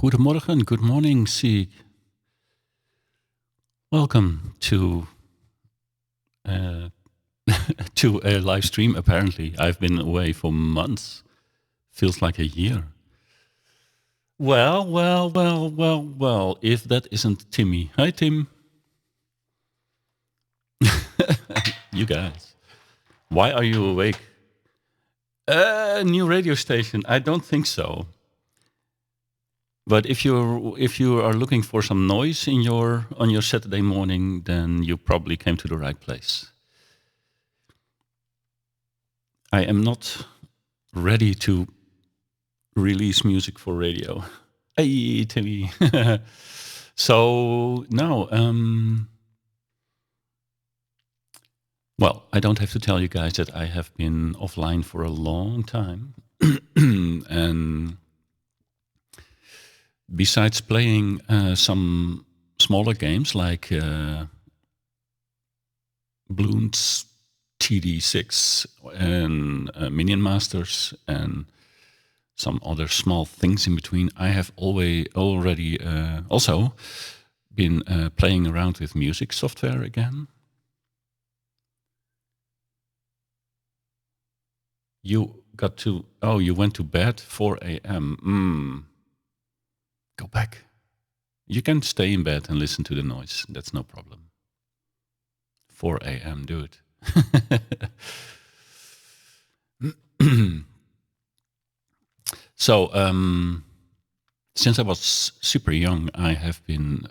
Goedemorgen, good morning, Sieg. Welcome to uh, to a live stream. Apparently, I've been away for months. Feels like a year. Well. If that isn't Timmy, hi Tim. You guys, why are you awake? New radio station? I don't think so. But if you are looking for some noise in on your Saturday morning, then you probably came to the right place. I am not ready to release music for radio. Hey, Timmy. So now, well, I don't have to tell you guys that I have been offline for a long time, and besides playing some smaller games like Bloons TD6 and Minion Masters and some other small things in between, I have already also been playing around with music software again. You went to bed 4 a.m. Go back. You can stay in bed and listen to the noise. That's no problem. 4 a.m. do it. So, since I was super young, I have been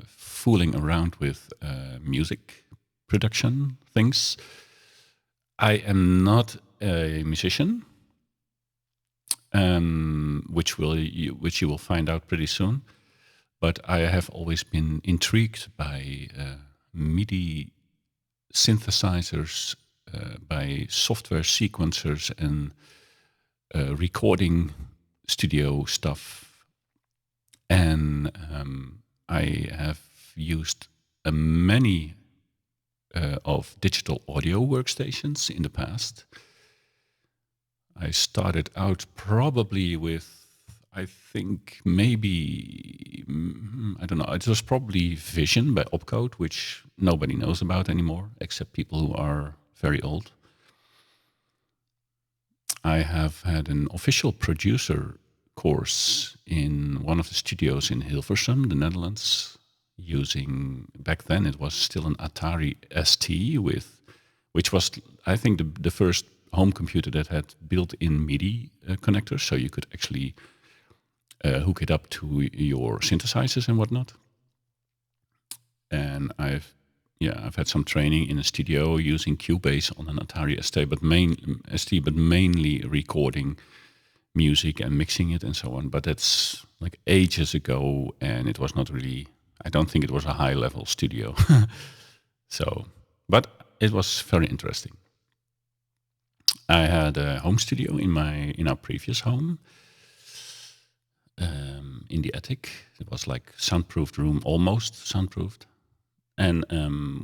fooling around with music production things. I am not a musician, which you will find out pretty soon. But I have always been intrigued by MIDI synthesizers, by software sequencers and recording studio stuff. And I have used many of digital audio workstations in the past. I started out probably with, I think maybe, I don't know, it was probably Vision by Opcode, which nobody knows about anymore, except people who are very old. I have had an official producer course in one of the studios in Hilversum, the Netherlands, using, back then it was still an Atari ST which was, I think, the first home computer that had built-in MIDI connectors, so you could actually hook it up to your synthesizers and whatnot. And I've had some training in a studio using Cubase on an Atari ST, but mainly recording music and mixing it and so on. But that's like ages ago, and it was not really, I don't think it was a high-level studio. So, but it was very interesting. I had a home studio in our previous home, in the attic. It was like soundproofed room, almost soundproofed, and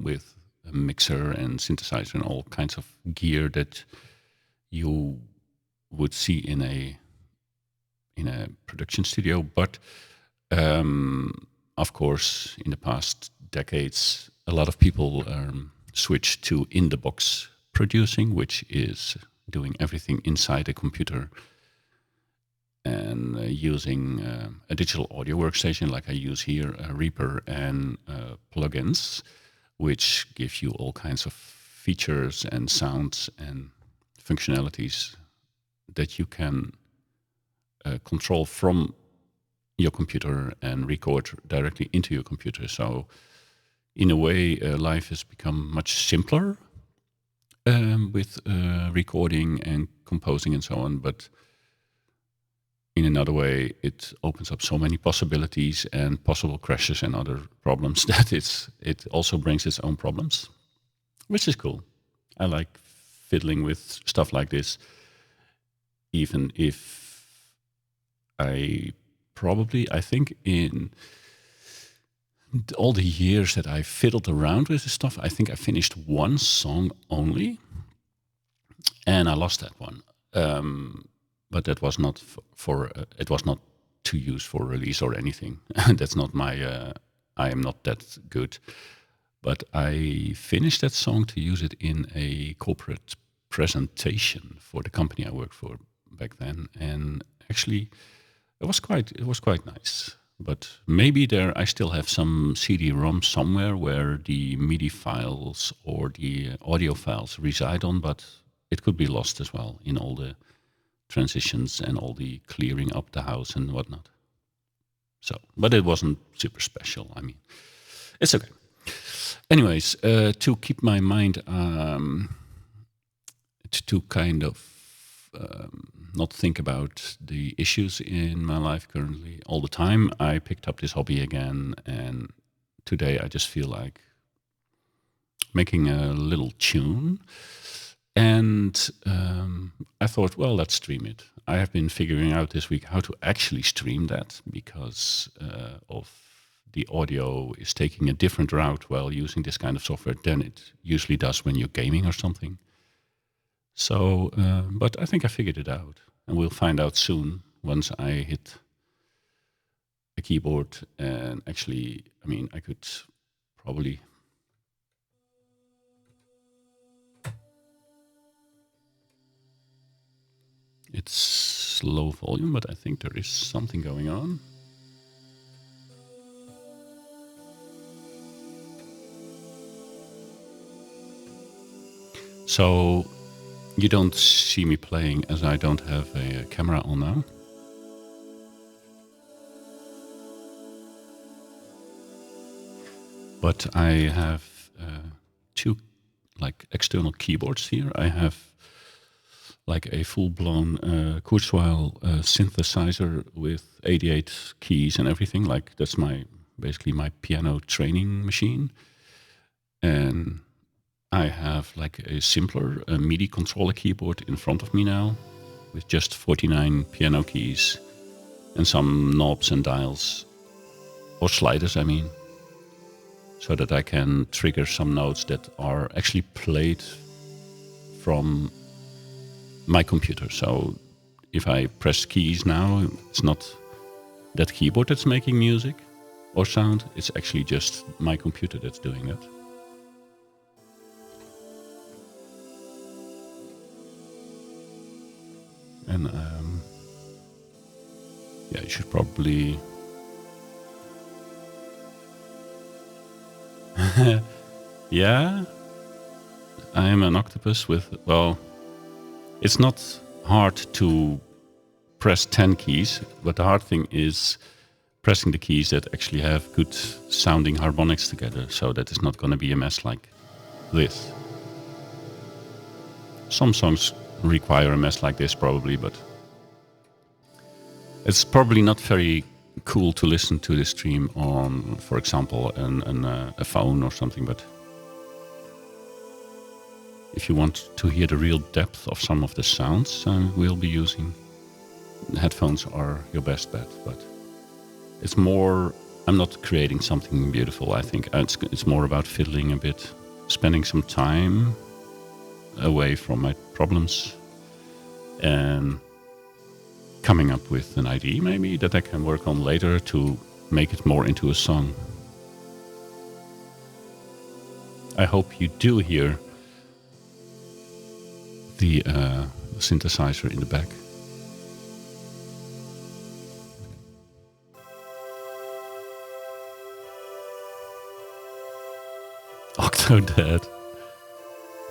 with a mixer and synthesizer and all kinds of gear that you would see in a production studio. But of course, in the past decades, a lot of people switched to in-the-box producing, which is doing everything inside a computer and using a digital audio workstation like I use here, Reaper, and plugins, which give you all kinds of features and sounds and functionalities that you can control from your computer and record directly into your computer. So in a way, life has become much simpler with recording and composing and so on, but in another way, it opens up so many possibilities and possible crashes and other problems that it also brings its own problems, which is cool. I like fiddling with stuff like this, even if I think in all the years that I fiddled around with this stuff, I think I finished one song only, and I lost that one. But that was not it was not to use for release or anything. That's not my. I am not that good. But I finished that song to use it in a corporate presentation for the company I worked for back then, and actually, it was quite nice. But maybe there I still have some CD-ROM somewhere where the MIDI files or the audio files reside on, but it could be lost as well in all the transitions and all the clearing up the house and whatnot. So, but it wasn't super special. I mean, it's okay. Anyways, to keep my mind to kind of not think about the issues in my life currently all the time, I picked up this hobby again, and today I just feel like making a little tune. And I thought, well, let's stream it. I have been figuring out this week how to actually stream that because of the audio is taking a different route while using this kind of software than it usually does when you're gaming or something. So, but I think I figured it out, and we'll find out soon once I hit a keyboard. And actually, I mean, I could probably... It's low volume, but I think there is something going on. So you don't see me playing as I don't have a camera on now. But I have two like external keyboards here. I have like a full-blown Kurzweil synthesizer with 88 keys and everything. Like that's basically my piano training machine. And I have like a simpler MIDI controller keyboard in front of me now with just 49 piano keys and some knobs and dials, or sliders, I mean, so that I can trigger some notes that are actually played from my computer. So if I press keys now, it's not that keyboard that's making music or sound, it's actually just my computer that's doing that. And yeah, you should probably... Yeah, I am an octopus with, well, it's not hard to press 10 keys, but the hard thing is pressing the keys that actually have good sounding harmonics together, so that it's not going to be a mess like this. Some songs require a mess like this probably, but it's probably not very cool to listen to the stream on, for example, a phone or something, but if you want to hear the real depth of some of the sounds we'll be using, headphones are your best bet. But it's more, I'm not creating something beautiful, I think. It's more about fiddling a bit, spending some time away from my problems and coming up with an idea maybe that I can work on later to make it more into a song. I hope you do hear the synthesizer in the back. Octodad.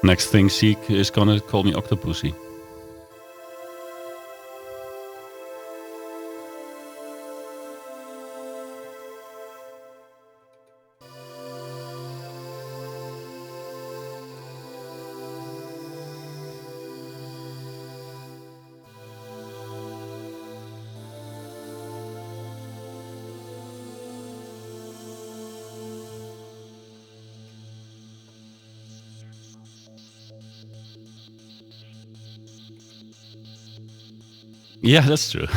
Next thing, Seek is gonna call me Octopussy. Yeah, that's true.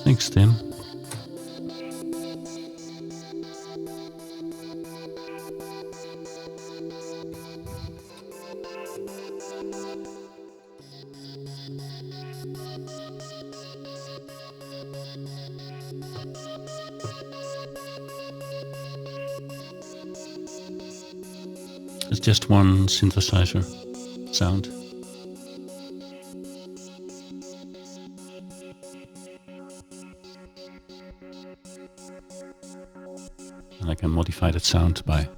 Thanks, Tim. It's just one synthesizer sound. And I can modify that sound by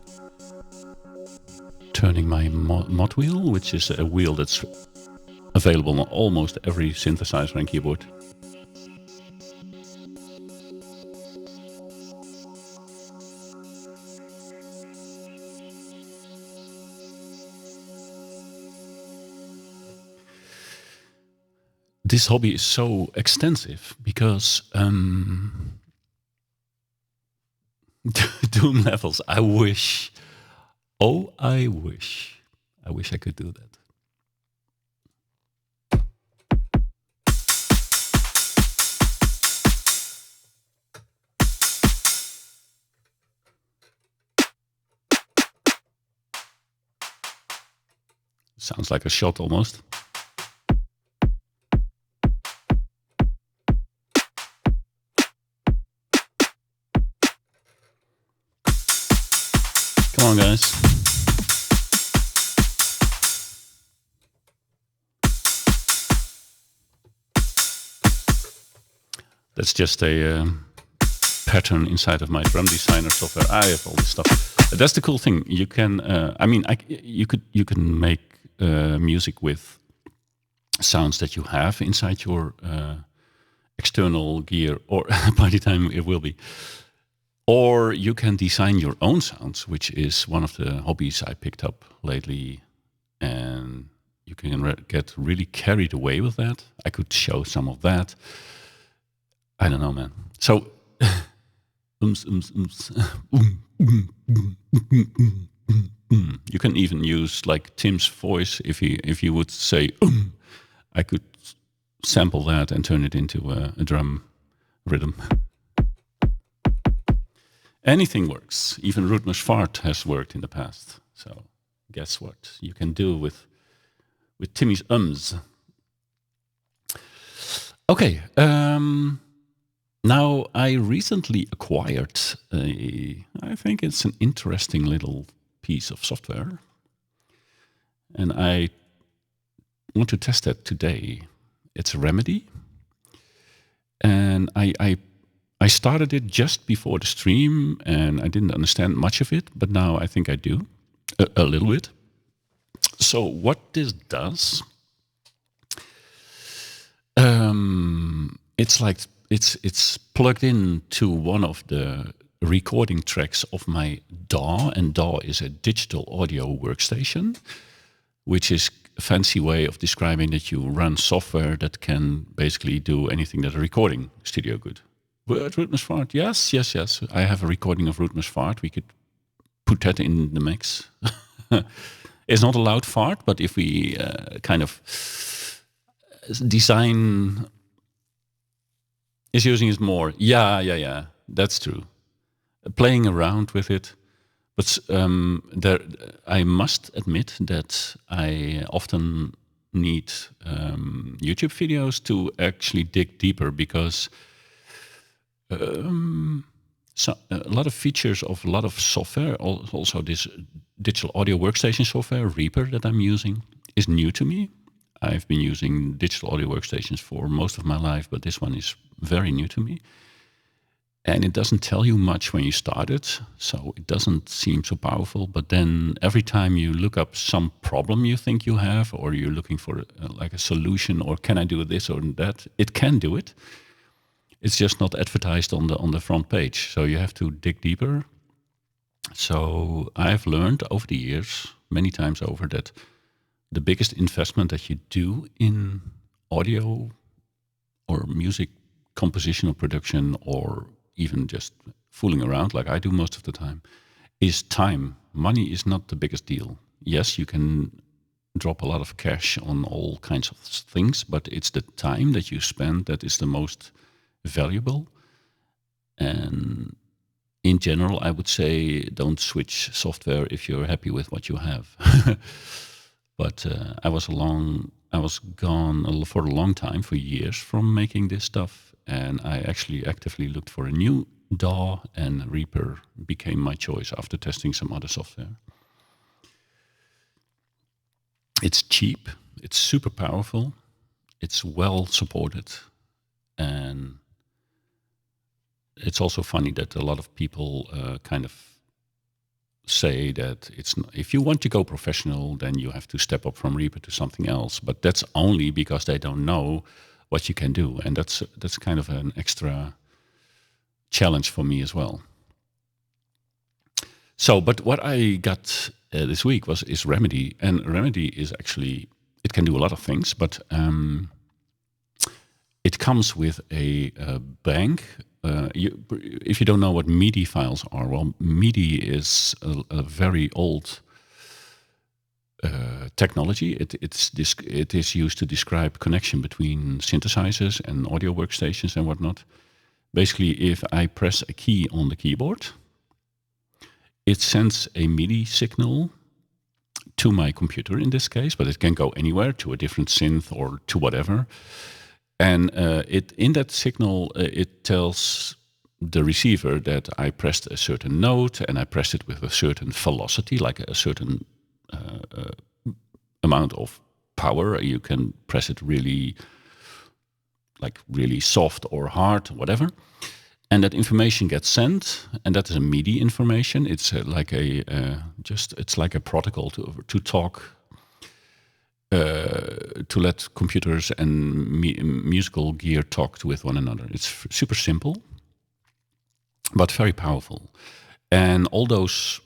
turning my mod wheel, which is a wheel that's available on almost every synthesizer and keyboard. This hobby is so extensive because doom levels. I wish I could do that. Sounds like a shot almost. Come on, guys. That's just a pattern inside of my drum designer software. I have all this stuff. That's the cool thing. You can, you can make music with sounds that you have inside your external gear, or by the time it will be. Or you can design your own sounds, which is one of the hobbies I picked up lately. And you can get really carried away with that. I could show some of that. I don't know, man. So, you can even use like Tim's voice. If you would say, I could sample that and turn it into a drum rhythm. Anything works. Even Rudmer's fart has worked in the past. So guess what you can do with Timmy's ums. Okay. Now I recently acquired I think it's an interesting little piece of software. And I want to test that today. It's reMIDI. And I started it just before the stream, and I didn't understand much of it, but now I think I do, a little bit. So what this does, it's like it's plugged into one of the recording tracks of my DAW, and DAW is a digital audio workstation, which is a fancy way of describing that you run software that can basically do anything that a recording studio could. Rudmer's fart, yes. I have a recording of Rudmer's fart. We could put that in the mix. It's not a loud fart, but if we kind of design is using it more. Yeah. That's true. Playing around with it. But I must admit that I often need YouTube videos to actually dig deeper, because so a lot of features of a lot of software, also this digital audio workstation software, reaper, that I'm using, is new to me. I've been using digital audio workstations for most of my life, but this one is very new to me. And it doesn't tell you much when you start it, so it doesn't seem so powerful. But then every time you look up some problem you think you have, or you're looking for like a solution, or can I do this or that, it can do it. It's just not advertised on the front page, so you have to dig deeper. So I've learned over the years, many times over, that the biggest investment that you do in audio or music composition or production, or even just fooling around like I do most of the time, is time. Money is not the biggest deal. Yes, you can drop a lot of cash on all kinds of things, but it's the time that you spend that is the most valuable. And in general, I would say don't switch software if you're happy with what you have. But I was gone for a long time, for years, from making this stuff, and I actually actively looked for a new DAW, and Reaper became my choice after testing some other software. It's cheap, it's super powerful, it's well supported, and it's also funny that a lot of people kind of say that if you want to go professional, then you have to step up from Reaper to something else. But that's only because they don't know what you can do, and that's kind of an extra challenge for me as well. So, but what I got this week is reMIDI, and reMIDI is actually, it can do a lot of things, but it comes with a bank. If you don't know what MIDI files are, well, MIDI is a very old technology. It is used to describe connection between synthesizers and audio workstations and whatnot. Basically, if I press a key on the keyboard, it sends a MIDI signal to my computer in this case, but it can go anywhere, to a different synth or to whatever. And in that signal, it tells the receiver that I pressed a certain note and I pressed it with a certain velocity, like a certain amount of power. You can press it really soft or hard, whatever. And that information gets sent, and that is a MIDI information. It's like a protocol to talk. To let computers and musical gear talk with one another. It's super simple, but very powerful. And all those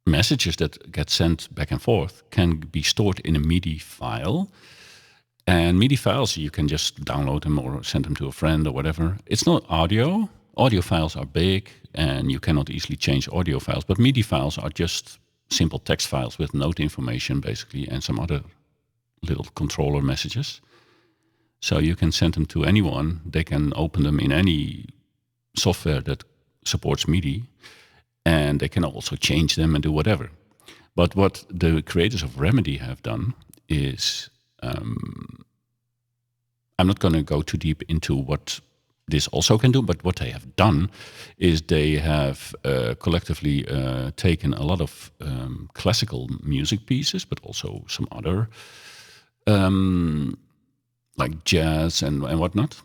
messages that get sent back and forth can be stored in a MIDI file. And MIDI files, you can just download them or send them to a friend or whatever. It's not audio. Audio files are big, and you cannot easily change audio files. But MIDI files are just simple text files with note information, basically, and some other little controller messages. So you can send them to anyone. They can open them in any software that supports MIDI, and they can also change them and do whatever. But what the creators of reMIDI have done is, I'm not going to go too deep into what this also can do, but what they have done is they have collectively taken a lot of classical music pieces, but also some other like jazz and whatnot.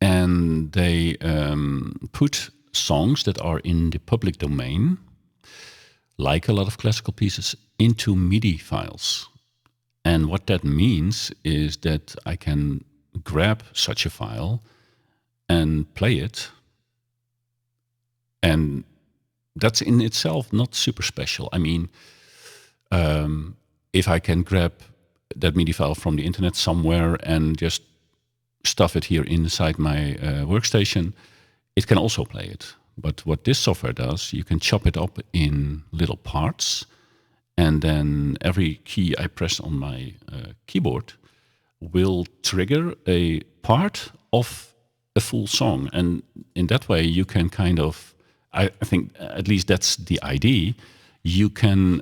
And they put songs that are in the public domain, like a lot of classical pieces, into MIDI files. And what that means is that I can grab such a file and play it. And that's in itself not super special. I mean, if I can grab that MIDI file from the internet somewhere and just stuff it here inside my workstation, it can also play it. But what this software does, you can chop it up in little parts, and then every key I press on my keyboard will trigger a part of a full song. And in that way, you can kind of, I think at least that's the idea, you can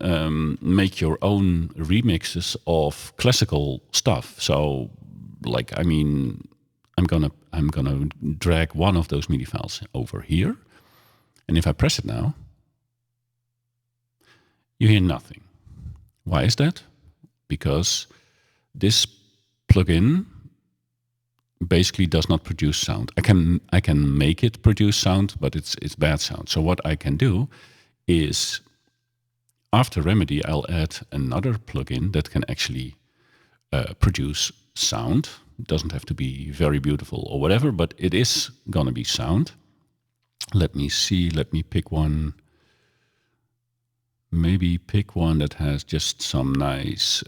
make your own remixes of classical stuff. So, like, I mean, I'm gonna drag one of those MIDI files over here, and if I press it now, you hear nothing. Why is that? Because this plugin basically does not produce sound. I can make it produce sound, but it's bad sound. So what I can do is, after reMIDI, I'll add another plugin that can actually produce sound. It doesn't have to be very beautiful or whatever, but it is going to be sound. Let me see. Let me pick one. Maybe pick one that has just some nice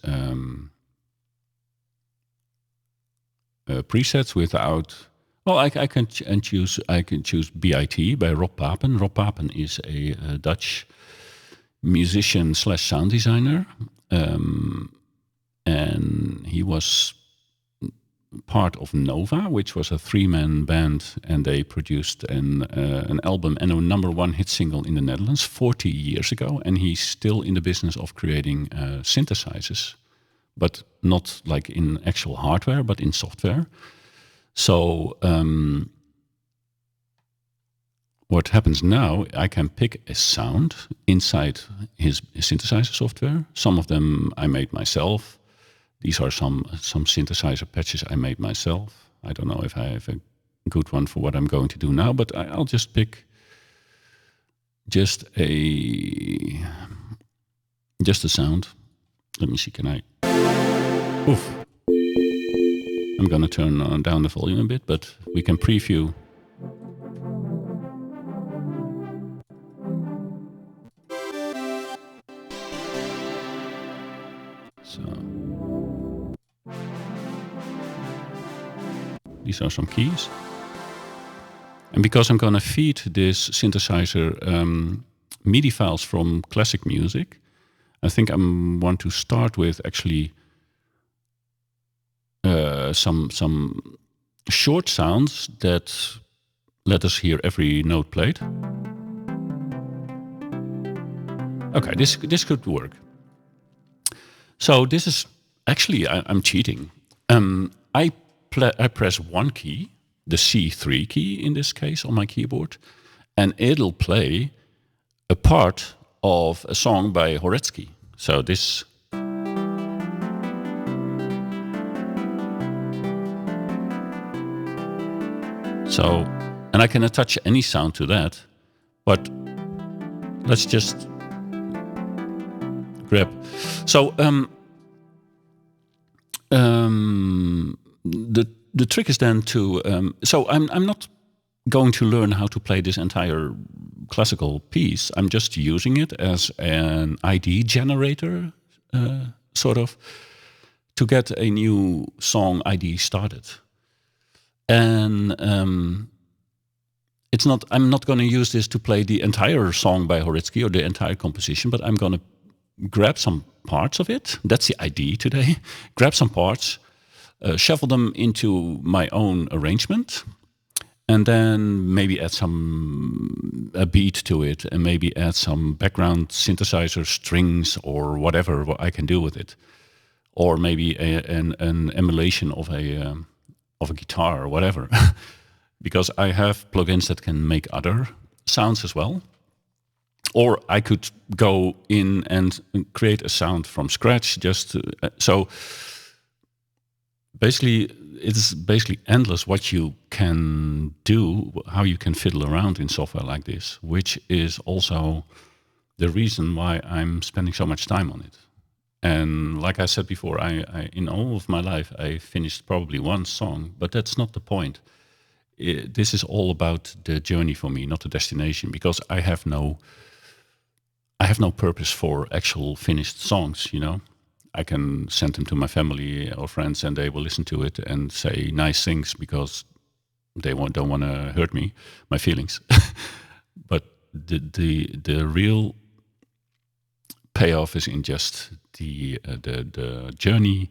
presets without. Well, I can choose B.I.T by Rob Papen. Rob Papen is a Dutch musician slash sound designer, and he was part of Nova, which was a 3-man band, and they produced an album and a #1 hit single in the Netherlands 40 years ago. And he's still in the business of creating synthesizers, but not like in actual hardware, but in software. So what happens now, I can pick a sound inside his synthesizer software. Some of them I made myself. These are some synthesizer patches I made myself. I don't know if I have a good one for what I'm going to do now, but I'll just pick just a sound. Let me see, can I? Oof. I'm gonna turn down the volume a bit, but we can preview. So these are some keys. And because I'm gonna feed this synthesizer MIDI files from classic music, I think I want to start with actually some short sounds that let us hear every note played. Okay, this could work. So this is actually I'm cheating. I press one key, the C3 key in this case on my keyboard, and it'll play a part of a song by Horetsky. So this. So, and I can attach any sound to that, but let's just grab. So the trick is then to. So I'm not going to learn how to play this entire classical piece. I'm just using it as an ID generator, sort of, to get a new song ID started. And it's not. I'm not going to use this to play the entire song by Horetsky or the entire composition, but I'm going to grab some parts of it. That's the idea today. Grab some parts, shuffle them into my own arrangement, and then maybe add a beat to it, and maybe add some background synthesizer strings or whatever I can do with it, or maybe an emulation of a guitar or whatever. Because I have plugins that can make other sounds as well. Or I could go in and create a sound from scratch. So basically, it's basically endless what you can do, how you can fiddle around in software like this, which is also the reason why I'm spending so much time on it. And like I said before, I in all of my life, I finished probably one song, but that's not the point. This is all about the journey for me, not the destination, because I have no purpose for actual finished songs, you know. I can send them to my family or friends and they will listen to it and say nice things because they don't want to hurt my feelings. But the real payoff is in just the journey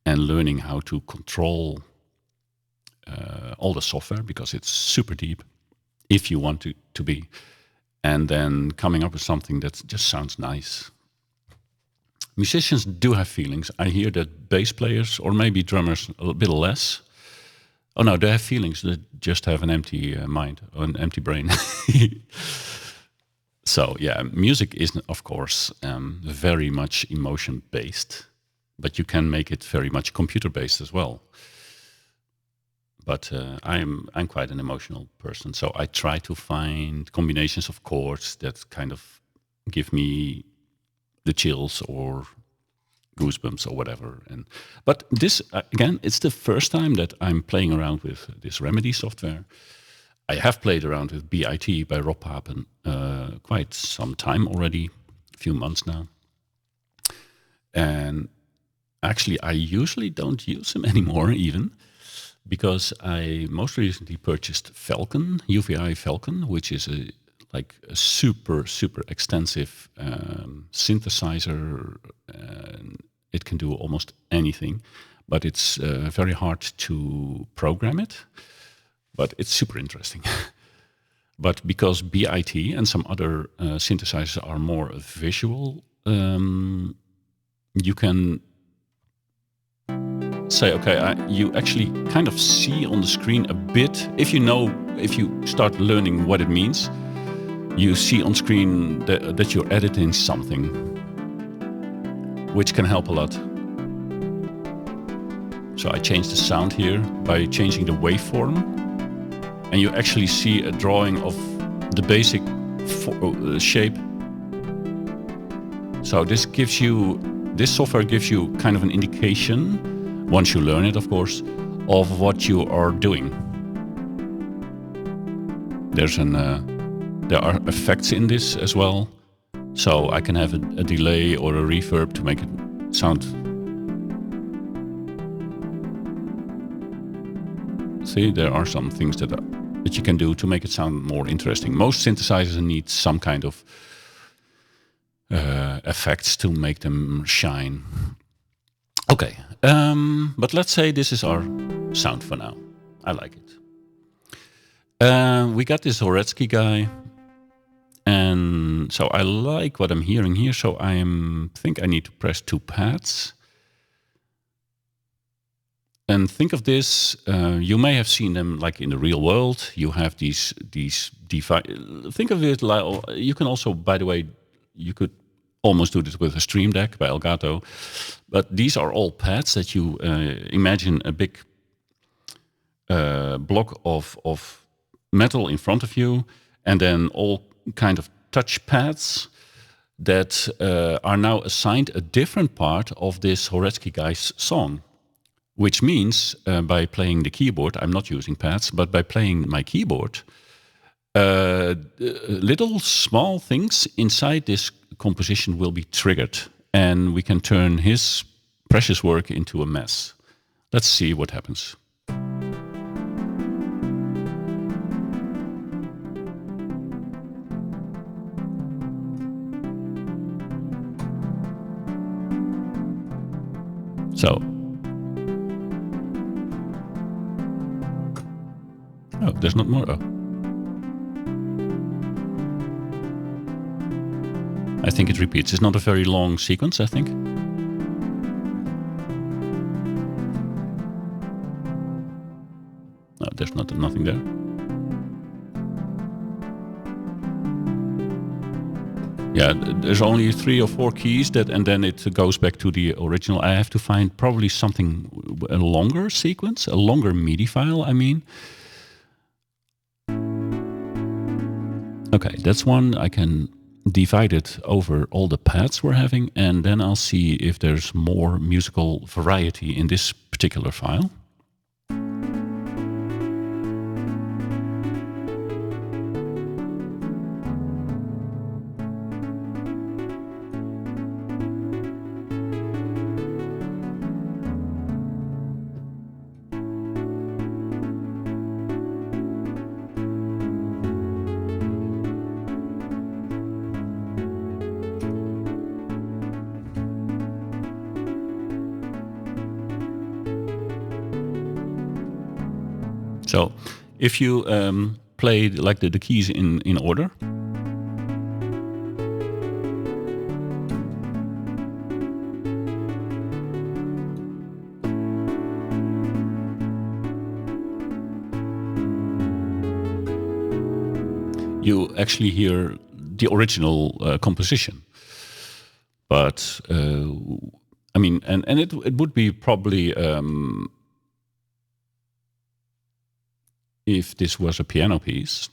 and learning how to control all the software, because it's super deep if you want to be, and then coming up with something that just sounds nice. Musicians do have feelings. I hear that bass players or maybe drummers a bit less. Oh no, they have feelings. They just have an empty mind or an empty brain. So yeah, music is of course very much emotion based, but you can make it very much computer based as well. But I'm quite an emotional person, so I try to find combinations of chords that kind of give me the chills or goosebumps or whatever. But this again, it's the first time that I'm playing around with this reMIDI software. I have played around with B.I.T by Rob Papen quite some time already, a few months now. And actually, I usually don't use him anymore even, because I most recently purchased Falcon, UVI Falcon, which is like a super extensive synthesizer. It can do almost anything, but it's very hard to program it. But it's super interesting. But because B.I.T and some other synthesizers are more visual, you can say, okay, you actually kind of see on the screen a bit. If you start learning what it means, you see on screen that you're editing something, which can help a lot. So I changed the sound here by changing the waveform, and you actually see a drawing of the basic shape. So this software gives you kind of an indication, once you learn it, of course, of what you are doing. There are effects in this as well, so I can have a delay or a reverb to make it sound. See, there are some things that you can do to make it sound more interesting. Most synthesizers need some kind of effects to make them shine. Okay, but let's say this is our sound for now. I like it. We got this Horetsky guy, and so I like what I'm hearing here. So I think I need to press 2 pads. And think of this, you may have seen them like in the real world. You have these think of it like, you can also, by the way, you could almost do this with a Stream Deck by Elgato. But these are all pads that you imagine a big block of metal in front of you, and then all kind of touch pads that are now assigned a different part of this Horetsky guy's song. Which means by playing the keyboard, I'm not using pads, but by playing my keyboard, little small things inside this composition will be triggered, and we can turn his precious work into a mess. Let's see what happens. So. Oh, there's not more. Oh. I think it repeats. It's not a very long sequence, I think. No, there's nothing there. Yeah, there's only 3 or 4 keys and then it goes back to the original. I have to find probably something, a longer sequence, a longer MIDI file, I mean. Okay, that's one. I can divide it over all the pads we're having, and then I'll see if there's more musical variety in this particular file. So if you play like the keys in order, you actually hear the original composition. But I mean, and it would be probably if this was a piano piece.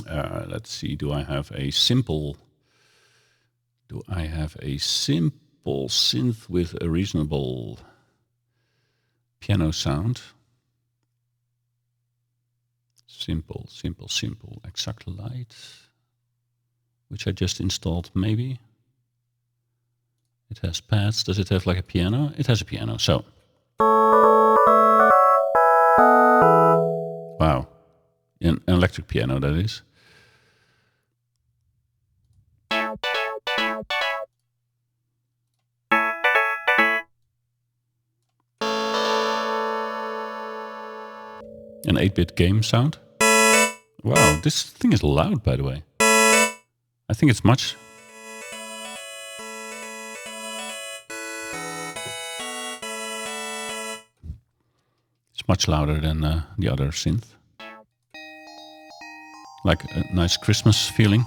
Let's see, do I have a simple synth with a reasonable piano sound? Simple, exact light, which I just installed, maybe. It has pads. Does it have like a piano? It has a piano, so. Wow, an electric piano, that is. An 8-bit game sound. Wow, this thing is loud, by the way. I think it's much. It's much louder than the other synth. Like a nice Christmas feeling.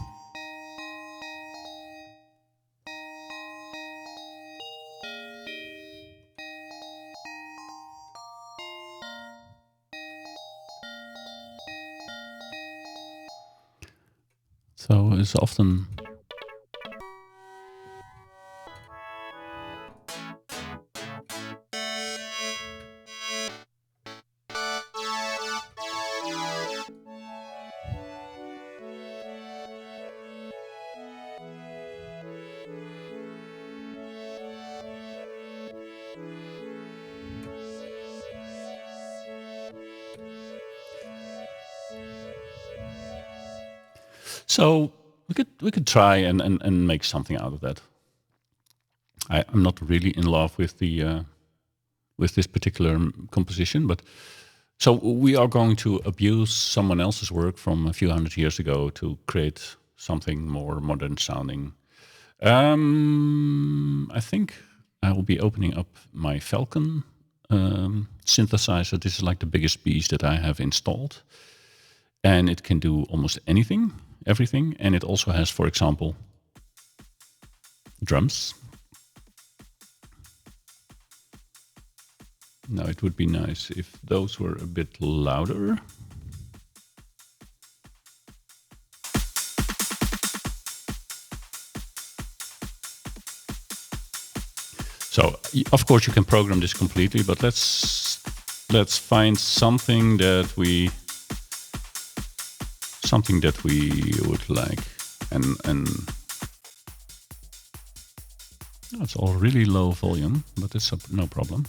So it's often so we could try and make something out of that. I'm not really in love with the with this particular composition, but so we are going to abuse someone else's work from a few hundred years ago to create something more modern sounding. I think I will be opening up my Falcon synthesizer. This is like the biggest beast that I have installed, and it can do almost anything, everything, and it also has, for example, drums. Now it would be nice if those were a bit louder. So of course you can program this completely, but let's find something that we would like, and it's all really low volume, but it's no problem.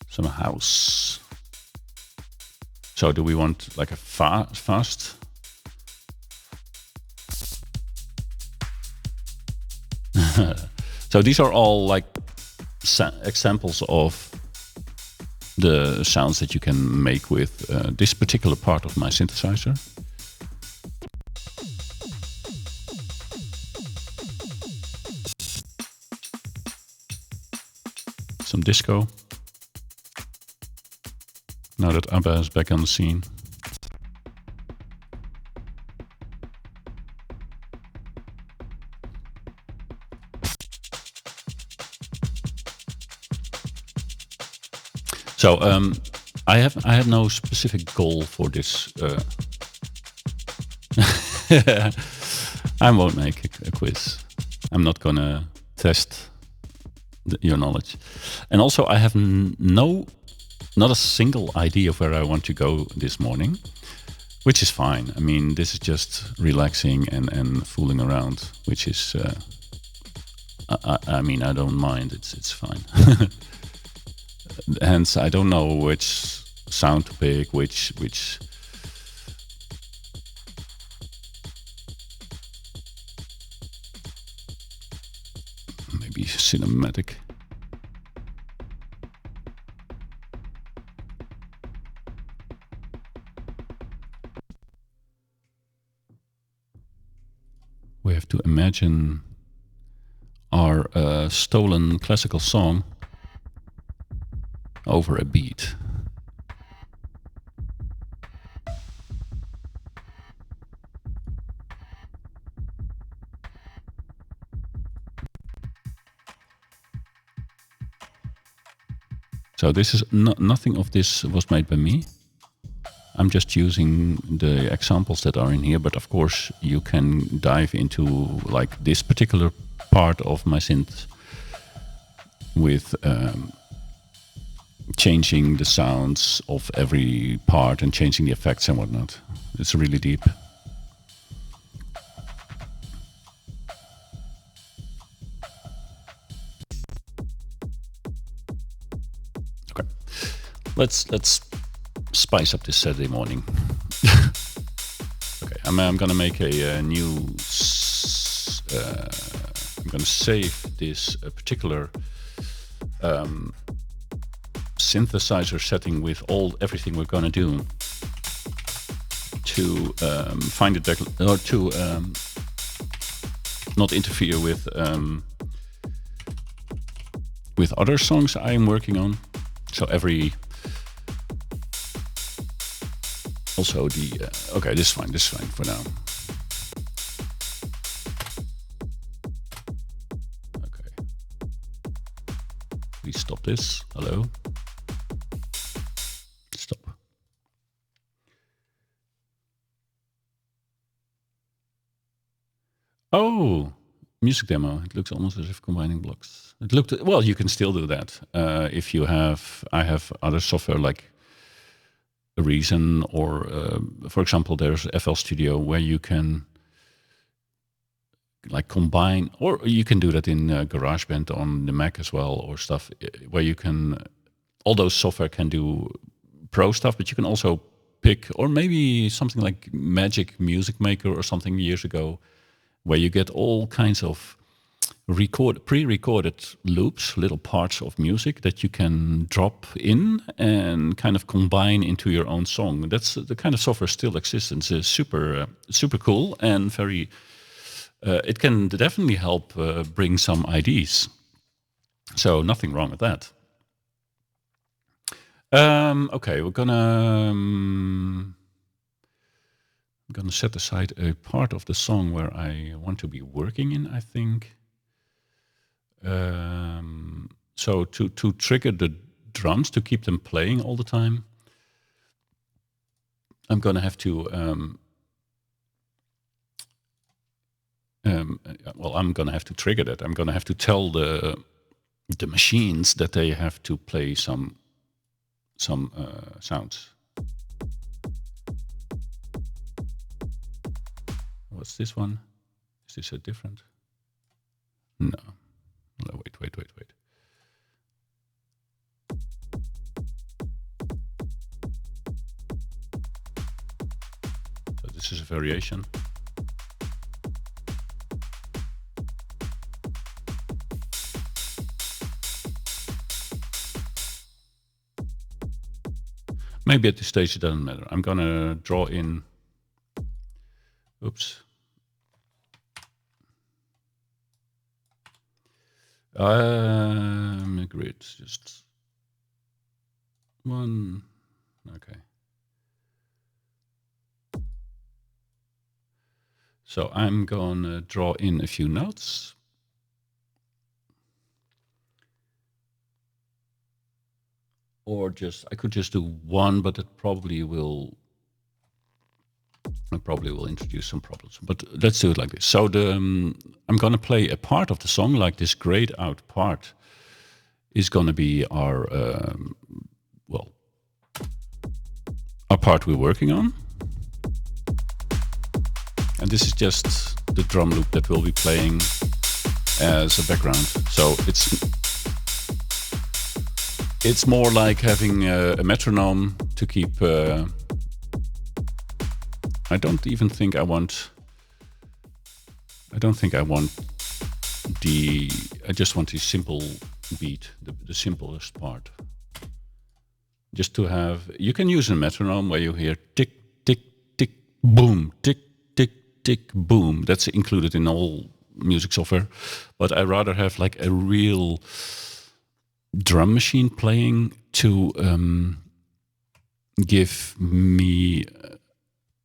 Some house. So do we want like a fast? So these are all like examples of the sounds that you can make with this particular part of my synthesizer. Some disco. Now that ABBA is back on the scene. So I have no specific goal for this. I won't make a quiz. I'm not gonna test your knowledge, and also I have not a single idea of where I want to go this morning, which is fine. I mean, this is just relaxing and fooling around, which is. I mean, I don't mind. It's fine. Hence, I don't know which sound to pick, which maybe cinematic. We have to imagine our stolen classical song over a beat. So this is nothing of this was made by me. I'm just using the examples that are in here, but of course you can dive into like this particular part of my synth with changing the sounds of every part and changing the effects and whatnot. It's really deep. Okay, let's spice up this Saturday morning. Okay, I'm gonna make a new. I'm gonna save this particular synthesizer setting with everything we're gonna do to find it or to not interfere with other songs I'm working on. So also the okay, this is fine for now. Okay, please stop this. Hello, stop. Oh, music demo. It looks almost as if combining blocks. It looked well. You can still do that if you have. I have other software like Reason, or for example, there's FL Studio where you can like combine, or you can do that in GarageBand on the Mac as well, or stuff where you can. All those software can do pro stuff, but you can also pick, or maybe something like Magic Music Maker or something years ago, where you get all kinds of pre-recorded loops, little parts of music that you can drop in and kind of combine into your own song. That's the kind of software still exists, and it's super cool and very. It can definitely help bring some ideas. So nothing wrong with that. Okay, I'm gonna set aside a part of the song where I want to be working in, I think. So to trigger the drums, to keep them playing all the time, I'm gonna have to I'm gonna have to trigger that. I'm gonna have to tell the machines that they have to play some sounds. What's this one? Is this a different? No. No, wait. So this is a variation. Maybe at this stage it doesn't matter. I'm gonna draw in. Oops. Grid, just one. Okay. So I'm gonna draw in a few notes. Or I could just do one, but it probably will. I probably will introduce some problems, but let's do it like this. So I'm going to play a part of the song, like this grayed out part is going to be our part we're working on. And this is just the drum loop that we'll be playing as a background. So it's more like having a metronome to keep. I don't think I want I just want the simple beat, the simplest part. Just to have, you can use a metronome where you hear tick, tick, tick, boom, tick, tick, tick, boom. That's included in all music software. But I rather have like a real drum machine playing to give me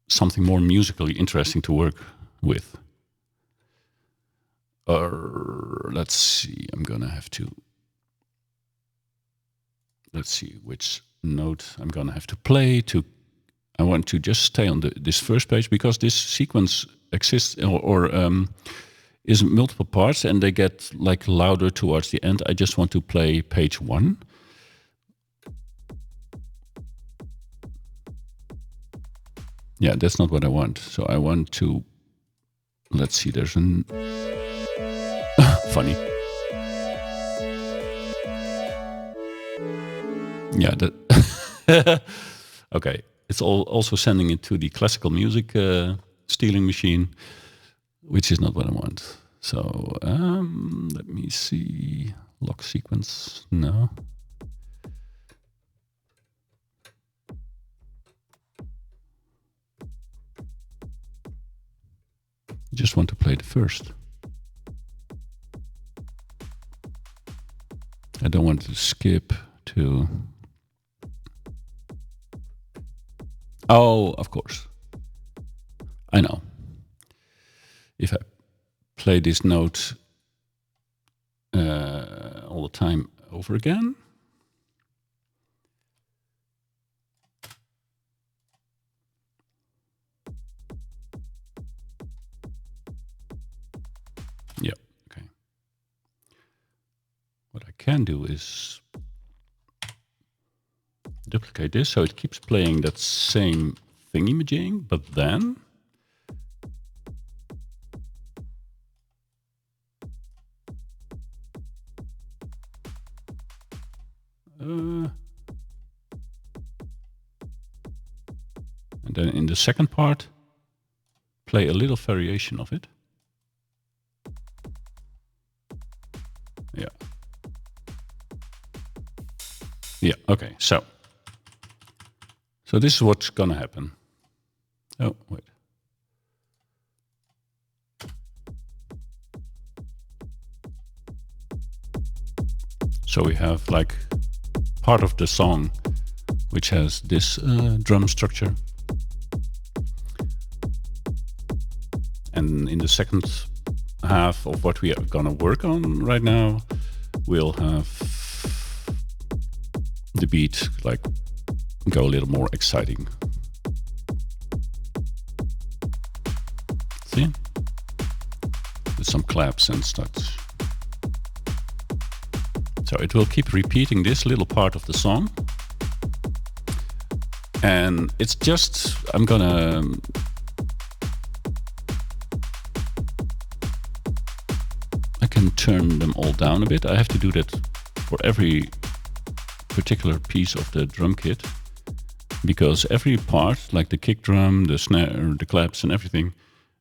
something more musically interesting to work with. Let's see, let's see which note I'm gonna have to play to. I want to just stay on this first page because this sequence exists or is multiple parts and they get like louder towards the end. I just want to play page 1. Yeah, that's not what I want. So I want to, let's see, there's an funny. Yeah, that okay. It's also sending it to the classical music stealing machine, which is not what I want. So let me see. Lock sequence. No. I just want to play the first. I don't want to skip to... Oh, of course. I know. If I play this note all the time over again. Yeah, okay. What I can do is duplicate this so it keeps playing that same thingy-majig, but then and then in the second part, play a little variation of it. Yeah. Yeah, okay, so this is what's gonna happen. Oh, wait. So we have like part of the song which has this drum structure. And in the second half of what we are gonna work on right now, we'll have the beat like go a little more exciting. See? With some claps and such. So it will keep repeating this little part of the song. And it's just, I can turn them all down a bit. I have to do that for every particular piece of the drum kit, because every part, like the kick drum, the snare, the claps and everything,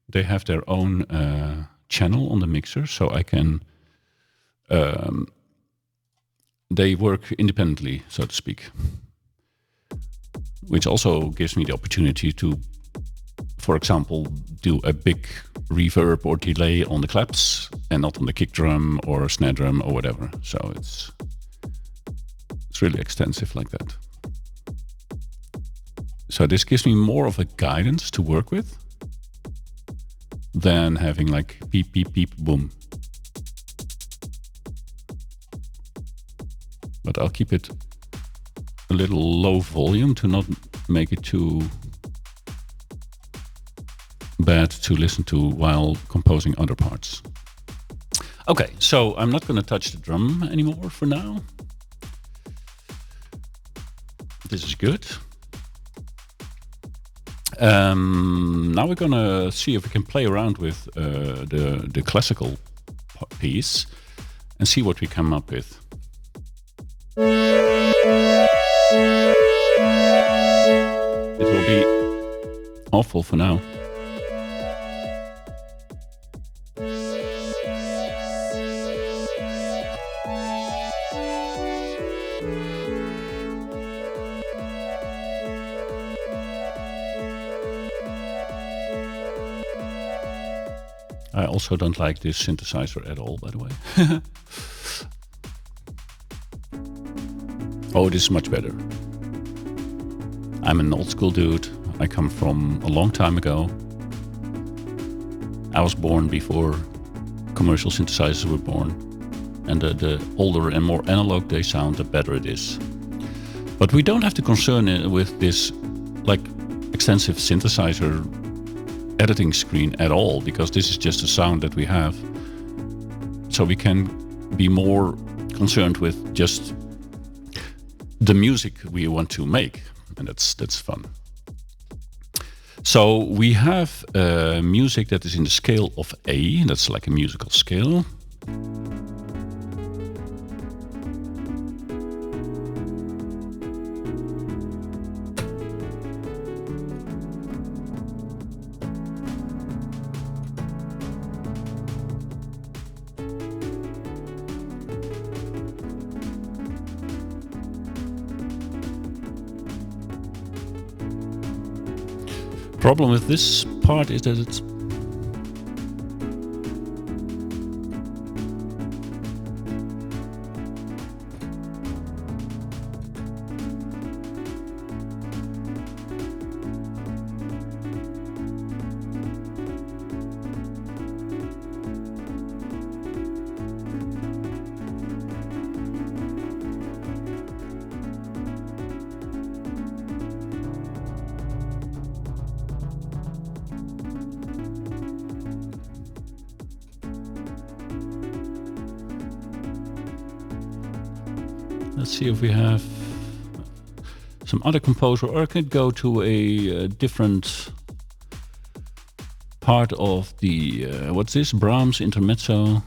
they have their own channel on the mixer, so I can they work independently, so to speak, which also gives me the opportunity to, for example, do a big reverb or delay on the claps and not on the kick drum or snare drum or whatever. So it's really extensive like that. So this gives me more of a guidance to work with than having like beep, beep, beep, boom. But I'll keep it a little low volume to not make it too bad to listen to while composing other parts. Okay, so I'm not going to touch the drum anymore for now. This is good. Now we're going to see if we can play around with the classical piece and see what we come up with. It will be awful for now. I also don't like this synthesizer at all, by the way. Oh, this is much better. I'm an old school dude. I come from a long time ago. I was born before commercial synthesizers were born. And the older and more analog they sound, the better it is. But we don't have to concern it with this like extensive synthesizer editing screen at all, because this is just a sound that we have. So we can be more concerned with just the music we want to make, and that's fun. So we have music that is in the scale of A, that's like a musical scale. Problem with this part is that it's Let's see if we have some other composer, or I could go to a different part of the, what's this? Brahms intermezzo.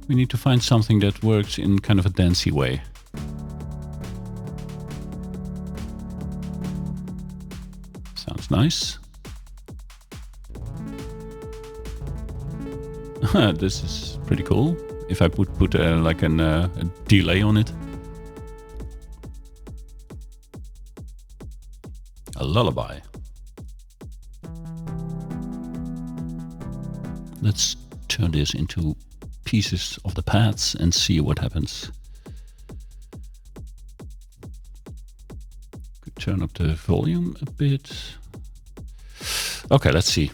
We need to find something that works in kind of a dancey way. Sounds nice. This is pretty cool. If I would put like a delay on it. A lullaby. Let's turn this into pieces of the pads and see what happens. Could turn up the volume a bit. Okay, let's see.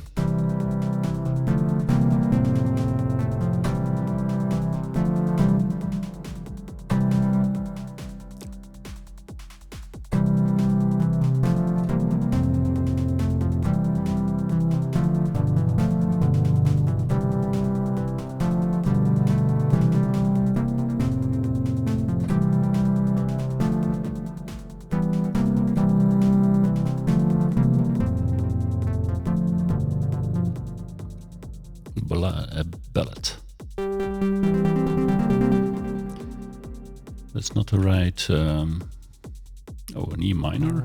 Ballad. That's not the right. Oh, an E minor.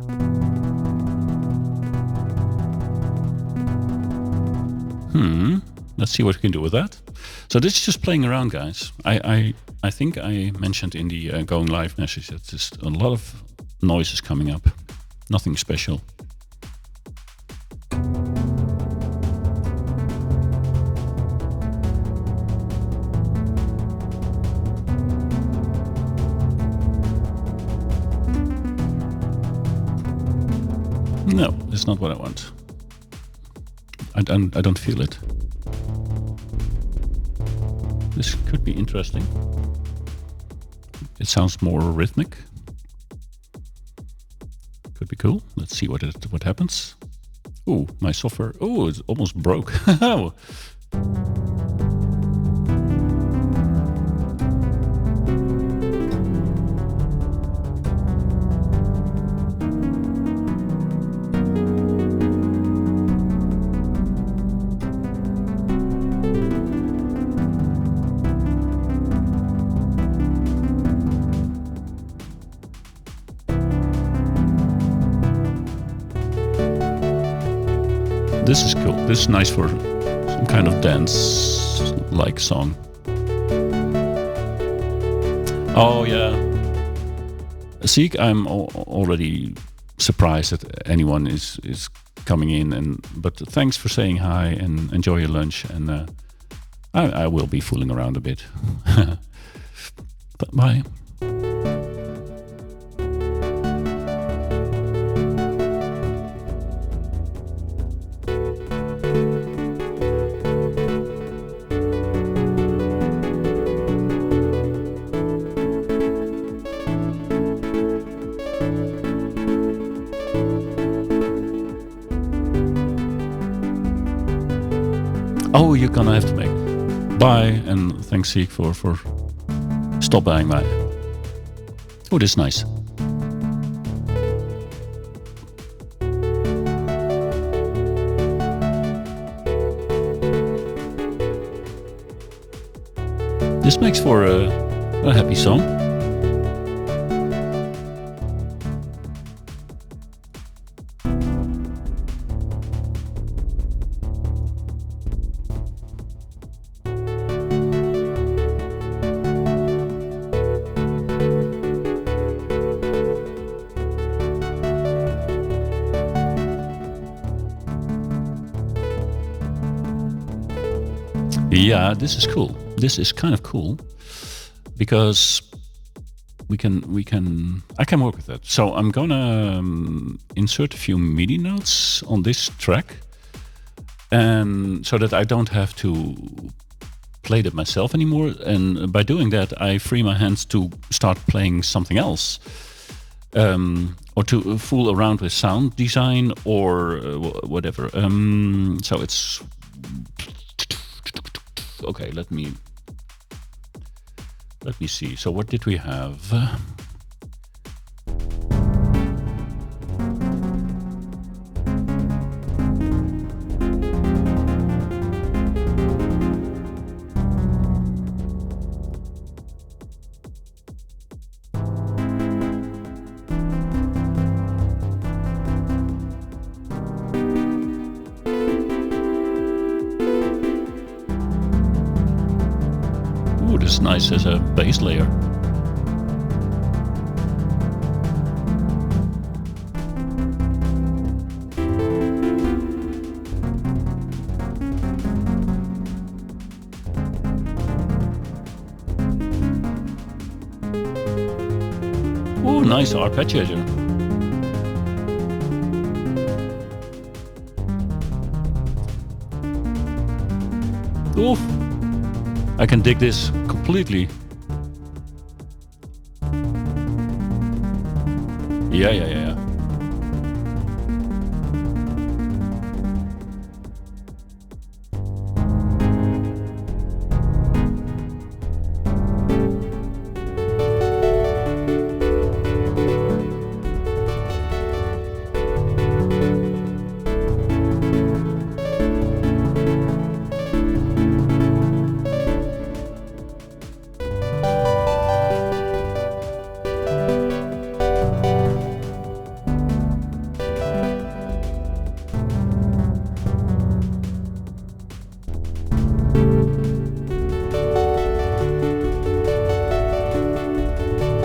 Let's see what we can do with that. So this is just playing around, guys. I think I mentioned in the going live message that there's a lot of noises coming up. Nothing special. No, it's not what I want. I don't feel it. This could be interesting. It sounds more rhythmic. Could be cool. Let's see what happens. Ooh, my software. Oh, it almost broke. This is cool. This is nice for some kind of dance-like song. Oh yeah. See, I'm already surprised that anyone is coming in. But thanks for saying hi and enjoy your lunch. And I will be fooling around a bit. But bye. Oh, you're gonna have to make. Bye, and thanks, Sieg, for stopping by. Oh, this is nice. This makes for a happy song. Yeah, this is cool. This is kind of cool because I can work with that. So I'm gonna insert a few MIDI notes on this track, and so that I don't have to play that myself anymore. And by doing that, I free my hands to start playing something else, or to fool around with sound design or whatever. So it's Okay, let me see. So what did we have? Ooh, this is nice as a bass layer. Ooh, nice arpeggiator. Oof. I can dig this completely. Yeah.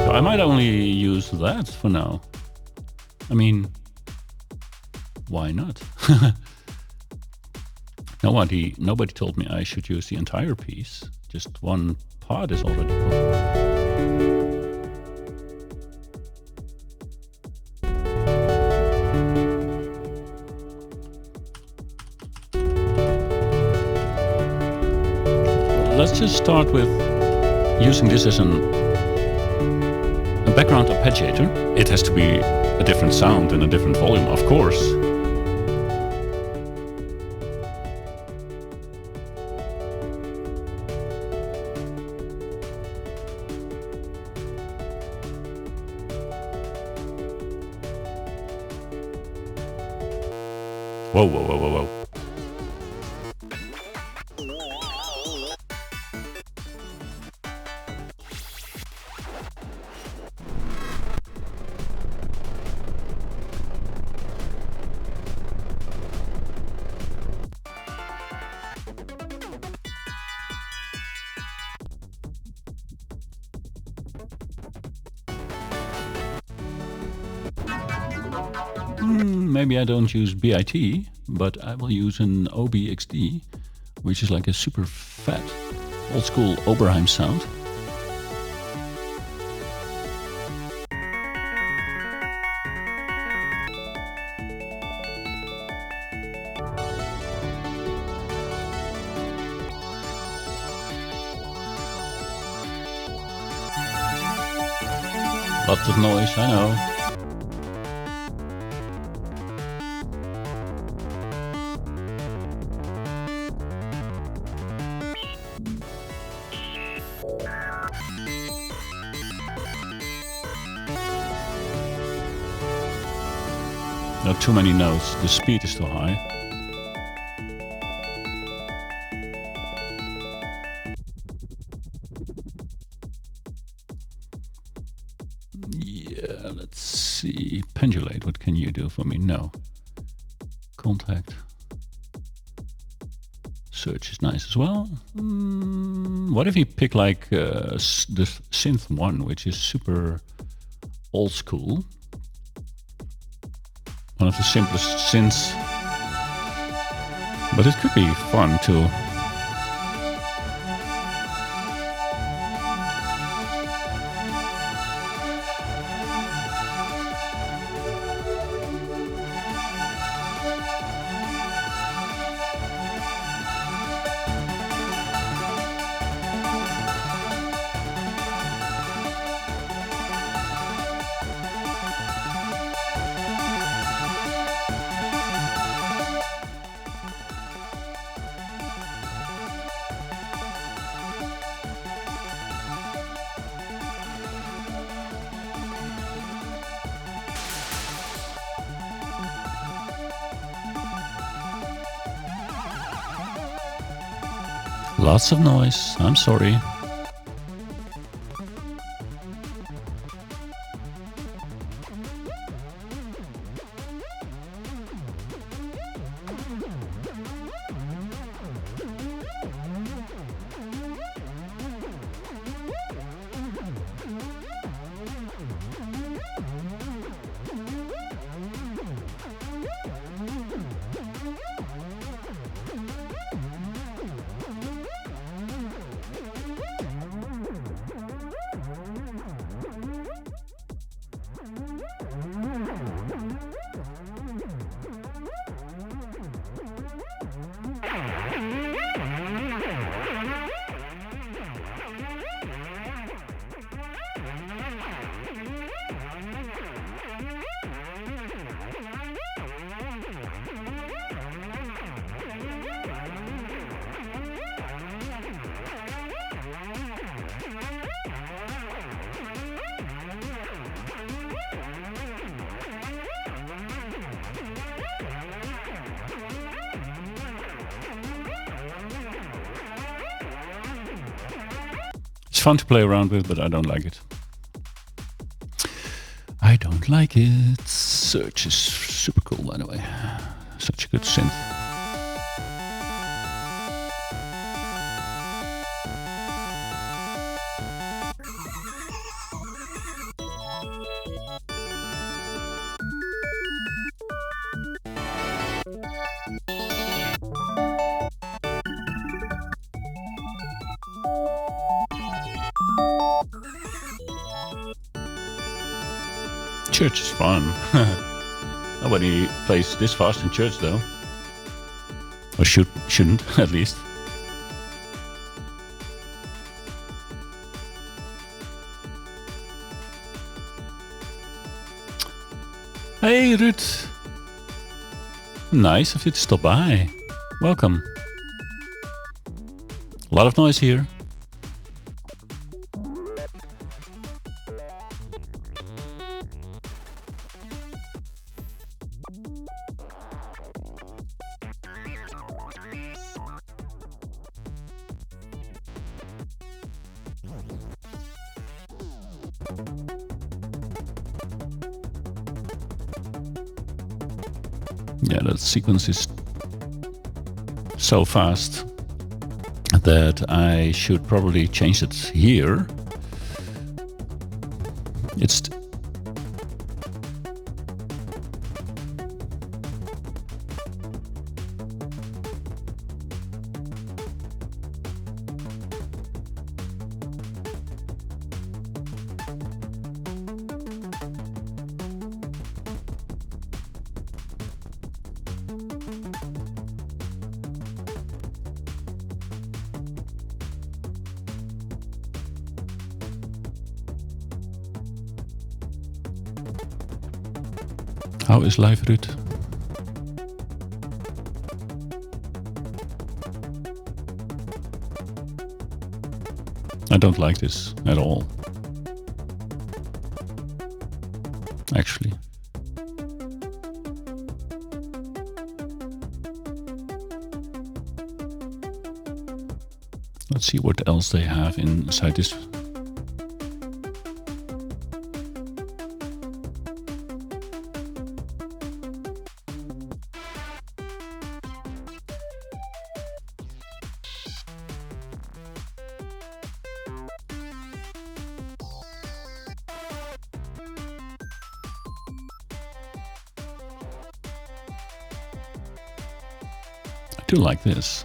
I might only use that for now. I mean, why not? Nobody told me I should use the entire piece. Just one part is already cool. Let's just start with using this as a background arpeggiator. It has to be a different sound and a different volume, of course. Whoa. Maybe I don't use B.I.T, but I will use an OBXD, which is like a super fat, old school Oberheim sound. Lots of noise, I know. Not too many notes, the speed is too high. Yeah, let's see. Pendulate, what can you do for me? No. Contact. Search is nice as well. What if you pick like the synth one, which is super old school? One of the simplest synths, but it could be fun too. Lots of noise. I'm sorry. It's fun to play around with, but I don't like it. I don't like it. Search is super cool, by the way. Such a good synth. Church is fun. Nobody plays this fast in church, though. Or shouldn't, at least. Hey, Ruud. Nice of you to stop by. Welcome. A lot of noise here. Yeah, that sequence is so fast that I should probably change it here. It's How is life, Ruud? I don't like this at all. Actually. Let's see what else they have inside this. I do like this.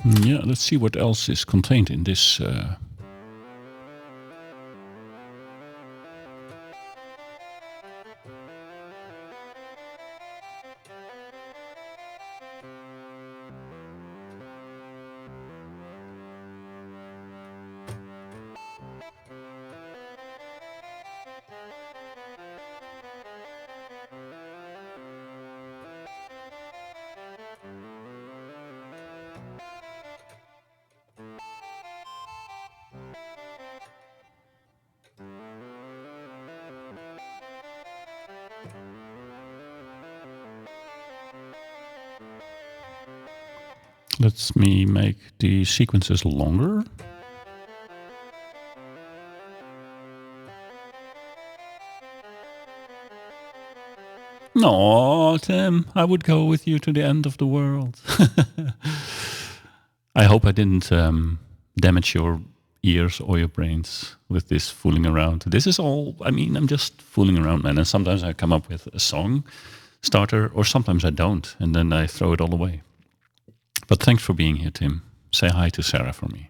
Yeah, let's see what else is contained in this. Let me make the sequences longer. No, Tim, I would go with you to the end of the world. I hope I didn't damage your ears or your brains with this fooling around. This is all, I mean, I'm just fooling around, man. And sometimes I come up with a song starter, or sometimes I don't, and then I throw it all away. But thanks for being here, Tim. Say hi to Sarah for me.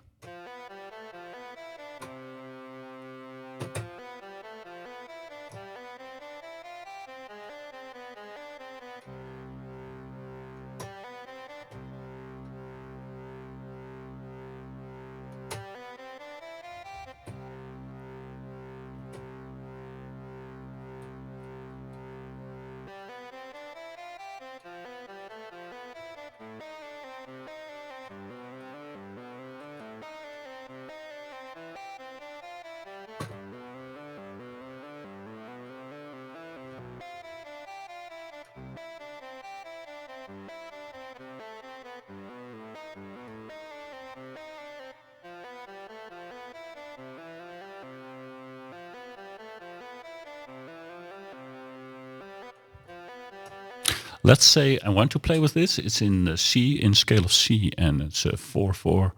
Let's say I want to play with this. It's in C, in scale of C, and it's a 4/4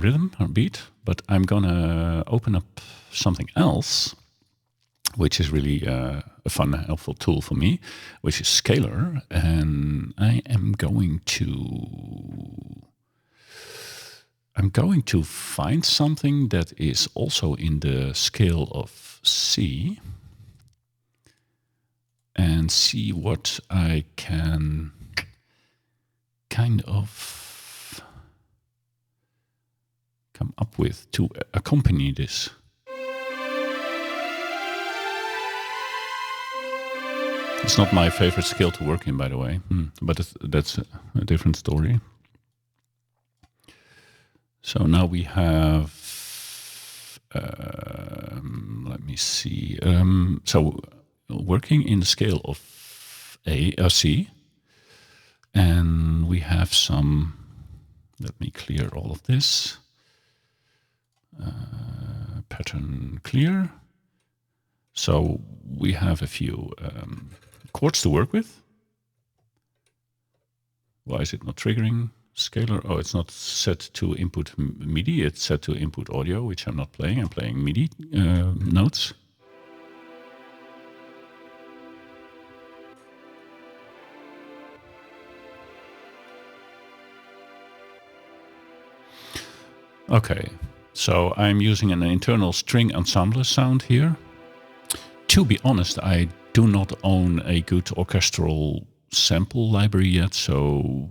rhythm or beat. But I'm gonna open up something else, which is really a fun, helpful tool for me, which is Scalar, and I'm going to find something that is also in the scale of C, and see what I can kind of come up with to accompany this. It's not my favorite scale to work in, by the way, but that's a different story. So now we have, let me see, so working in the scale of C, and we have some, let me clear all of this, pattern clear. So we have a few chords to work with. Why is it not triggering? Scalar, oh, it's not set to input MIDI, it's set to input audio, which I'm not playing. I'm playing MIDI notes. Okay, so I'm using an internal string ensemble sound here. To be honest, I do not own a good orchestral sample library yet, so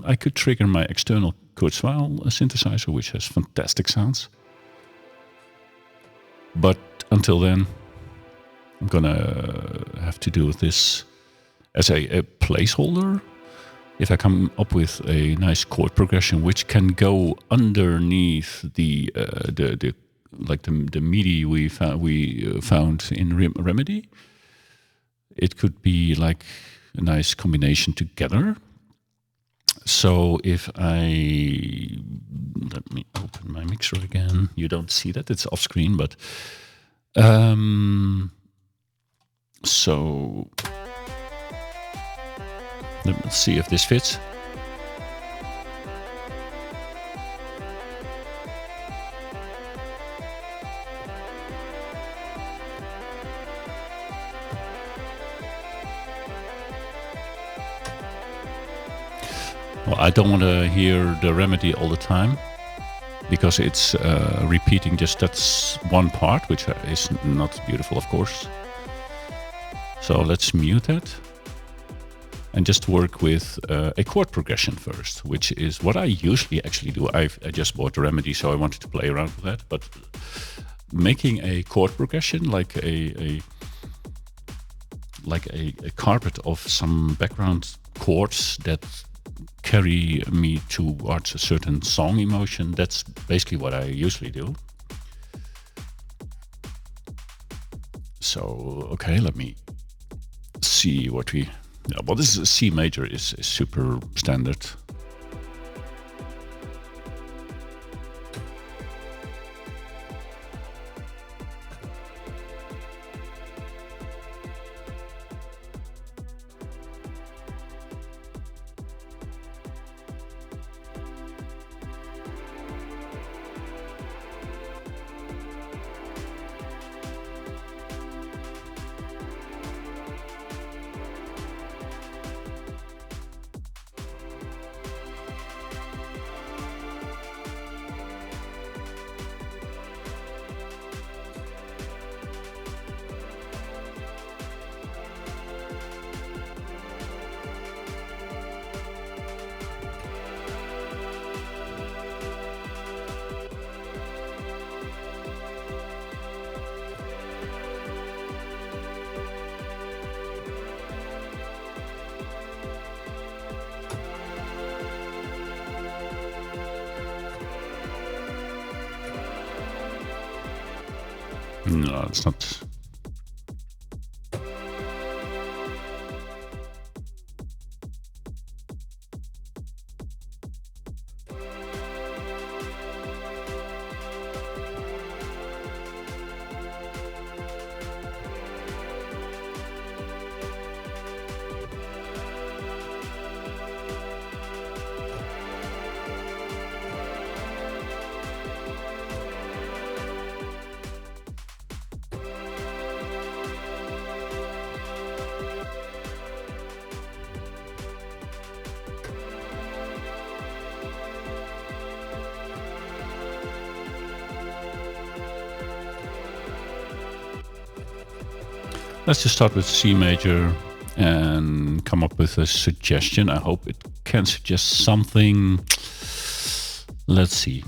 I could trigger my external Kurzweil synthesizer, which has fantastic sounds. But until then, I'm gonna have to do this as a placeholder. If I come up with a nice chord progression which can go underneath the MIDI we found in reMIDI, it could be like a nice combination together. So if let me open my mixer again. You don't see that, it's off screen, but so let's see if this fits. Well, I don't want to hear the reMIDI all the time, because it's repeating just that's one part, which is not beautiful, of course. So let's mute that and just work with a chord progression first, which is what I usually actually do. I just bought the reMIDI, so I wanted to play around with that. But making a chord progression like a carpet of some background chords that carry me towards a certain song emotion, that's basically what I usually do. So, okay, let me see what we Yeah, well, this is C major is super standard. No, it's not. Let's just start with C major and come up with a suggestion. I hope it can suggest something. Let's see.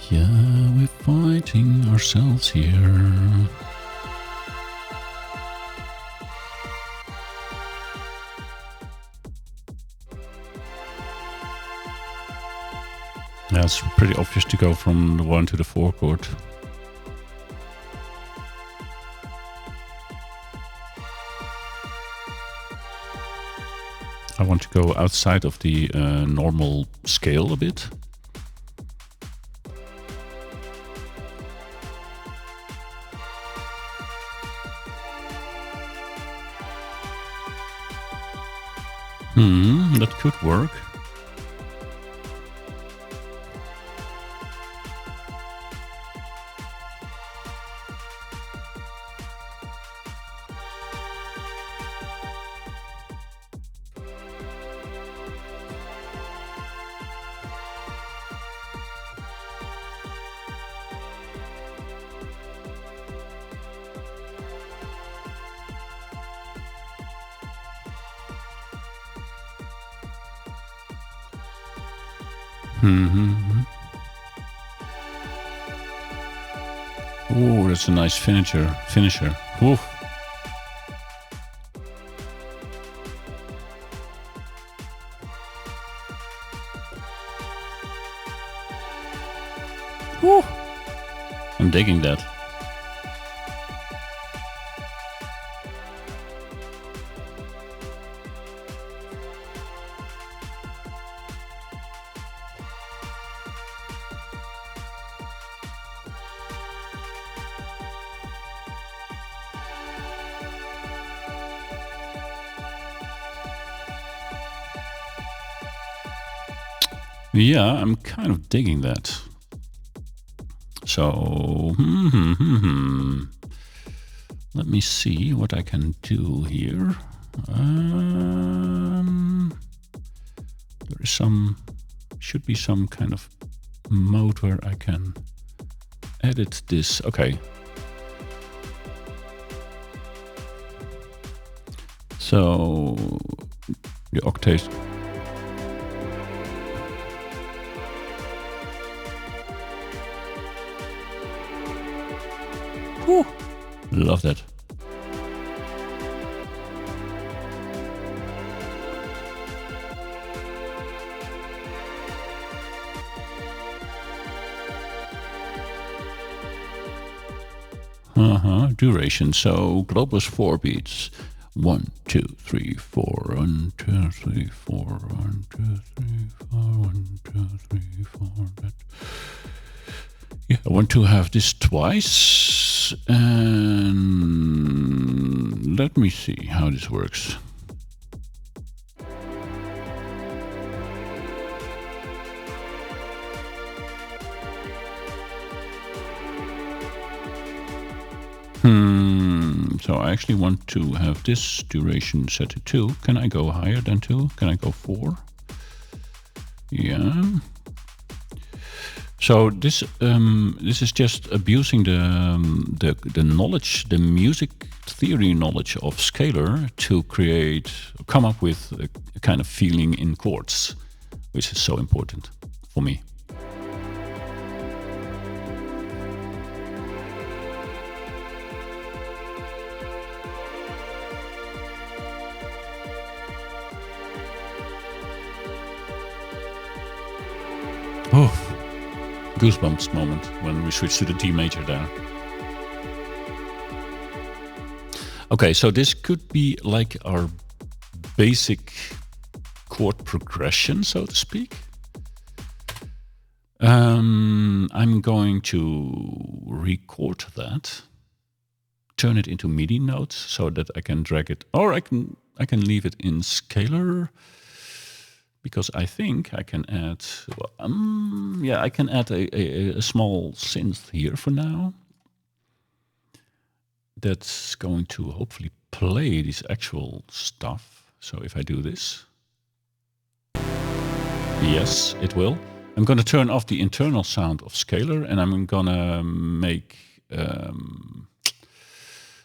Yeah, we're fighting ourselves here. Yeah, it's pretty obvious to go from the 1 to the 4 chord. I want to go outside of the normal scale a bit. That could work. Oh, that's a nice finisher. Oof. Ooh. I'm digging that. Yeah, I'm kind of digging that. So, let me see what I can do here. There is should be some kind of mode where I can edit this. Okay. So the octaves. Whew, love that. Duration. So global is 4 beats. 1, 2, 3, 4. 1, 2, 3, 4. 1, 2, 3, 4. 1, 2, 3, 4. Yeah, I want to have this twice. And let me see how this works. So I actually want to have this duration set to 2. Can I go higher than 2? Can I go 4? Yeah. So this is just abusing the knowledge, the music theory knowledge of scalar to come up with a kind of feeling in chords, which is so important for me. Oh, goosebumps moment when we switch to the D major there. Okay, so this could be like our basic chord progression, so to speak. I'm going to record that, turn it into MIDI notes so that I can drag it, or I can leave it in scalar. Because I think I can add, I can add a small synth here for now. That's going to hopefully play this actual stuff. So if I do this, yes, it will. I'm going to turn off the internal sound of scalar, and I'm going to make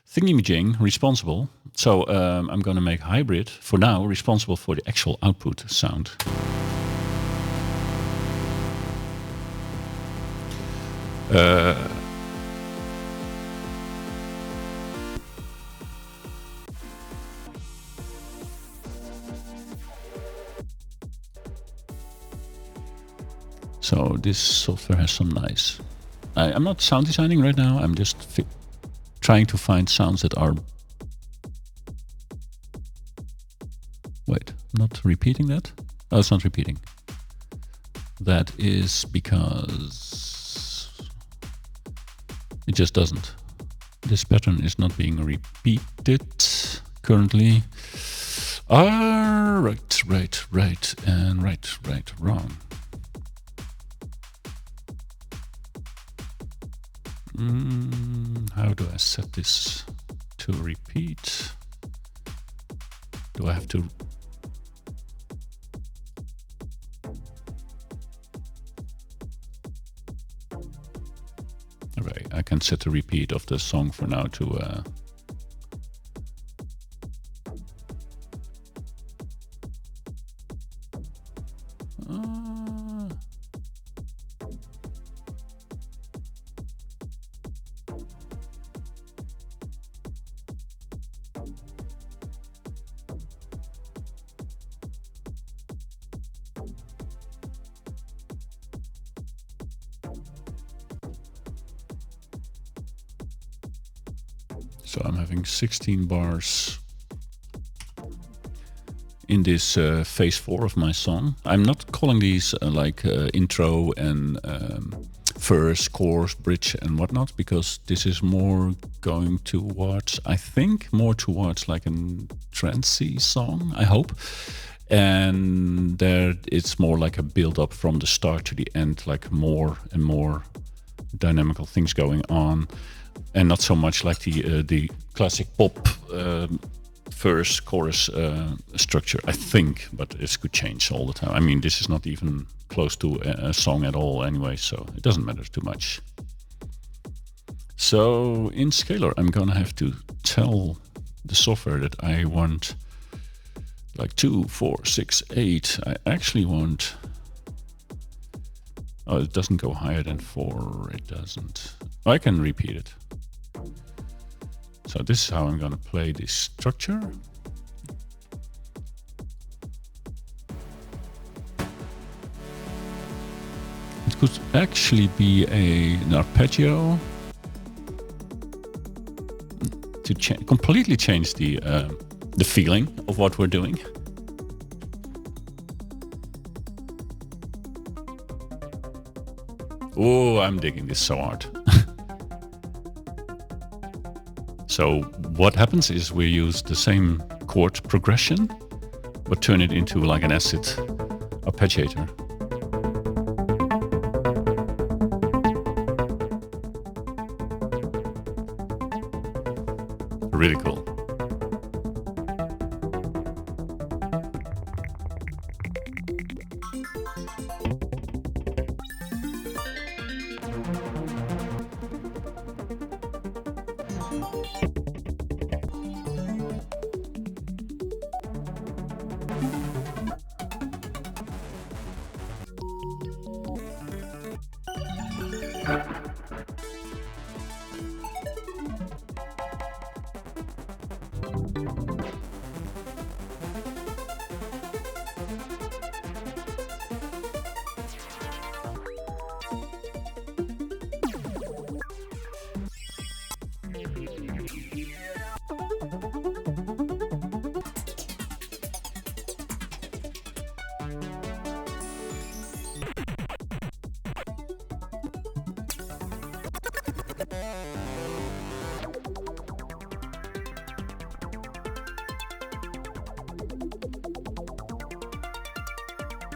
thingamajig responsible. So I'm going to make hybrid for now responsible for the actual output sound. So this software has some nice. I'm not sound designing right now. I'm just trying to find sounds that are. Wait, not repeating that? Oh, it's not repeating. That is because it just doesn't. This pattern is not being repeated currently. Right, and right, wrong. How do I set this to repeat? Do I have to? Alright, I can set the repeat of the song for now to So I'm having 16 bars in this phase 4 of my song. I'm not calling these intro and verse, chorus, bridge and whatnot, because this is more going towards, I think, more towards like a trancey song, I hope. And there it's more like a build up from the start to the end, like more and more dynamical things going on. And not so much like the classic pop verse chorus structure, I think, but it could change all the time. I mean, this is not even close to a song at all anyway, so it doesn't matter too much. So in Scalar, I'm gonna have to tell the software that I want like 2, 4, 6, 8. I actually want... Oh, it doesn't go higher than 4. It doesn't. I can repeat it. So this is how I'm gonna play this structure. It could actually be an arpeggio to completely change the feeling of what we're doing. Oh, I'm digging this so hard. So what happens is we use the same chord progression, but turn it into like an acid arpeggiator. Really cool.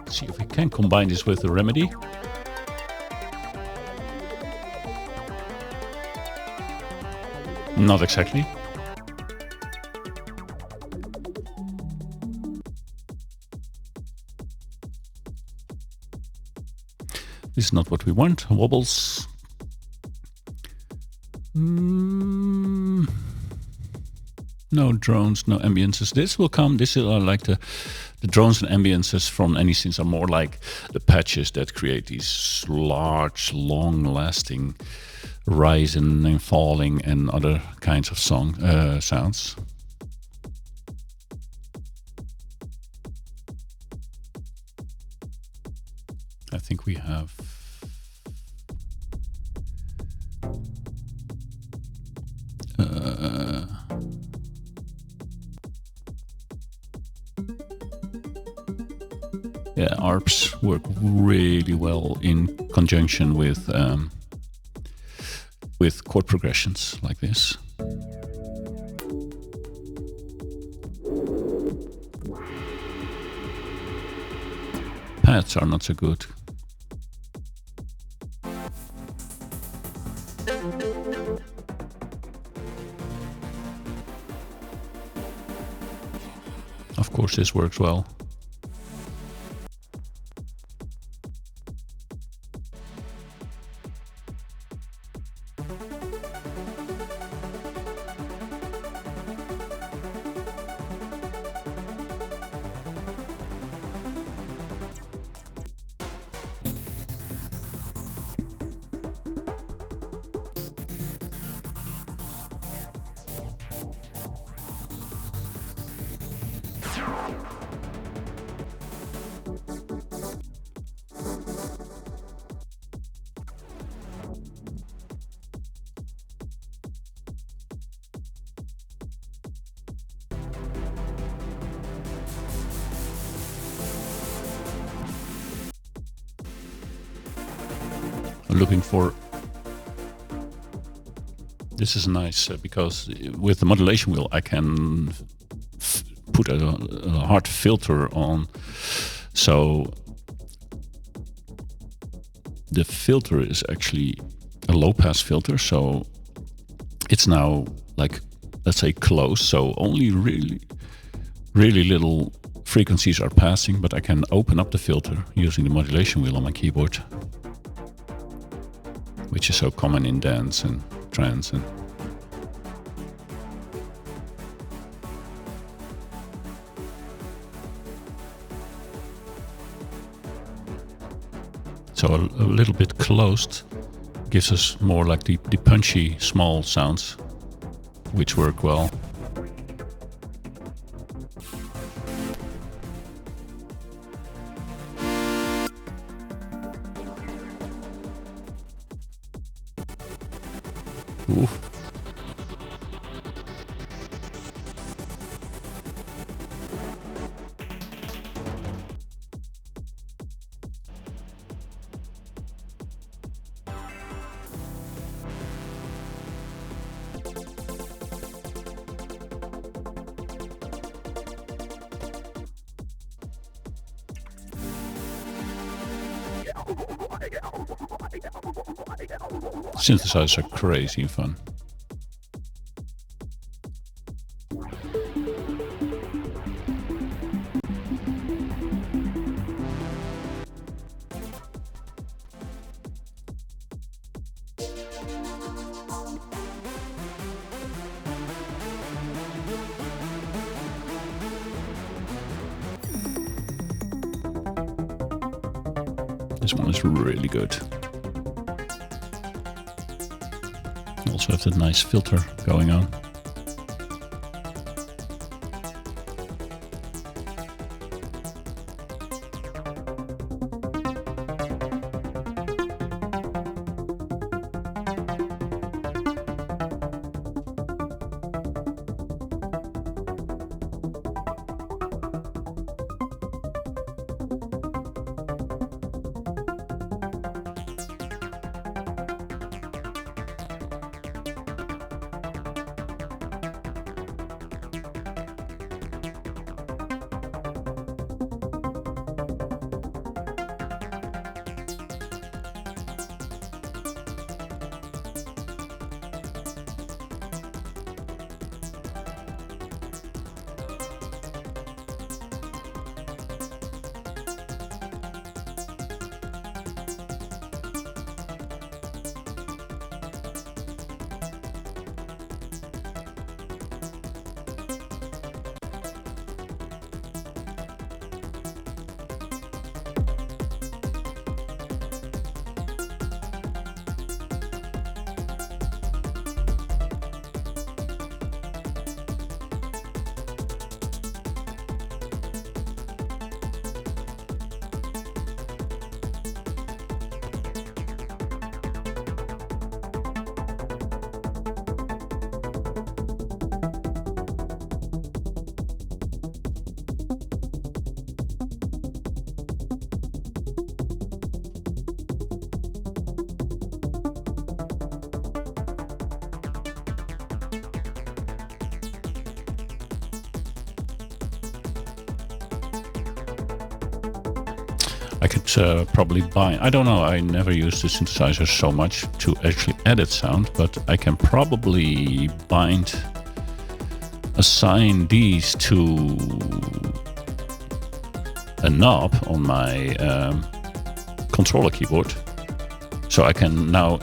See if we can combine this with the reMIDI. Not exactly. This is not what we want. Wobbles. No drones, no ambiances. This will come. This is like the drones and ambiances from any synths are more like the patches that create these large, long-lasting rising and falling and other kinds of sounds. I think we have yeah, ARPs work really well in conjunction with chord progressions like this. Pads are not so good. Of course, this works well. Looking for this is nice because with the modulation wheel I can put a hard filter on, so the filter is actually a low pass filter, so it's now like let's say, close, so only really little frequencies are passing, but I can open up the filter using the modulation wheel on my keyboard, which is so common in dance and trance. And so a little bit closed gives us more like the punchy small sounds, which work well. Ooh. Synthesizers are crazy fun. This one is really good. Also have that nice filter going on. I could probably buy, I don't know, I never used the synthesizer so much to actually edit sound, but I can probably assign these to a knob on my controller keyboard. So I can now,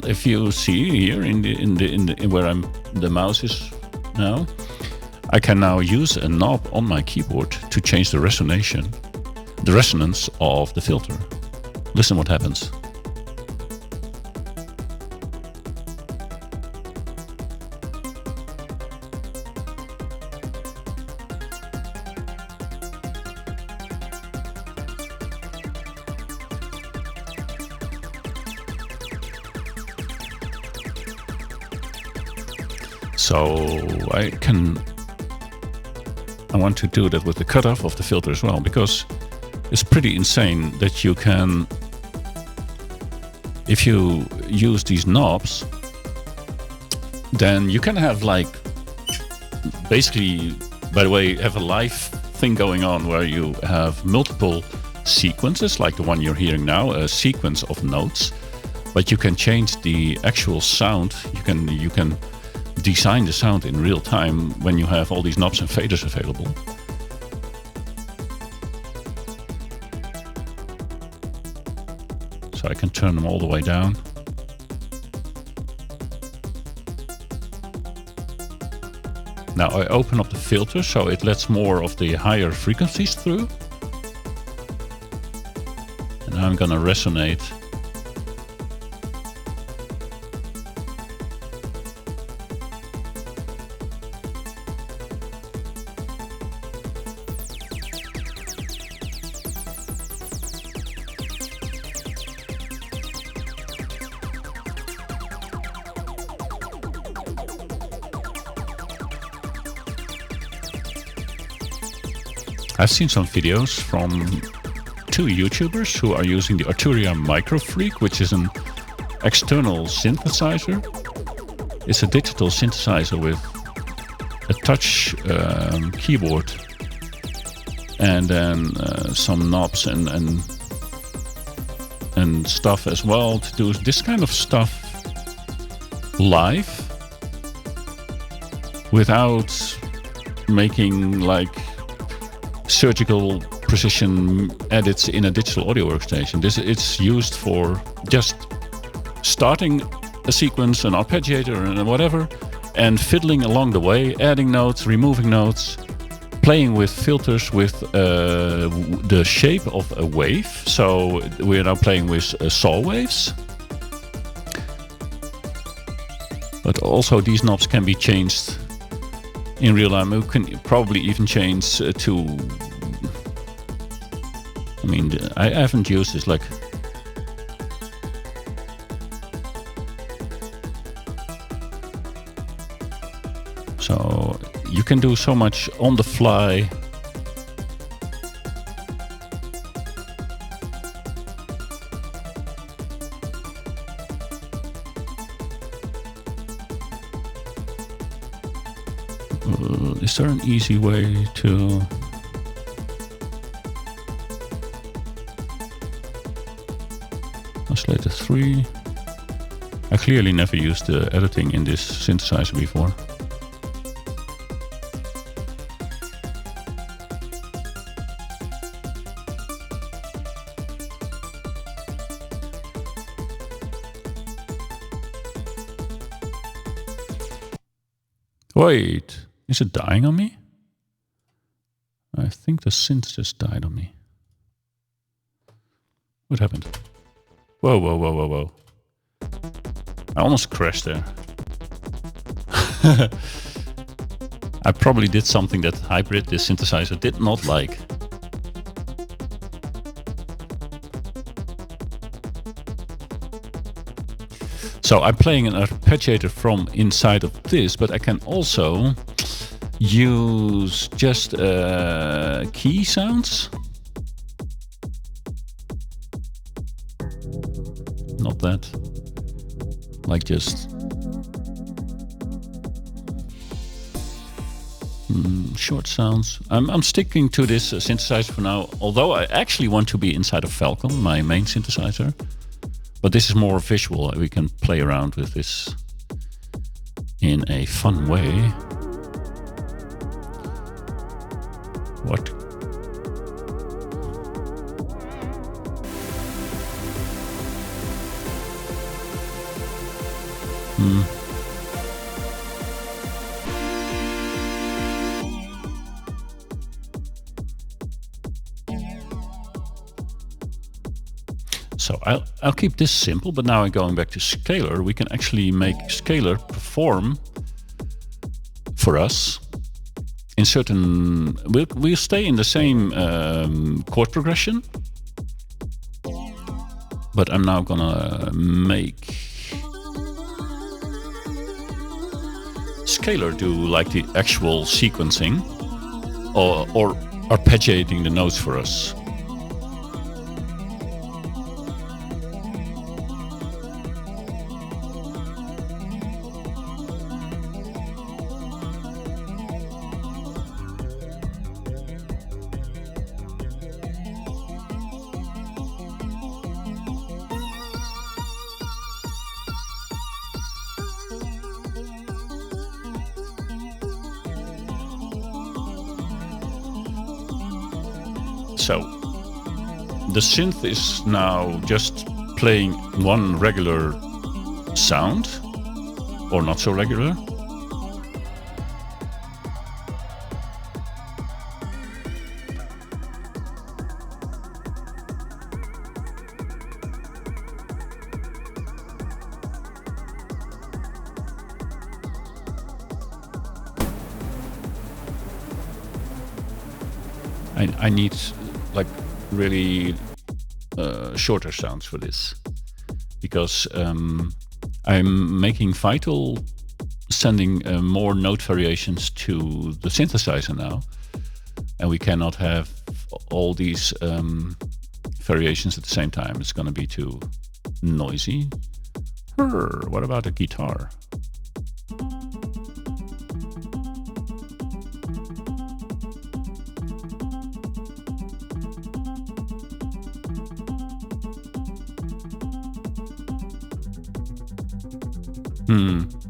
if you see here in where the mouse is now, I can now use a knob on my keyboard to change the resonance of the filter. Listen what happens. So I want to do that with the cutoff of the filter as well, because it's pretty insane that you can, if you use these knobs, then you can have like, basically, by the way, have a live thing going on where you have multiple sequences, like the one you're hearing now, a sequence of notes, but you can change the actual sound. You can design the sound in real time when you have all these knobs and faders available. So I can turn them all the way down. Now I open up the filter so it lets more of the higher frequencies through. And now I'm gonna resonate. I've seen some videos from 2 YouTubers who are using the Arturia Microfreak, which is an external synthesizer. It's a digital synthesizer with a touch keyboard and then some knobs and stuff as well to do this kind of stuff live without making like surgical precision edits in a digital audio workstation. It's used for just starting a sequence, an arpeggiator and whatever, and fiddling along the way, adding notes, removing notes, playing with filters with the shape of a wave. So we're now playing with saw waves. But also these knobs can be changed in real time. We can probably even change to... I mean, I haven't used this like... So you can do so much on the fly. Is there an easy way to... Oscillator 3. I clearly never used the editing in this synthesizer before. Wait, is it dying on me? I think the synth just died on me. What happened? Whoa, whoa, whoa, whoa, whoa. I almost crashed there. I probably did something that Hybrid, this synthesizer, did not like. So I'm playing an arpeggiator from inside of this, but I can also use just key sounds. Not that. Like just short sounds. I'm sticking to this synthesizer for now, although I actually want to be inside of Falcon, my main synthesizer. But this is more visual. We can play around with this in a fun way. What? So I'll keep this simple, but now I'm going back to Scalar. We can actually make Scalar perform for us in certain... We'll stay in the same chord progression, but I'm now gonna make Scalar do like the actual sequencing or arpeggiating the notes for us. So the synth is now just playing one regular sound, or not so regular. I need like really shorter sounds for this, because I'm making Vital sending more note variations to the synthesizer now, and we cannot have all these variations at the same time. It's going to be too noisy. What about a guitar?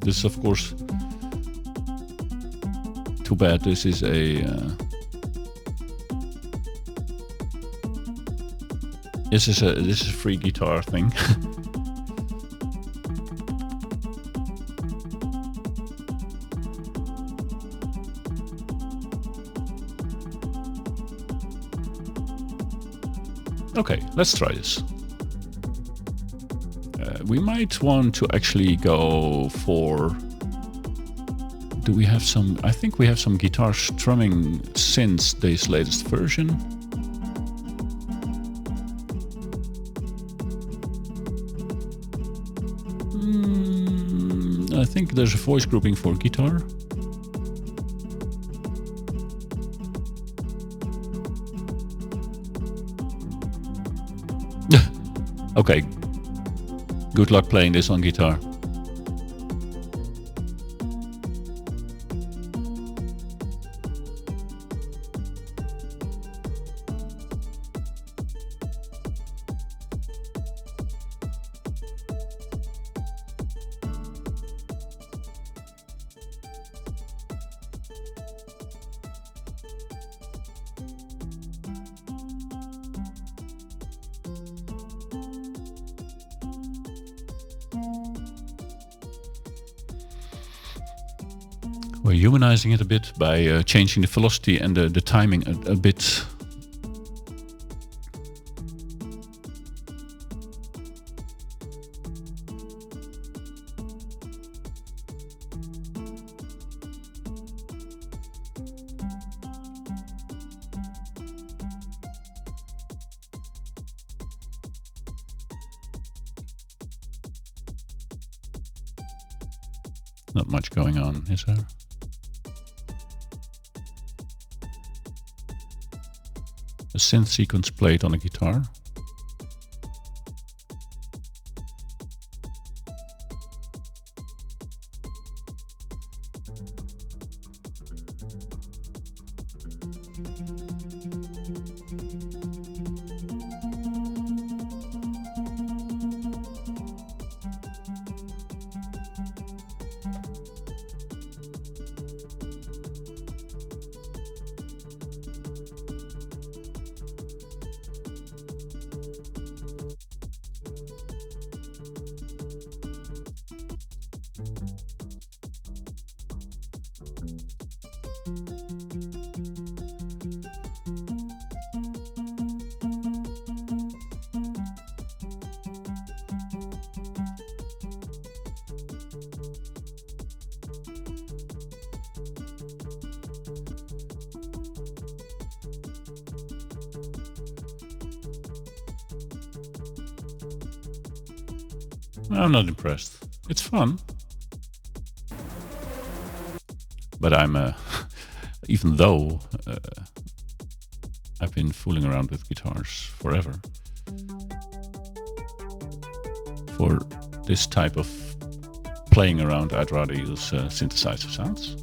This is of course too bad. This is a this is a free guitar thing. Okay, let's try this. We might want to actually go for... Do we have some... I think we have some guitar strumming since this latest version. I think there's a voice grouping for guitar. Okay. Good luck playing this on guitar. We're humanizing it a bit by changing the velocity and the timing a bit. Not much going on, is there? A synth sequence played on a guitar. I'm not impressed. It's fun. But I'm, even though I've been fooling around with guitars forever, for this type of playing around, I'd rather use synthesizer sounds.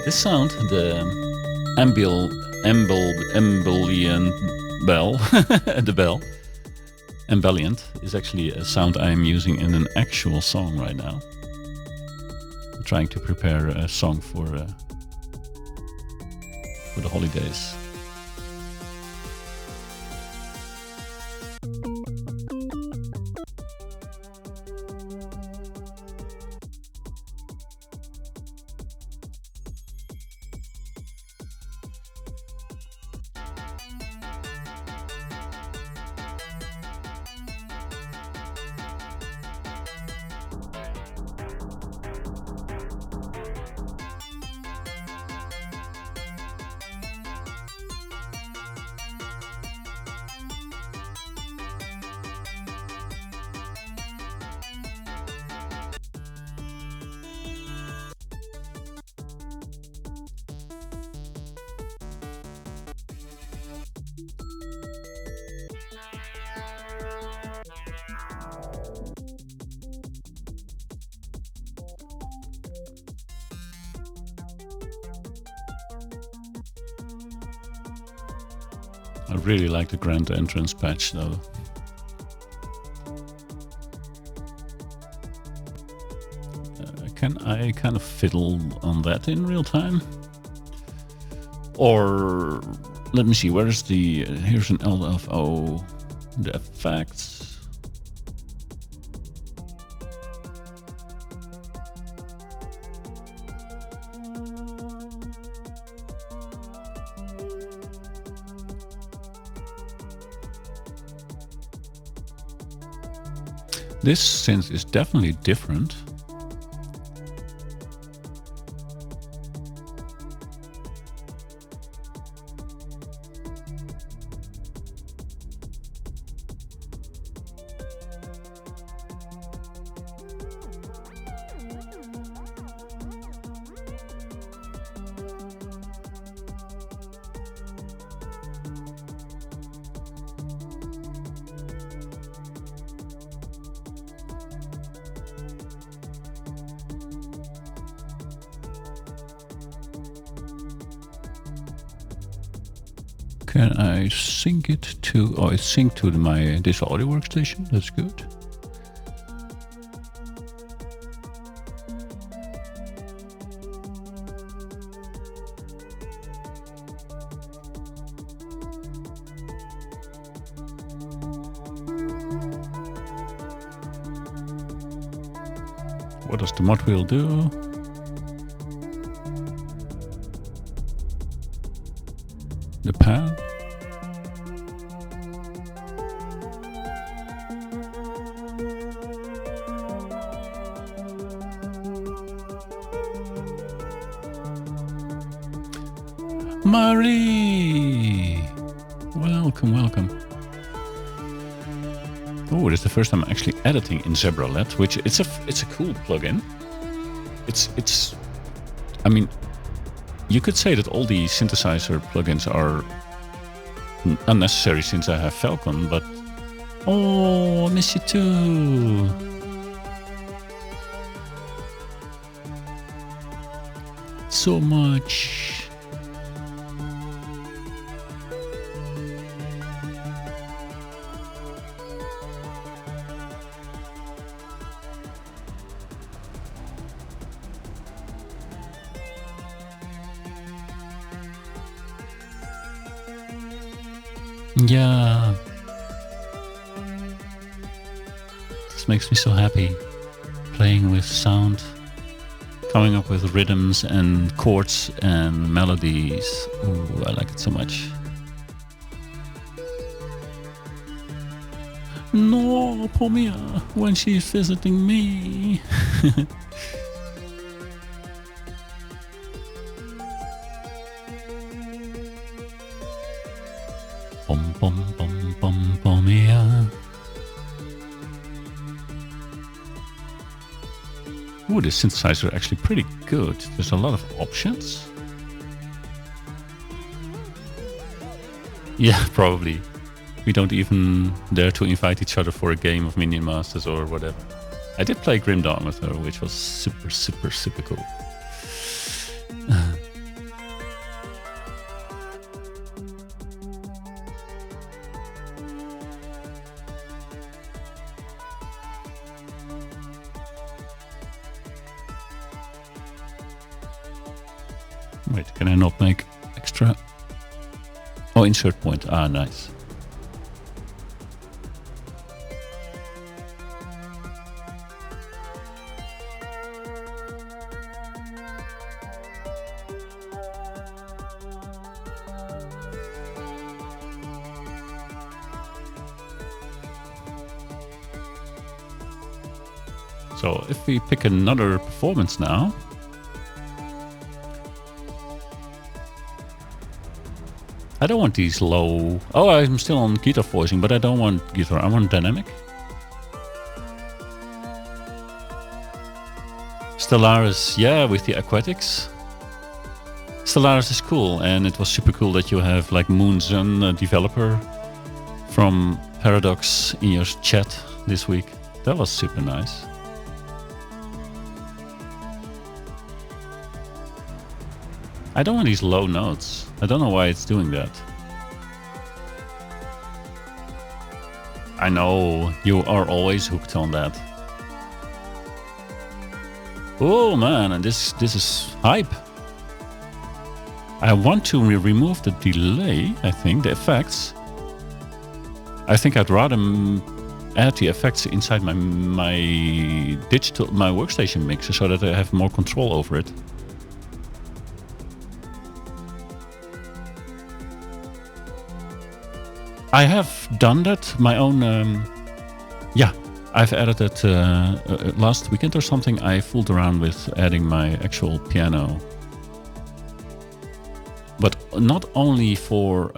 This sound, the ambient bell, the bell, ambient, is actually a sound I'm using in an actual song right now. I'm trying to prepare a song for the holidays. I really like the grand entrance patch though. Can I kind of fiddle on that in real time? Or let me see, where's the, here's an LFO, the effects. This synth is definitely different. Can I sync it to, oh, it's synced to my digital audio workstation, that's good. What does the mod wheel do? The pan. Marie! Welcome, welcome. Oh, this is the first time I'm actually editing in ZebraLet, which it's a cool plugin. It's I mean, you could say that all the synthesizer plugins are unnecessary since I have Falcon, but oh, I miss you too. So much. Yeah. This makes me so happy. Playing with sound, coming up with rhythms and chords and melodies. Ooh, I like it so much. No, poor Mia, when she's visiting me. Bum bum bum bum bum yeah. Ooh, this synthesizer actually pretty good. There's a lot of options. Yeah, probably. We don't even dare to invite each other for a game of Minion Masters or whatever. I did play Grim Dawn with her, which was super, super, super cool. Wait, can I not make extra? Oh, insert point. Ah, nice. So if we pick another performance now, I don't want these low. Oh, I'm still on guitar voicing, but I don't want guitar. I want dynamic. Stellaris, yeah, with the aquatics. Stellaris is cool, and it was super cool that you have like Moonsun, developer from Paradox, in your chat this week. That was super nice. I don't want these low notes. I don't know why it's doing that. I know, you are always hooked on that. Oh man, and this is hype. I want to remove the delay, I think, the effects. I think I'd rather add the effects inside my workstation mixer so that I have more control over it. I have done that, my own, yeah, I've added it last weekend or something. I fooled around with adding my actual piano. But not only for,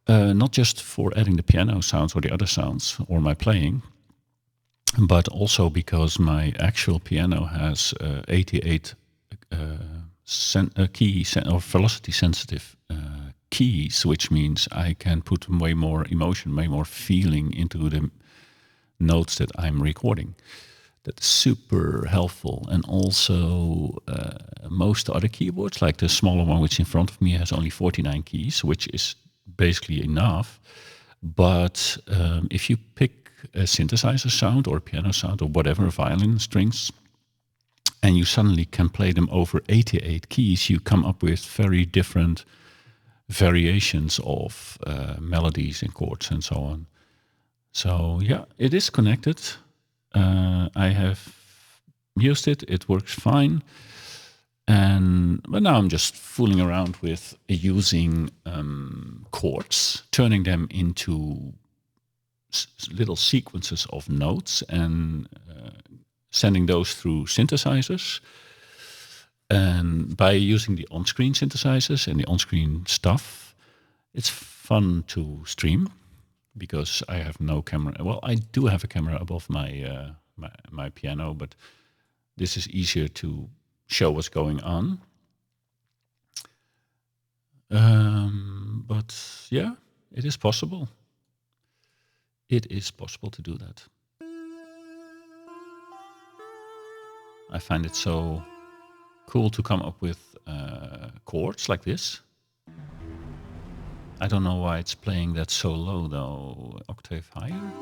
not just for adding the piano sounds or the other sounds or my playing, but also because my actual piano has 88 key or velocity sensitive keys, which means I can put way more emotion, way more feeling into the notes that I'm recording. That's super helpful. And also most other keyboards, like the smaller one which in front of me has only 49 keys, which is basically enough. But if you pick a synthesizer sound or a piano sound or whatever, violin strings, and you suddenly can play them over 88 keys, you come up with very different variations of melodies and chords and so on. So yeah, it is connected. I have used it. It works fine. But now I'm just fooling around with using chords, turning them into little sequences of notes and sending those through synthesizers. And by using the on-screen synthesizers and the on-screen stuff, it's fun to stream because I have no camera. Well, I do have a camera above my my piano, but this is easier to show what's going on. But yeah, it is possible. It is possible to do that. I find it so cool to come up with chords like this. I don't know why it's playing that so low though. Octave higher?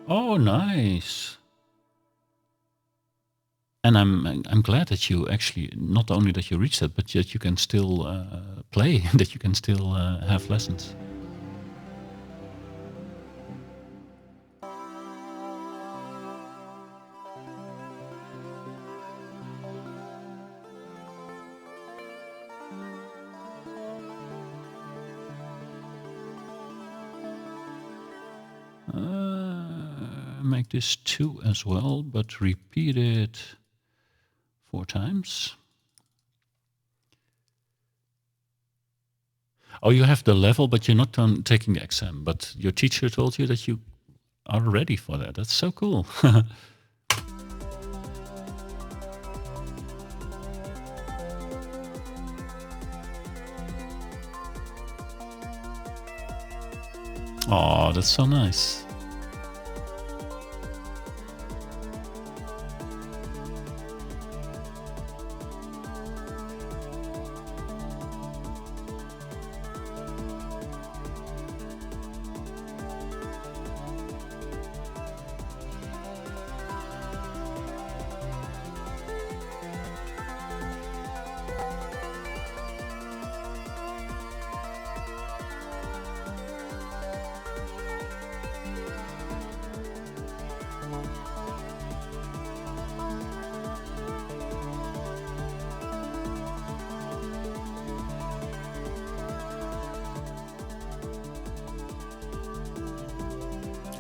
Oh, nice. And I'm glad that you actually, not only that you reached that, but that you can still play, that you can still have lessons. Make this 2 as well, but repeat it 4 times. Oh, you have the level, but you're not taking the exam. But your teacher told you that you are ready for that. That's so cool. Oh, that's so nice.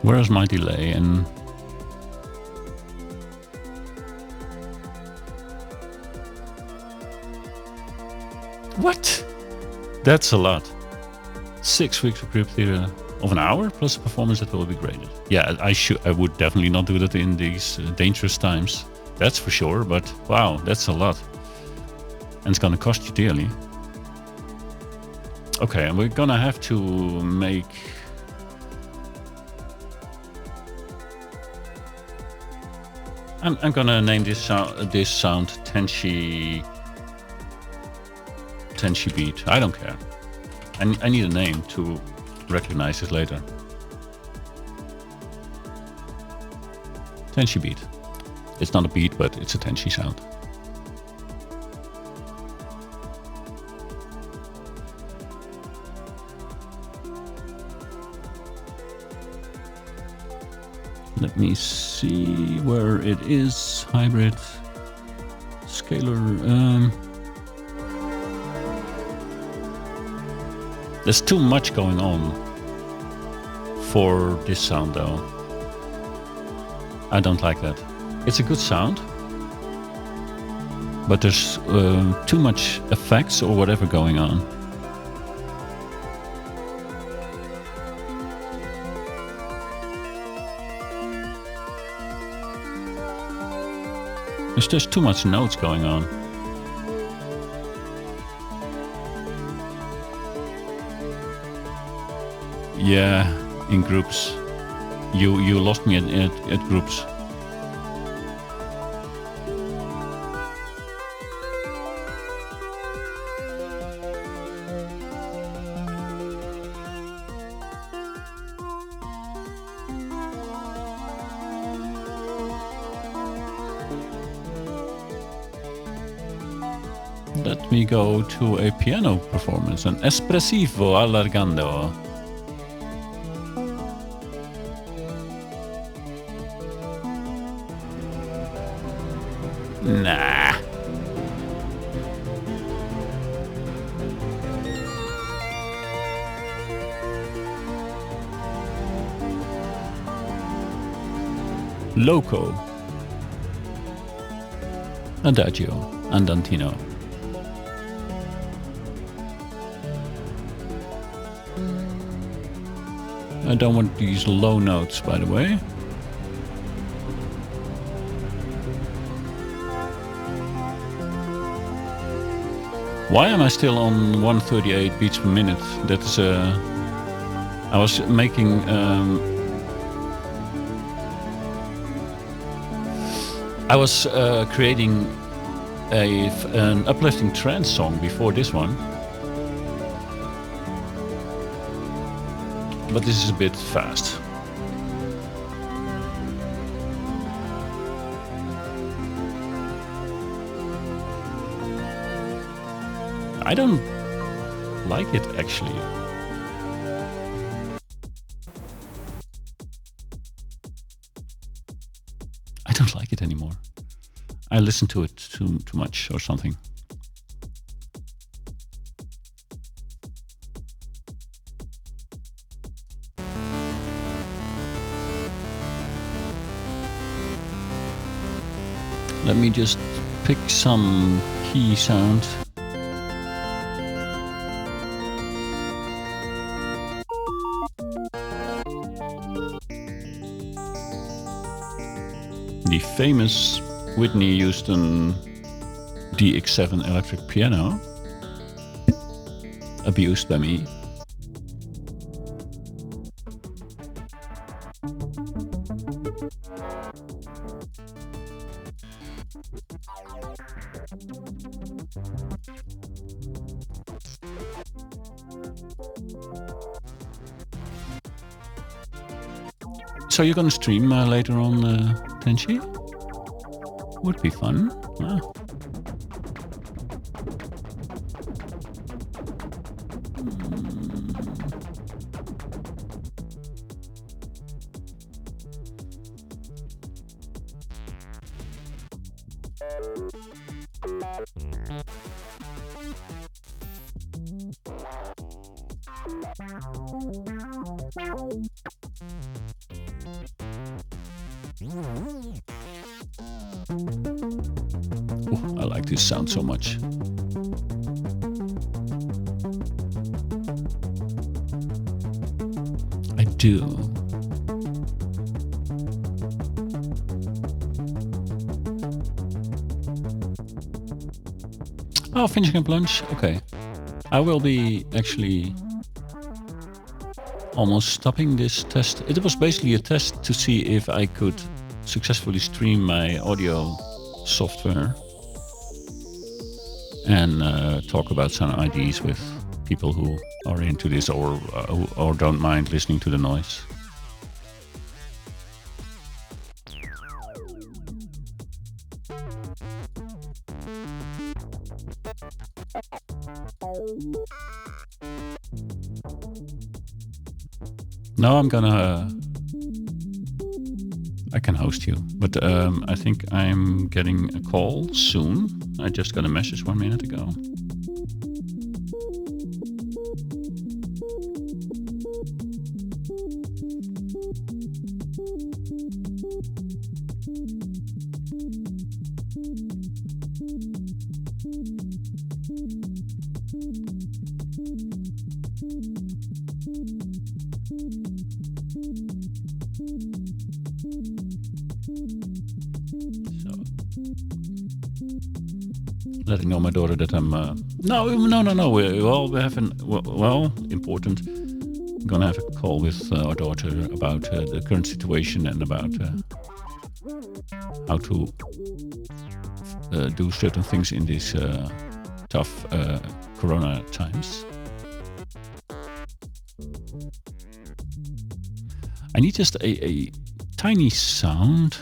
Where's my delay? And what? That's a lot. 6 weeks of group theater of an hour plus a performance that will be graded. Yeah, I would definitely not do that in these dangerous times. That's for sure. But wow, that's a lot, and it's gonna cost you dearly. Okay, and we're gonna have to make. I'm gonna name this sound Tenshi B.I.T. I don't care. I need a name to recognize it later. Tenshi B.I.T. It's not a beat, but it's a Tenshi sound. Let me see where it is. Hybrid, scalar. There's too much going on for this sound, though. I don't like that. It's a good sound, but there's too much effects or whatever going on. There's just too much notes going on. Yeah, in groups. You lost me at groups. Let me go to a piano performance, an espressivo allargando. Nah. Loco. Adagio. Andantino. I don't want these low notes, by the way. Why am I still on 138 beats per minute? That's I was making creating an uplifting trance song before this one, but this is a bit fast. I don't like it, actually. I don't like it anymore. I listen to it too much or something. Let me just pick some key sound. The famous Whitney Houston DX7 electric piano, abused by me. So you're gonna stream later on, Tenshi? Would be fun. Ah. this sound so much. I do. Oh, finishing up lunch? Okay. I will be actually almost stopping this test. It was basically a test to see if I could successfully stream my audio software and talk about some ideas with people who are into this or don't mind listening to the noise. No, I can host you, but I think I'm getting a call soon. I just got a message 1 minute ago. Letting know my daughter that I'm no. We have important. I'm gonna have a call with our daughter about the current situation and about how to do certain things in these tough Corona times. I need just a tiny sound.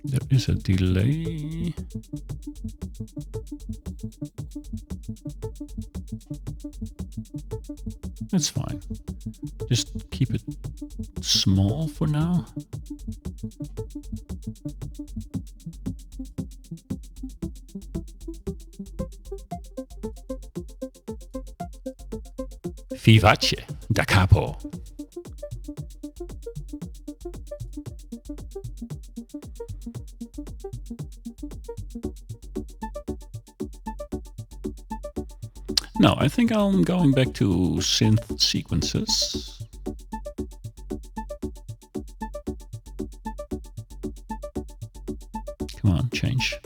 There is a delay. That's fine. Just keep it small for now. Vivace da capo. No, I think I'm going back to synth sequences. Come on, change.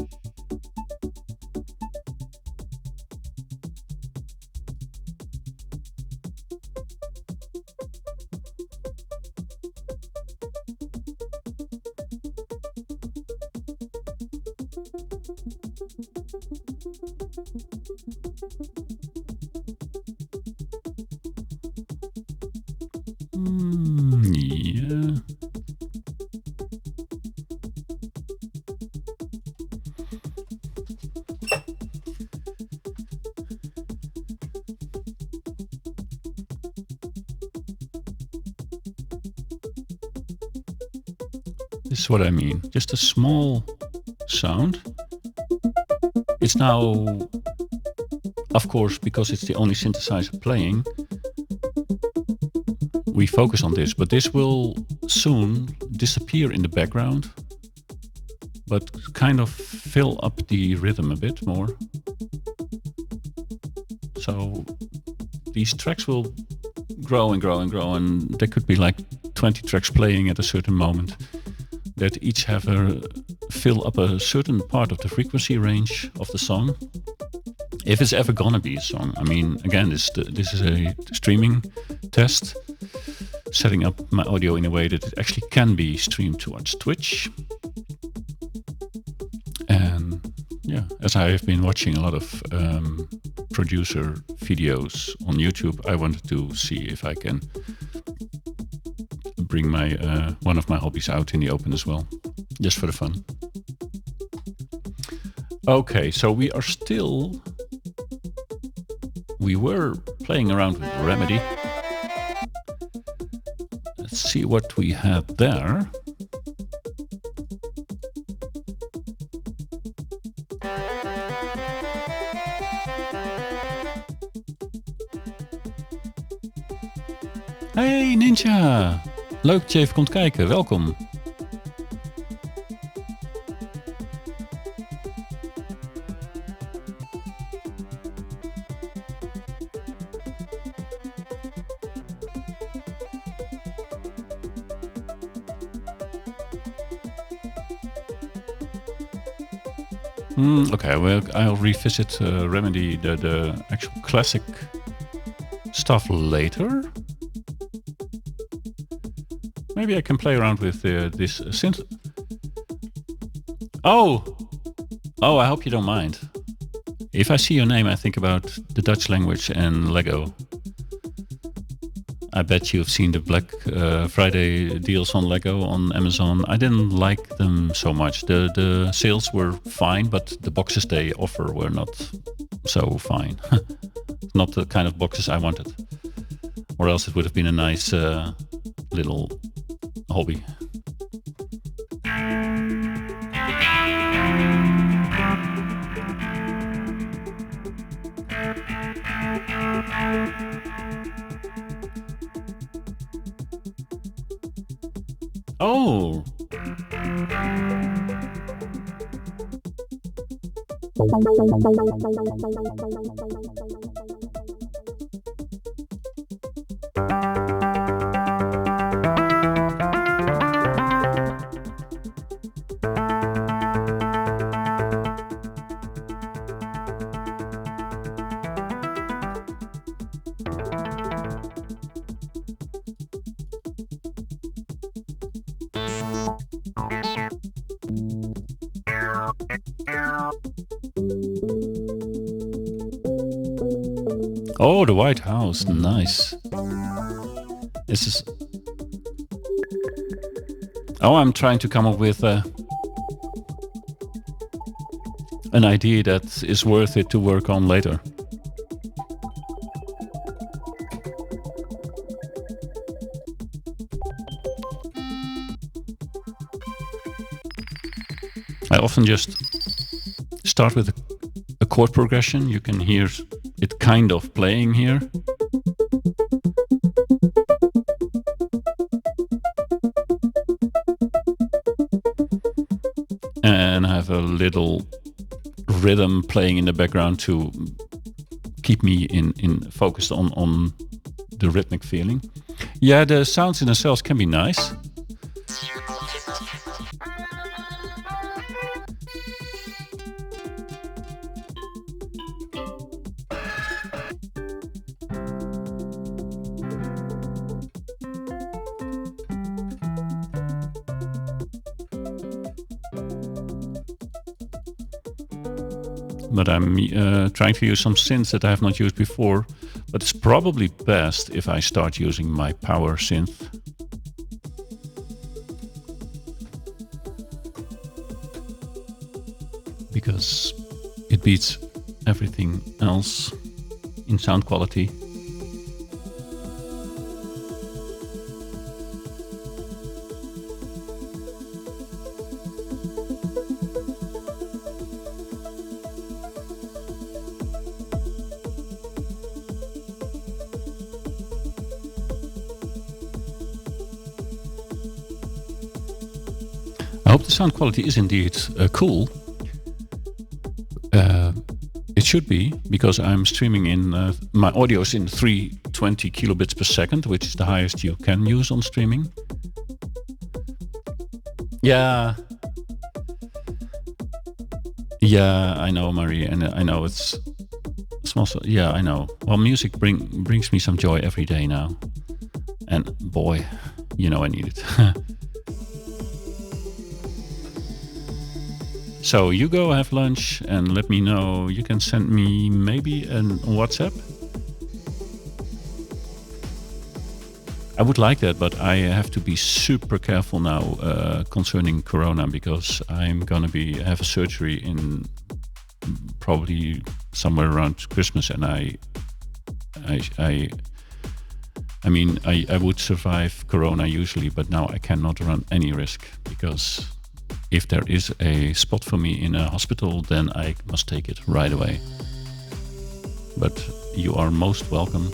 Yeah. This is what I mean. Just a small sound. It's now, of course, because it's the only synthesizer playing, we focus on this, but this will soon disappear in the background, but kind of fill up the rhythm a bit more. So these tracks will grow and grow and grow, and there could be like 20 tracks playing at a certain moment that each have fill up a certain part of the frequency range of the song. If it's ever gonna be a song. I mean, again, this is a streaming test, setting up my audio in a way that it actually can be streamed towards Twitch. And yeah, as I have been watching a lot of producer videos on YouTube, I wanted to see if I can bring my one of my hobbies out in the open as well, just for the fun. Okay, so we were playing around with reMIDI. Let's let's see what we have there. Hey Ninja! Leuk dat je even komt kijken, welkom. Okay, well, I'll revisit reMIDI, the actual classic stuff later. Maybe I can play around with this synth. Oh, I hope you don't mind. If I see your name, I think about the Dutch language and Lego. I bet you've seen the Black Friday deals on Lego on Amazon. I didn't like them so much. The sales were fine, but the boxes they offer were not so fine. Not the kind of boxes I wanted. Or else it would have been a nice little hobby. Oh! Oh, the White House, nice. This is... Oh, I'm trying to come up with an idea that is worth it to work on later. I often just start with a chord progression. You can hear it kind of playing here. And I have a little rhythm playing in the background to keep me in focused on the rhythmic feeling. Yeah, the sounds in themselves can be nice. But I'm trying to use some synths that I have not used before. But it's probably best if I start using my power synth. Because it beats everything else in sound quality. I hope the sound quality is indeed cool. It should be, because I'm streaming in my audio is in 320 kilobits per second, which is the highest you can use on streaming. Yeah, I know, Marie, and I know it's small. Yeah, I know. Well, music brings me some joy every day now, and boy, you know I need it. So you go have lunch and let me know. You can send me maybe a WhatsApp. I would like that, but I have to be super careful now concerning Corona, because I'm gonna have a surgery in probably somewhere around Christmas, and I I mean, I would survive Corona usually, but now I cannot run any risk, because if there is a spot for me in a hospital, then I must take it right away. But you are most welcome.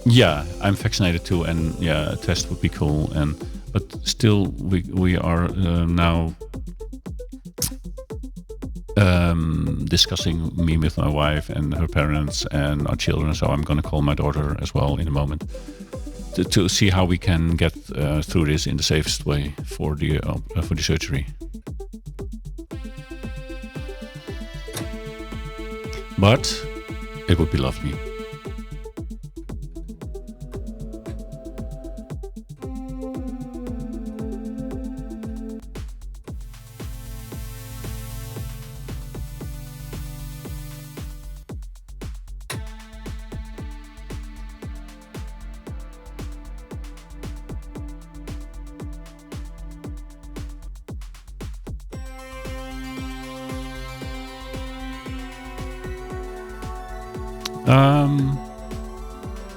Yeah, I'm vaccinated too, and yeah, a test would be cool. But still, we are now discussing, me with my wife and her parents and our children. So I'm going to call my daughter as well in a moment to see how we can get through this in the safest way for the surgery. But it would be lovely.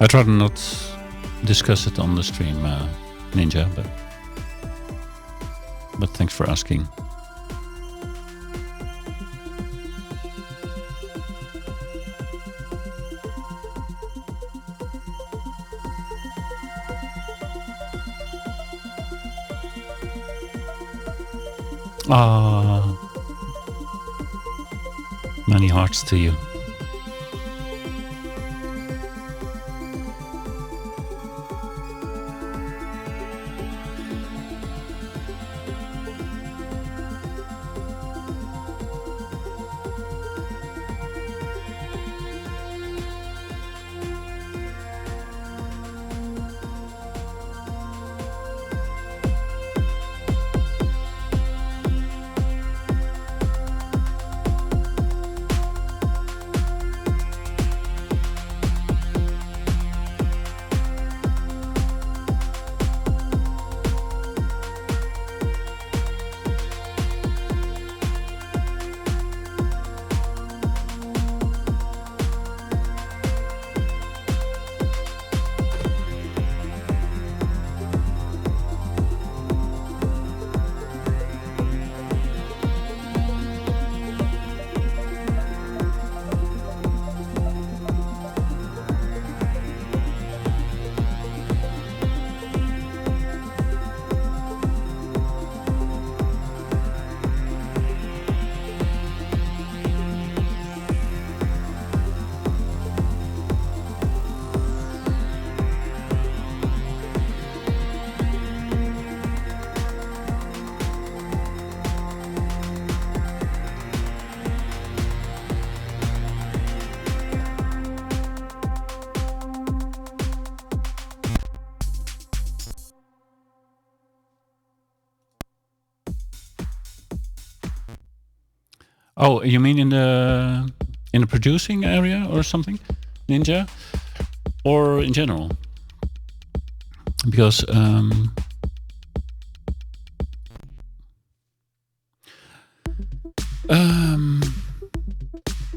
I'd rather not discuss it on the stream, Ninja, but thanks for asking. Many hearts to you. Oh, you mean in the producing area or something, Ninja, or in general? Because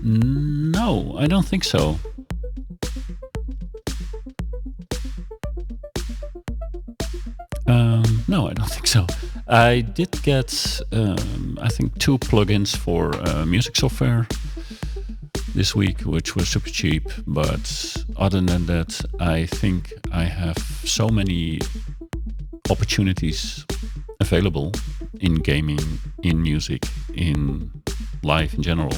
no, I don't think so. No, I don't think so. I did get, I think, 2 plugins for music software this week, which were super cheap. But other than that, I think I have so many opportunities available in gaming, in music, in life in general.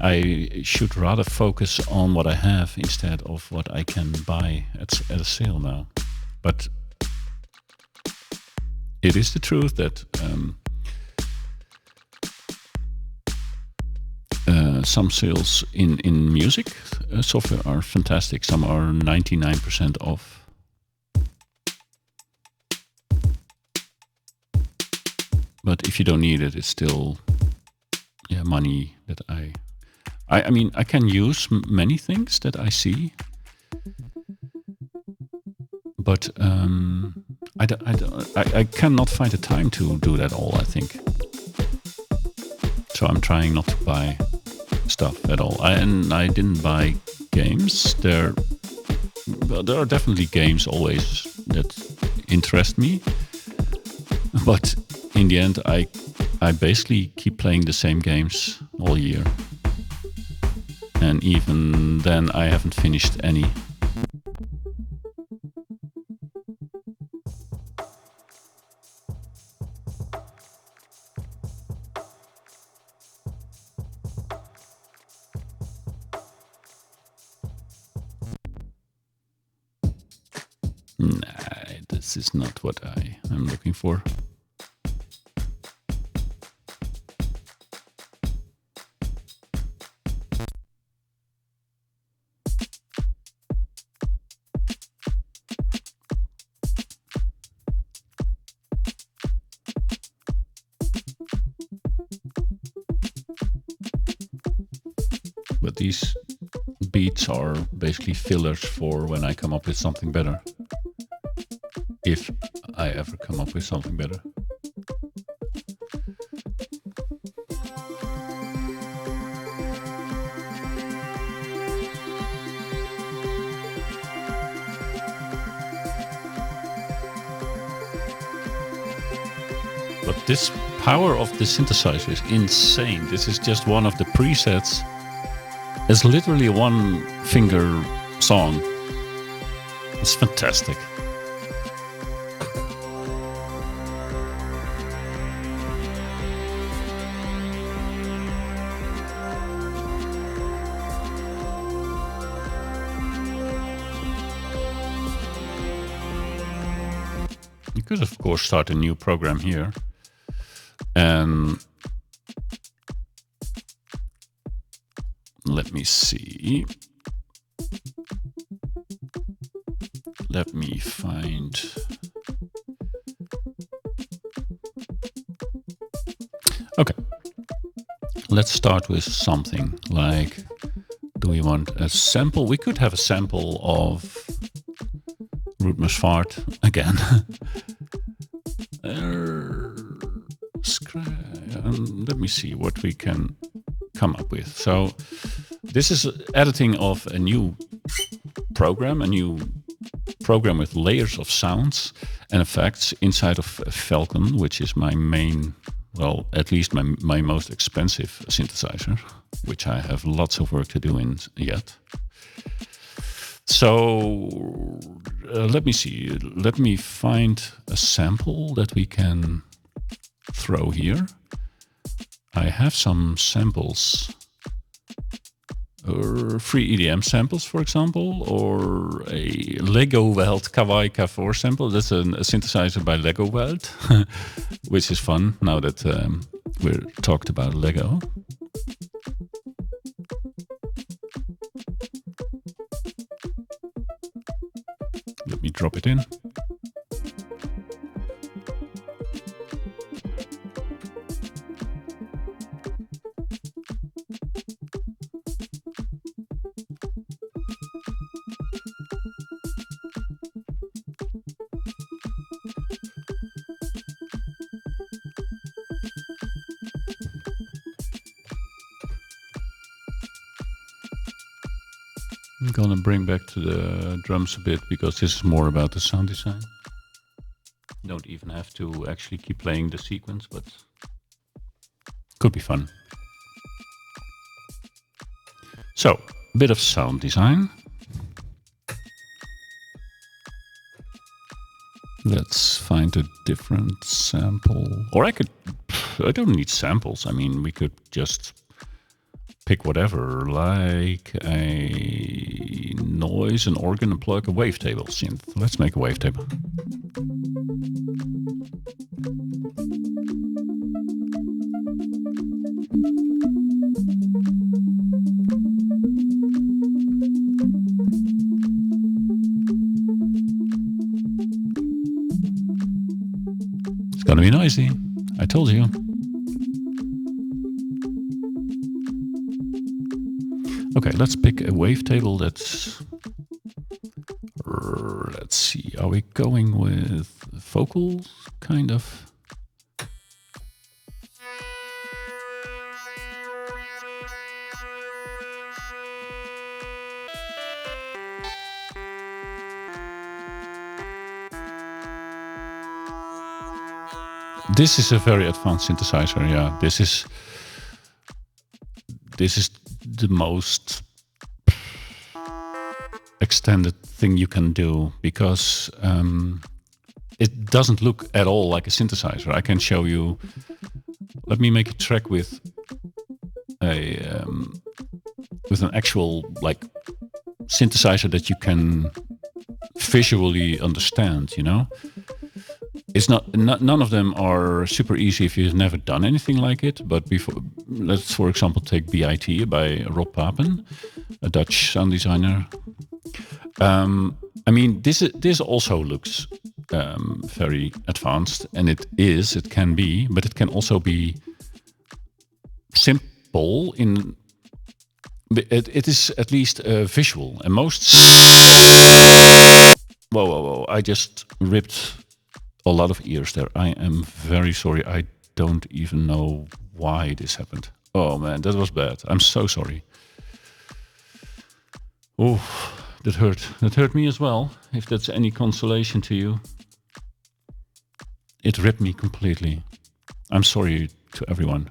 I should rather focus on what I have instead of what I can buy at a sale now. But it is the truth that some sales in music software are fantastic. Some are 99% off. But if you don't need it, it's still money that I mean, I can use many things that I see. But I cannot find the time to do that all, I think. So I'm trying not to buy stuff at all. And I didn't buy games. They're Well, there are definitely games always that interest me, but in the end, I basically keep playing the same games all year, and even then, I haven't finished any. Nah, this is not what I am looking for. But these beats are basically fillers for when I come up with something better. If I ever come up with something better. But this power of the synthesizer is insane. This is just one of the presets. It's literally a one finger song. It's fantastic. You could, of course, start a new program here. And let me see. Let me find. Okay. Let's start with something like, do we want a sample? We could have a sample of Rootmas Fart again. Let me see what we can come up with. So this is editing of a new program with layers of sounds and effects inside of Falcon, which is my main, well, at least my most expensive synthesizer, which I have lots of work to do in yet. So let me see. Let me find a sample that we can throw here. I have some samples, free EDM samples, for example, or a Lego Welt Kawaii K4 sample. That's a synthesizer by Lego Welt, which is fun now that we're talked about Lego. Let me drop it in. I'm gonna bring back to the drums a bit because this is more about the sound design. Don't even have to actually keep playing the sequence, but could be fun. So, a bit of sound design. Let's find a different sample. Or I don't need samples. I mean, we could just pick whatever, like a noise, an organ, and plug a wavetable synth. Let's make a wavetable. It's gonna be noisy. I told you. Okay, let's pick a wavetable that's, let's see, are we going with vocals, kind of? This is a very advanced synthesizer. Yeah, this is the most extended thing you can do, because it doesn't look at all like a synthesizer. I can show you. Let me make a track with an actual like synthesizer that you can visually understand. You know, it's not none of them are super easy if you've never done anything like it. But before, let's for example take B.I.T by Rob Papen, a Dutch sound designer. I mean, this also looks very advanced, and it can be, but it can also be simple in. It is at least visual, and most. Whoa! I just ripped a lot of ears there. I am very sorry. I don't even know why this happened. Oh man, that was bad. I'm so sorry. Oh, that hurt. That hurt me as well, if that's any consolation to you. It ripped me completely. I'm sorry to everyone.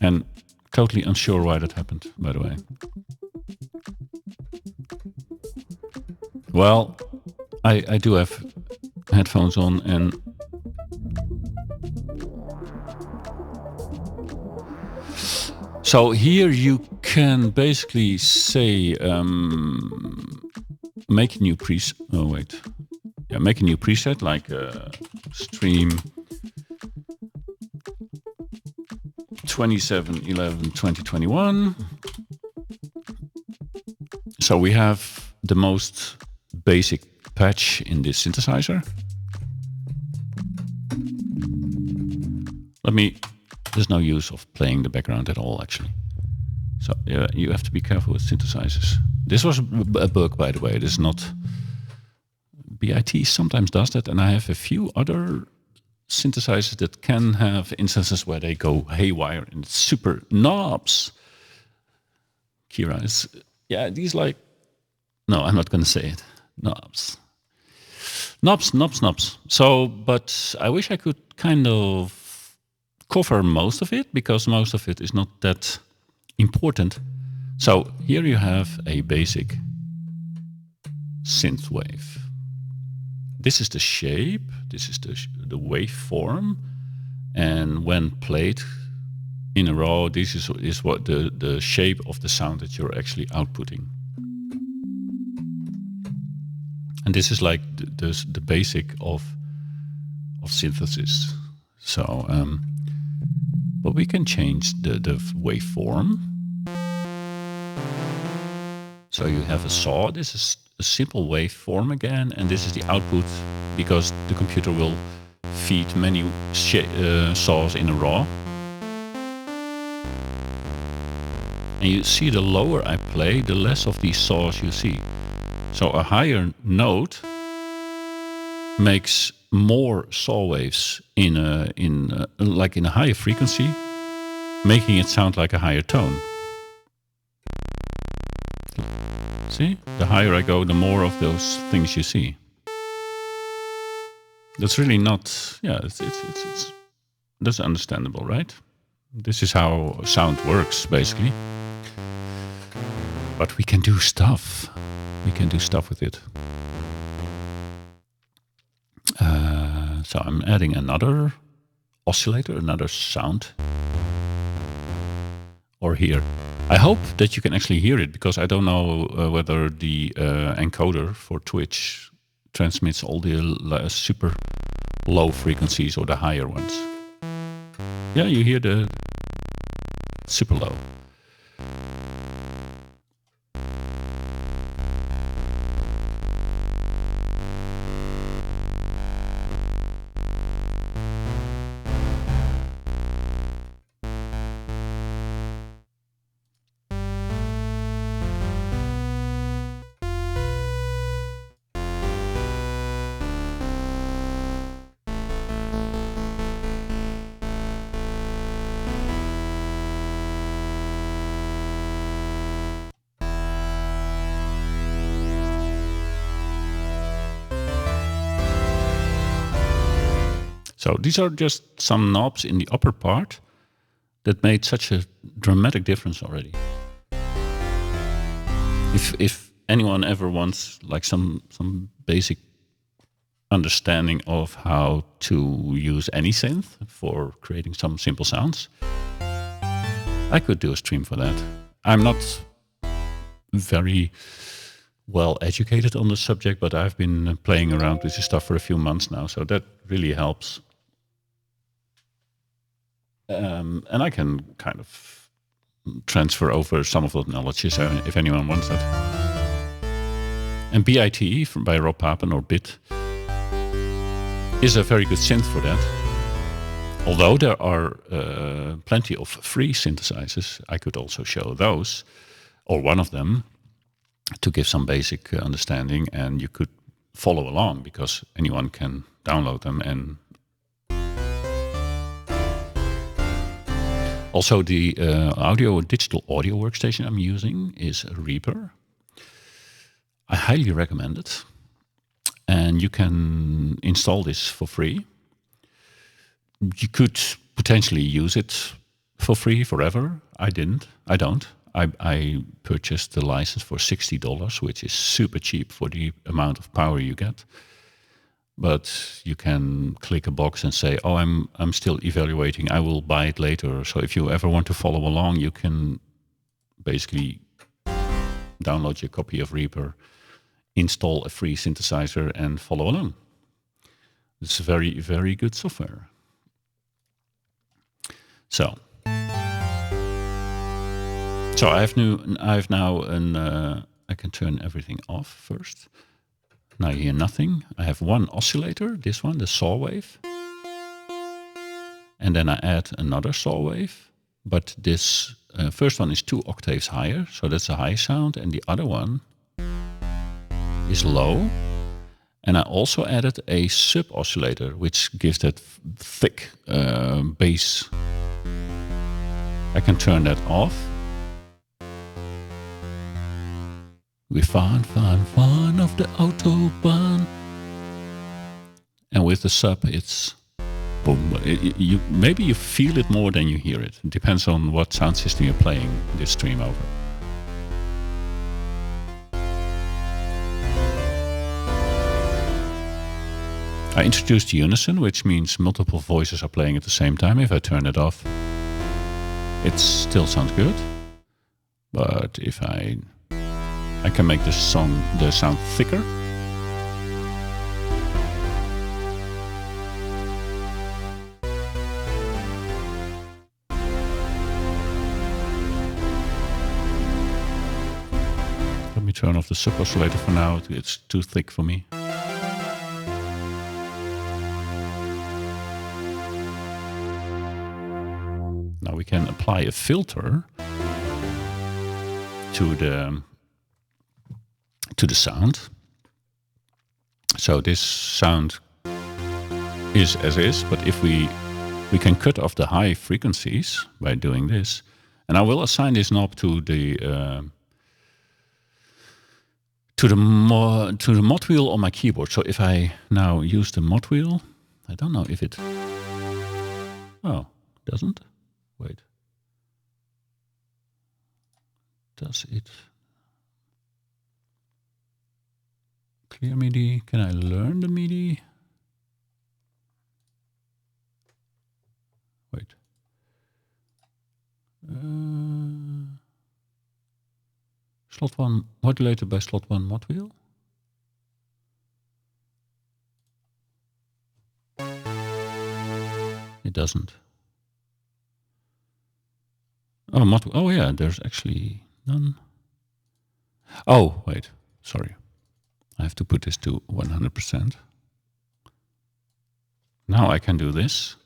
And totally unsure why that happened, by the way. Well, I do have headphones on, and so here you can basically say make a new preset. Oh wait, yeah, make a new preset like stream 27/11/2021. So we have the most basic patch in this synthesizer. There's no use of playing the background at all, actually. So yeah, you have to be careful with synthesizers. This was a bug, by the way. This is not... B.I.T sometimes does that, and I have a few other synthesizers that can have instances where they go haywire and it's super knobs. Kira is... Yeah, these like... No, I'm not going to say it. Knobs. Knobs. So, but I wish I could kind of cover most of it, because most of it is not that important. So here you have a basic synth wave. This is the shape, this is the waveform, and when played in a row, this is what the shape of the sound that you're actually outputting. And this is like the basic of synthesis. So, but we can change the waveform. So you have a saw. This is a simple waveform again, and this is the output, because the computer will feed many saws in a raw. And you see, the lower I play, the less of these saws you see. So a higher note makes more saw waves in a higher frequency, making it sound like a higher tone. See? The higher I go, the more of those things you see. That's really not... Yeah, that's understandable, right? This is how sound works, basically. But we can do stuff. We can do stuff with it. So I'm adding another oscillator, another sound. Or here. I hope that you can actually hear it, because I don't know whether the encoder for Twitch transmits all the super low frequencies or the higher ones. Yeah, you hear the super low. So these are just some knobs in the upper part that made such a dramatic difference already. If anyone ever wants like some basic understanding of how to use any synth for creating some simple sounds, I could do a stream for that. I'm not very well educated on the subject, but I've been playing around with this stuff for a few months now, so that really helps. And I can kind of transfer over some of those knowledge if anyone wants that. And B.I.T by Rob Papen, or B.I.T, is a very good synth for that. Although there are plenty of free synthesizers, I could also show those, or one of them, to give some basic understanding, and you could follow along because anyone can download them. And also the digital audio workstation I'm using is reMIDI. I highly recommend it, and you can install this for free. You could potentially use it for free forever. I don't. I purchased the license for $60, which is super cheap for the amount of power you get. But you can click a box and say, "Oh, I'm still evaluating. I will buy it later." So if you ever want to follow along, you can basically download your copy of reMIDI, install a free synthesizer, and follow along. It's very, very good software. So I can turn everything off first. Now you hear nothing. I have one oscillator, this one, the saw wave. And then I add another saw wave. But this first one is 2 octaves higher, so that's a high sound. And the other one is low. And I also added a sub oscillator, which gives that thick bass. I can turn that off. We fahren auf der Autobahn. And with the sub, it's boom. Maybe you feel it more than you hear it. It depends on what sound system you're playing this stream over. I introduced unison, which means multiple voices are playing at the same time. If I turn it off, it still sounds good. But if I can make the sound thicker. Let me turn off the sub oscillator for now. It's too thick for me. Now we can apply a filter to the sound. So this sound is as is, but if we can cut off the high frequencies by doing this, and I will assign this knob to the mod wheel on my keyboard. So if I now use the mod wheel, I don't know if it. Oh, doesn't. Wait. Does it? Clear MIDI. Can I learn the MIDI? Wait. Slot 1 modulated by slot 1 mod wheel. It doesn't. Oh, oh yeah, there's actually none. Oh, wait, sorry. I have to put this to 100%. Now I can do this.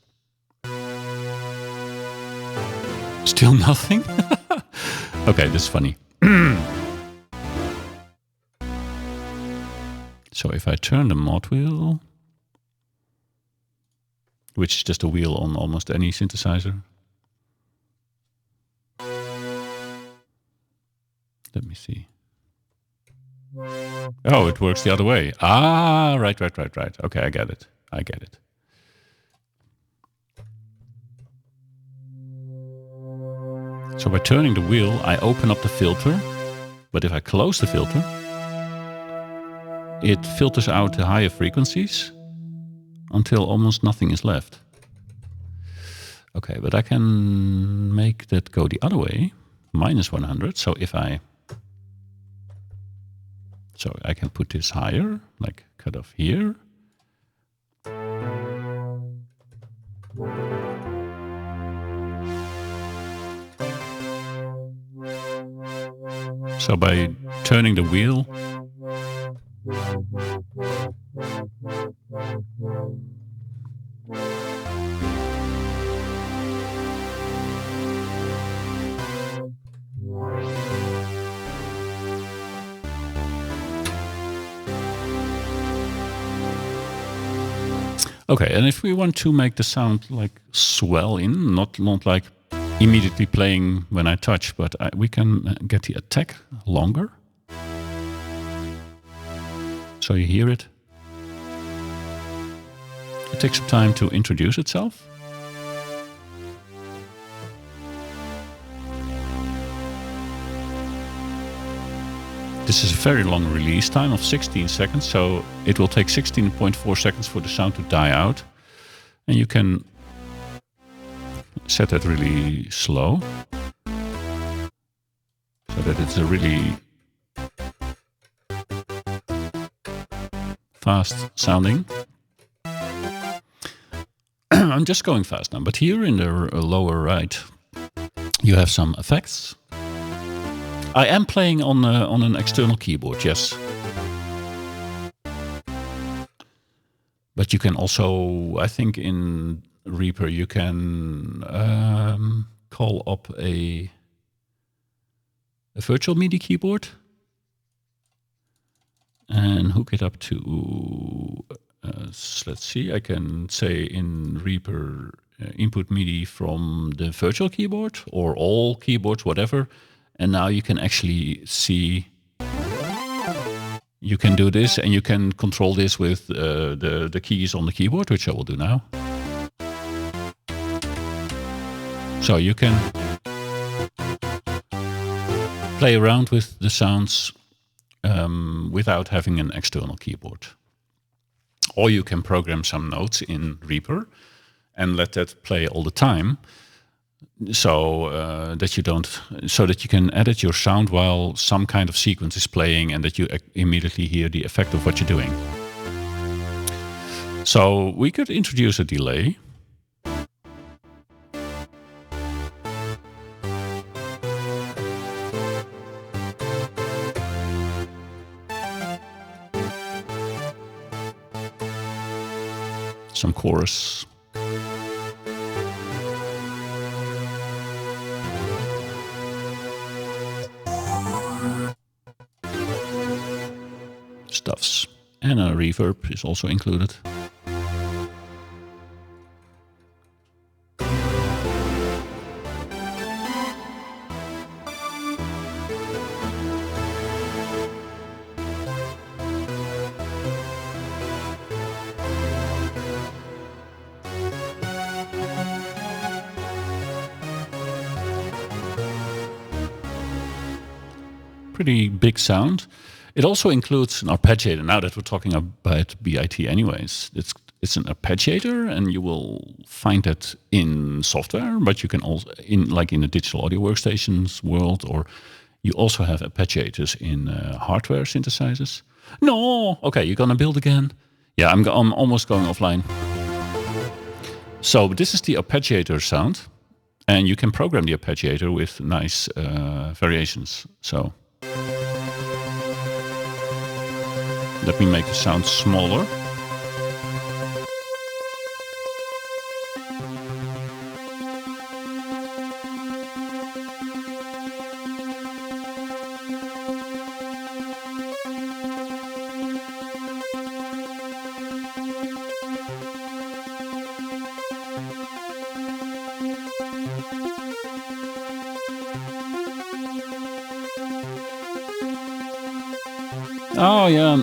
Still nothing? Okay, this is funny. So if I turn the mod wheel, which is just a wheel on almost any synthesizer. Let me see. Oh, it works the other way. Ah, right. Okay, I get it. So by turning the wheel, I open up the filter, but if I close the filter, it filters out the higher frequencies until almost nothing is left. Okay, but I can make that go the other way, minus 100. So if I can put this higher, like cut off here. So by turning the wheel, okay, and if we want to make the sound like swell in, not like immediately playing when I touch, but we can get the attack longer. So you hear it. It takes some time to introduce itself. This is a very long release time of 16 seconds, so it will take 16.4 seconds for the sound to die out. And you can set that really slow, so that it's a really fast sounding. I'm just going fast now, but here in the lower right, you have some effects. I am playing on an external keyboard, yes. But you can also, I think in Reaper, you can call up a virtual MIDI keyboard and hook it up to, let's see, I can say in Reaper input MIDI from the virtual keyboard or all keyboards, whatever. And now you can actually see, you can do this and you can control this with the keys on the keyboard, which I will do now. So you can play around with the sounds without having an external keyboard. Or you can program some notes in Reaper and let that play all the time. So that you can edit your sound while some kind of sequence is playing and that you immediately hear the effect of what you're doing. So we could introduce a delay. Some chorus. Stuffs. And a reverb is also included. Pretty big sound. It also includes an arpeggiator. Now that we're talking about B.I.T. anyways, it's an arpeggiator, and you will find that in software, but you can also, in the digital audio workstations world, or you also have arpeggiators in hardware synthesizers. No! Okay, you're gonna build again? Yeah, I'm almost going offline. So this is the arpeggiator sound, and you can program the arpeggiator with nice variations. So let me make the sound smaller. Oh yeah,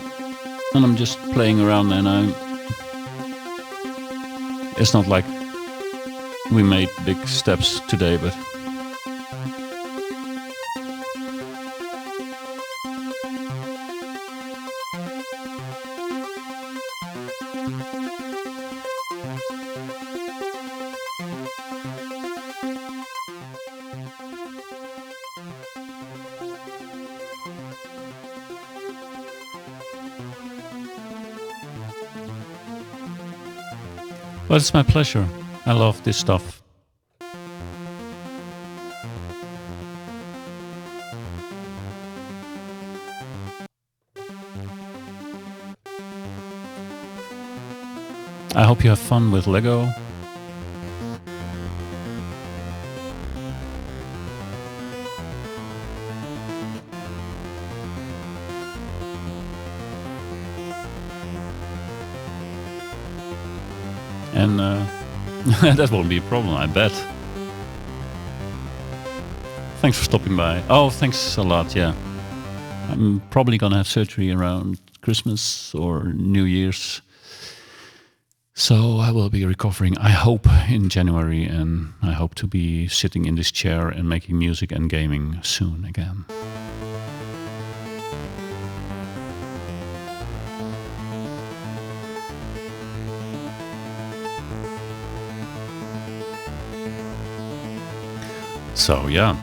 and I'm just playing around, and it's not like we made big steps today, but But it's my pleasure. I love this stuff. I hope you have fun with Lego. And that won't be a problem, I bet. Thanks for stopping by. Oh, thanks a lot, yeah. I'm probably gonna have surgery around Christmas or New Year's. So I will be recovering, I hope, in January, and I hope to be sitting in this chair and making music and gaming soon again. So yeah,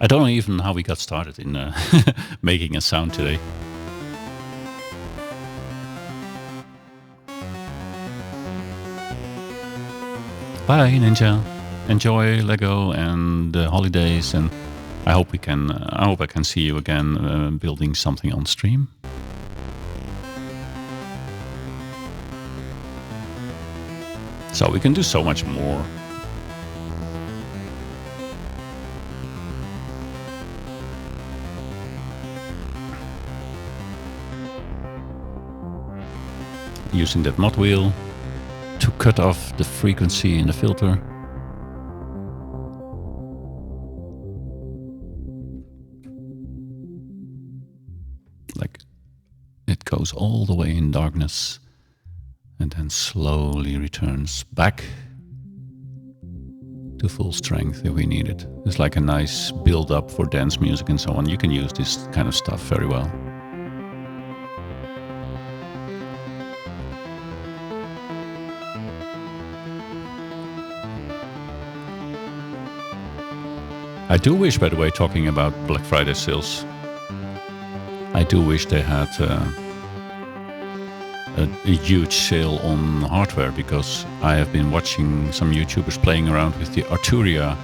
I don't know even how we got started in making a sound today. Bye, Ninja. Enjoy Lego and the holidays, and I hope I can see you again building something on stream. So we can do so much more. Using that mod wheel to cut off the frequency in the filter. Like it goes all the way in darkness and then slowly returns back to full strength if we need it. It's like a nice build up for dance music and so on. You can use this kind of stuff very well. I do wish, by the way, talking about Black Friday sales, I do wish they had a huge sale on hardware, because I have been watching some YouTubers playing around with the Arturia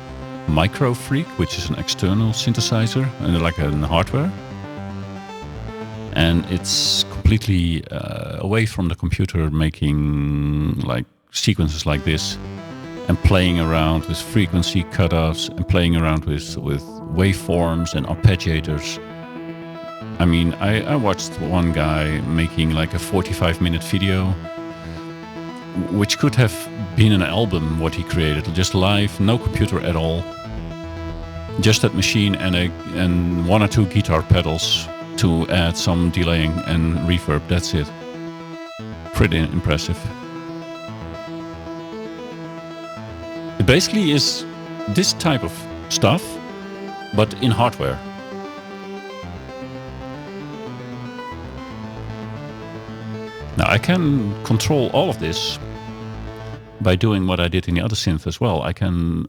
Micro Freak, which is an external synthesizer, and like a hardware. And it's completely away from the computer, making like sequences like this, and playing around with frequency cutoffs, and playing around with waveforms and arpeggiators. I mean, I watched one guy making like a 45-minute video, which could have been an album, what he created, just live, no computer at all. Just that machine and one or two guitar pedals to add some delaying and reverb, that's it. Pretty impressive. It basically is this type of stuff, but in hardware. Now I can control all of this by doing what I did in the other synth as well. I can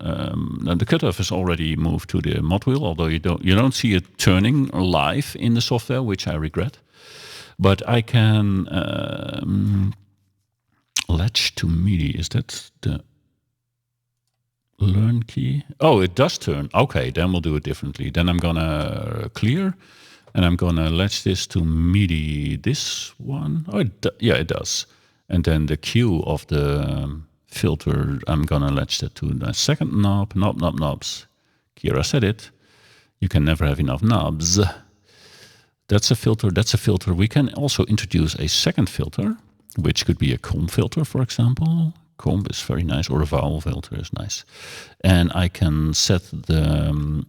the cutoff is already moved to the mod wheel, although you don't see it turning live in the software, which I regret. But I can latch to MIDI. Is that the learn key? Oh, it does turn. Okay, then we'll do it differently. Then I'm gonna clear, and I'm gonna latch this to MIDI. This one, oh, yeah, it does. And then the Q of the filter, I'm gonna latch that to the second knob. Knobs. Kira said it. You can never have enough knobs. That's a filter. That's a filter. We can also introduce a second filter, which could be a comb filter, for example. Comb is very nice, or a vowel filter is nice. And I can set some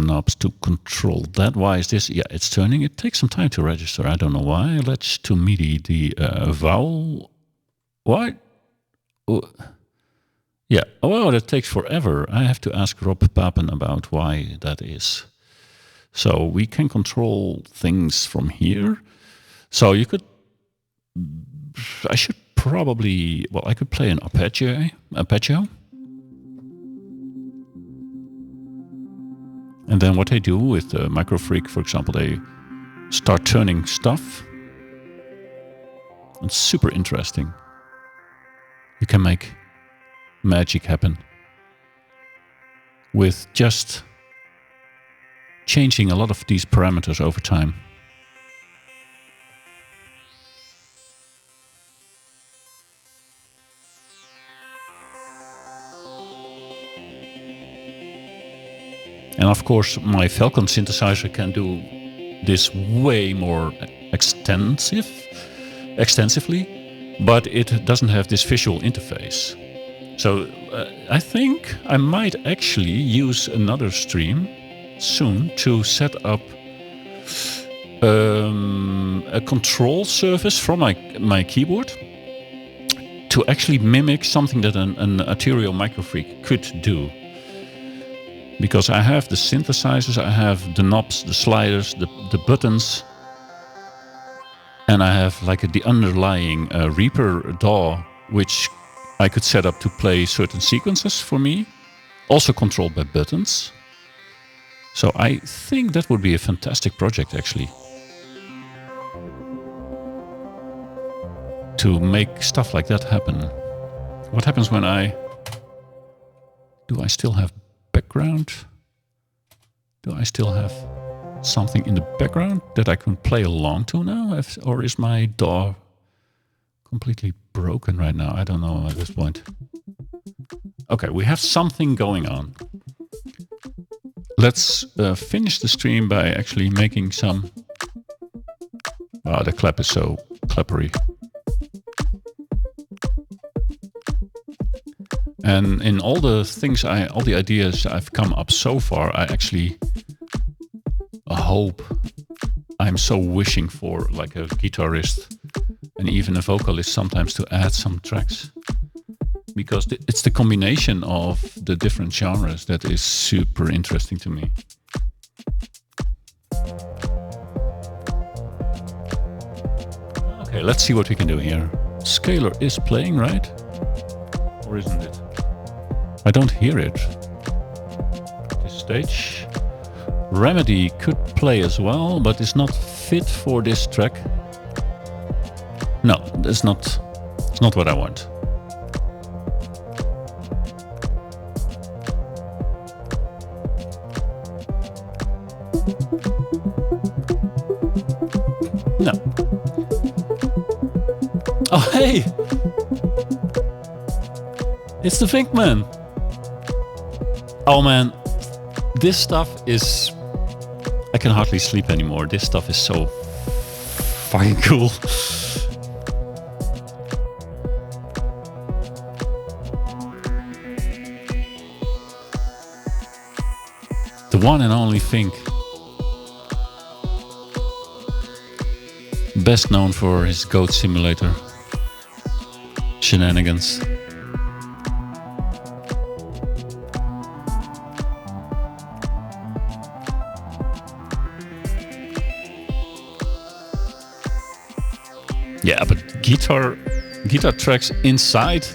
knobs to control that. Why is this? Yeah, it's turning. It takes some time to register. I don't know why. Let's to MIDI the vowel. Why? Oh. Yeah. Oh, that takes forever. I have to ask Rob Papen about why that is. So we can control things from here. So you could. I should probably. Well, I could play an arpeggio. And then what they do with the Micro Freak, for example, they start turning stuff. It's super interesting. You can make magic happen with just changing a lot of these parameters over time. And of course, my Falcon synthesizer can do this way more extensively, but it doesn't have this visual interface. So I think I might actually use another stream soon to set up a control surface from my keyboard to actually mimic something that an Arterial Microfreak could do. Because I have the synthesizers, I have the knobs, the sliders, the buttons, and I have like the underlying Reaper DAW, which I could set up to play certain sequences for me, also controlled by buttons. So I think that would be a fantastic project, actually, to make stuff like that happen. What happens when do I still have background? Do I still have something in the background that I can play along to now? Or is my DAW completely broken right now? I don't know at this point. Okay, we have something going on. Let's finish the stream by actually making some... Oh, the clap is so clappery. And in all the things, all the ideas I've come up so far, I actually hope, I'm so wishing for like a guitarist and even a vocalist sometimes to add some tracks. Because it's the combination of the different genres that is super interesting to me. Okay, let's see what we can do here. Scalar is playing, right? Or isn't it? I don't hear it. This stage. reMIDI could play as well, but it's not fit for this track. No, it's not what I want. No. Oh, hey! It's the Vinkman! Oh man, this stuff is... I can hardly sleep anymore. This stuff is so fucking cool. The one and only Fink. Best known for his Goat Simulator shenanigans. Yeah, but guitar tracks inside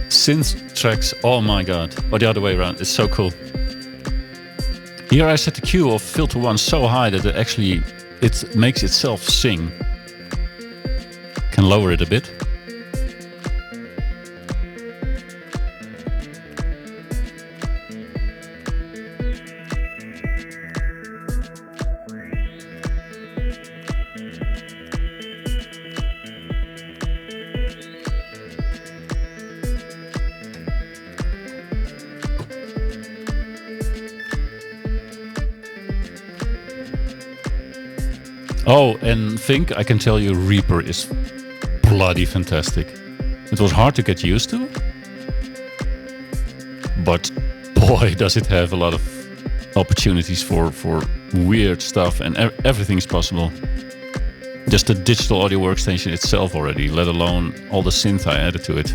synth tracks, oh my god. Or the other way around, it's so cool. Here I set the Q of filter 1 so high that it makes itself sing. Can lower it a bit. Oh, and Fink, I can tell you, Reaper is bloody fantastic. It was hard to get used to, but boy, does it have a lot of opportunities for weird stuff, and everything's possible. Just the digital audio workstation itself already, let alone all the synth I added to it.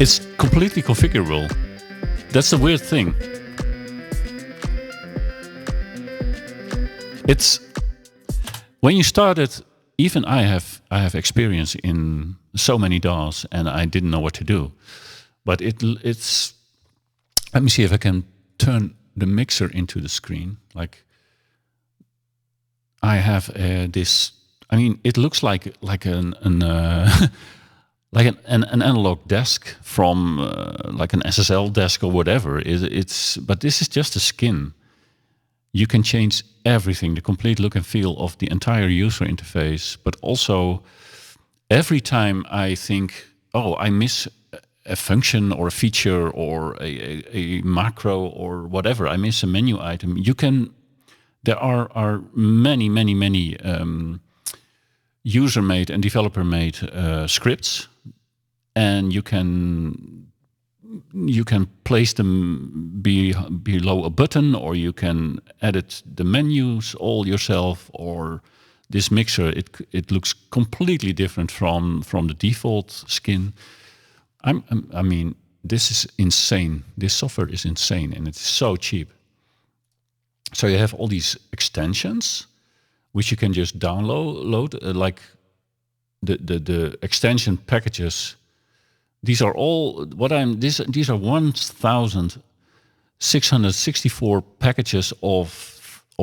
It's completely configurable. That's the weird thing. It's when you started. Even I have experience in so many DAWs, and I didn't know what to do. But it's. Let me see if I can turn the mixer into the screen. Like I have this. I mean, it looks like an like an analog desk from like an SSL desk or whatever. It's but this is just a skin. You can change everything, the complete look and feel of the entire user interface. But also, every time I think, oh, I miss a function or a feature or a macro or whatever, I miss a menu item. There are many user-made and developer-made scripts, and you can place them below a button, or you can edit the menus all yourself. Or this mixer, it looks completely different from the default skin. I mean, this is insane. This software is insane, and it's so cheap. So you have all these extensions, which you can just download, like the extension packages. These are all these are 1,664 packages of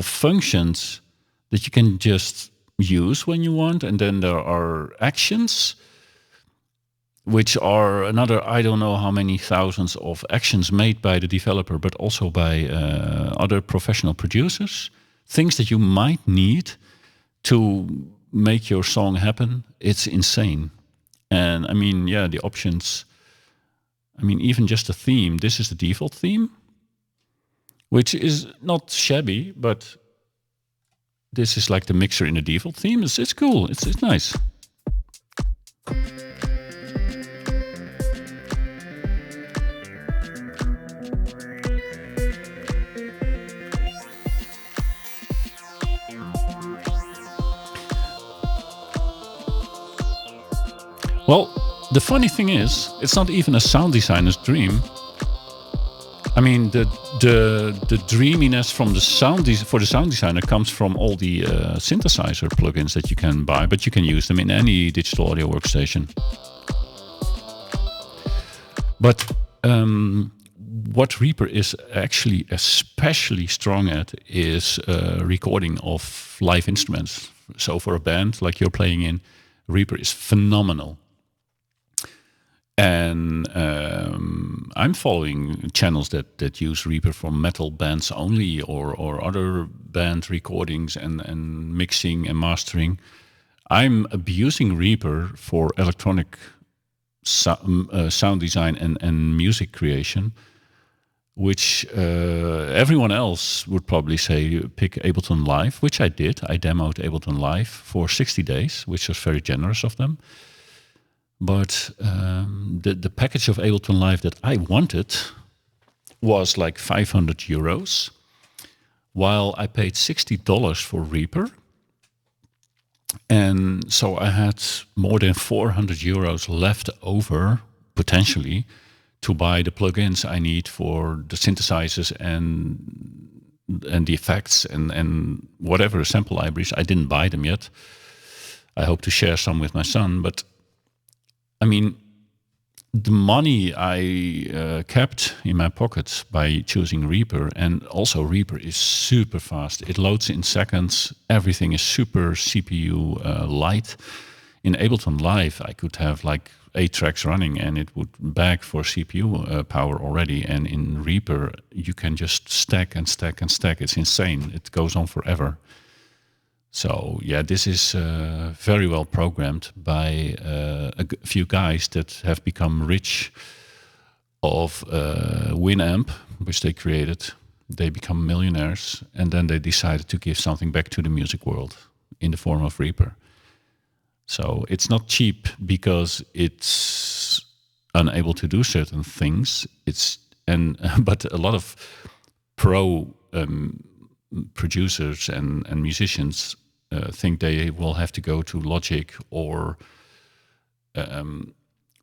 functions that you can just use when you want, and then there are actions, which are another, I don't know how many thousands of actions made by the developer, but also by other professional producers. Things that you might need to make your song happen. It's insane. And I mean, yeah, the options. I mean, even just the theme. This is the default theme, which is not shabby, but this is like the mixer in the default theme. It's cool. It's nice. Well, the funny thing is, it's not even a sound designer's dream. I mean, the dreaminess from the for the sound designer comes from all the synthesizer plugins that you can buy, but you can use them in any digital audio workstation. But what Reaper is actually especially strong at is recording of live instruments. So for a band like you're playing in, Reaper is phenomenal. And I'm following channels that use Reaper for metal bands only, or other band recordings and mixing and mastering. I'm abusing Reaper for electronic sound design and music creation, which everyone else would probably say pick Ableton Live, which I did. I demoed Ableton Live for 60 days, which was very generous of them. But the package of Ableton Live that I wanted was like 500 euros, while I paid $60 for Reaper. And so I had more than 400 euros left over, potentially, to buy the plugins I need for the synthesizers and the effects and whatever sample libraries. I didn't buy them yet. I hope to share some with my son, but I mean, the money I kept in my pockets by choosing Reaper, and also Reaper is super fast. It loads in seconds. Everything is super CPU light. In Ableton Live, I could have like 8 tracks running and it would beg for CPU power already. And in Reaper, you can just stack and stack and stack. It's insane. It goes on forever. So yeah, this is very well programmed by a few guys that have become rich of Winamp, which they created. They become millionaires, and then they decided to give something back to the music world in the form of Reaper. So it's not cheap because it's unable to do certain things. But a lot of pro producers and musicians think they will have to go to Logic or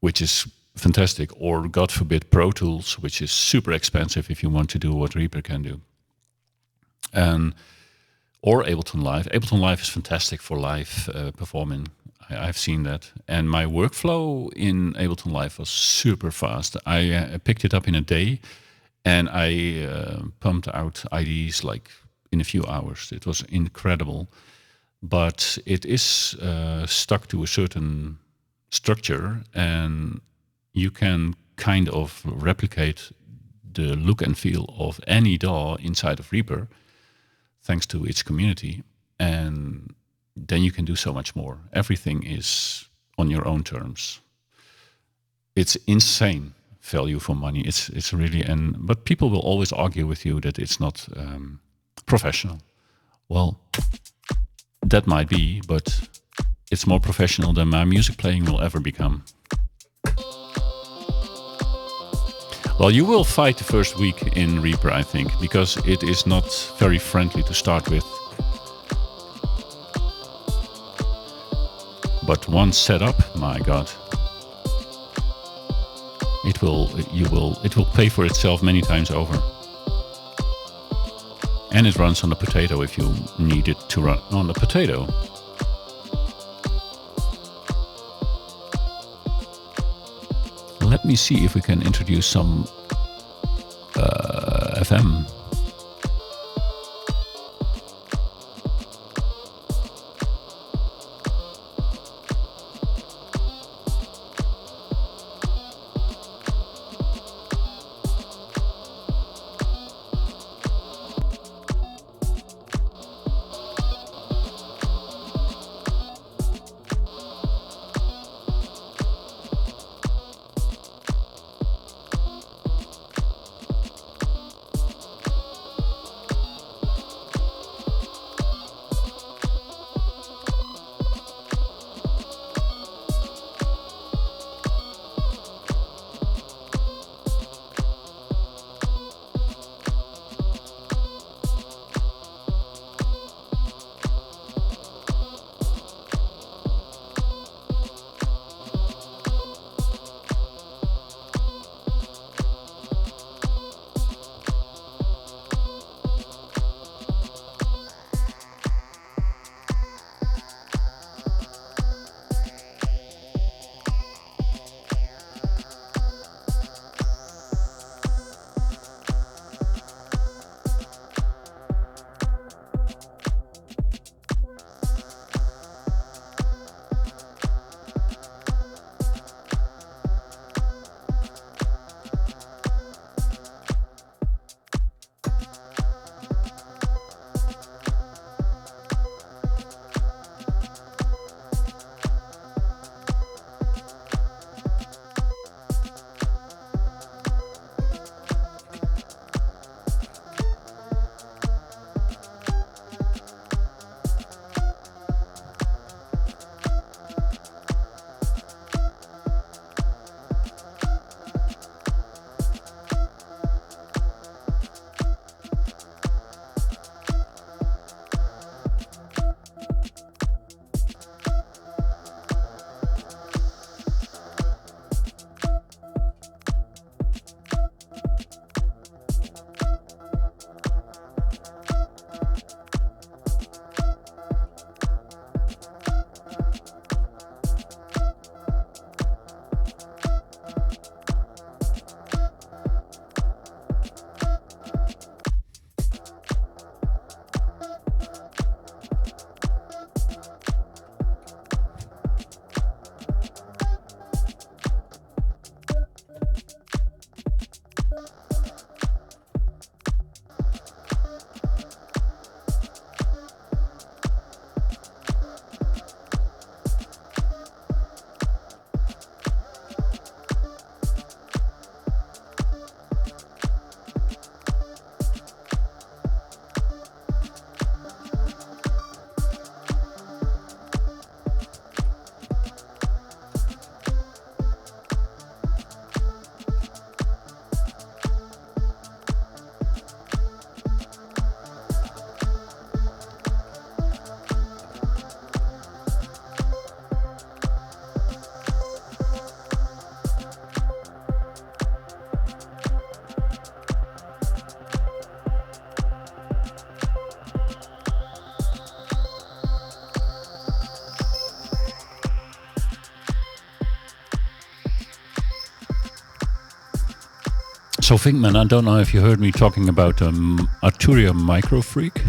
which is fantastic. Or God forbid, Pro Tools, which is super expensive if you want to do what Reaper can do. And or Ableton Live. Ableton Live is fantastic for live performing. I've seen that. And my workflow in Ableton Live was super fast. I picked it up in a day, and I pumped out IDs like in a few hours. It was incredible. But it is stuck to a certain structure, and you can kind of replicate the look and feel of any DAW inside of Reaper, thanks to its community, and then you can do so much more. Everything is on your own terms. It's insane value for money. It's really, but people will always argue with you that it's not professional. Well, that might be, but it's more professional than my music playing will ever become. Well, you will fight the first week in Reaper, I think, because it is not very friendly to start with. But once set up, my God, it will pay for itself many times over. And it runs on a potato if you need it to run on a potato. Let me see if we can introduce some FM. So Finkman, I don't know if you heard me talking about Arturia Micro Freak.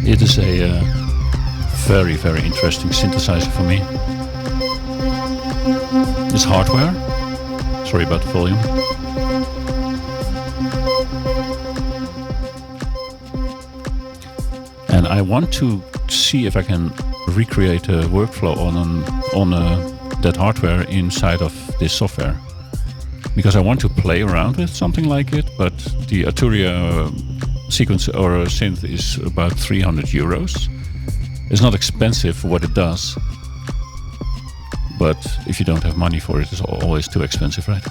It is a very, very interesting synthesizer for me. It's hardware. Sorry about the volume. And I want to see if I can recreate a workflow on that hardware inside of this software, because I want to play around with something like it. But the Arturia sequence or synth is about 300 euros. It's not expensive for what it does, but if you don't have money for it, it's always too expensive, right?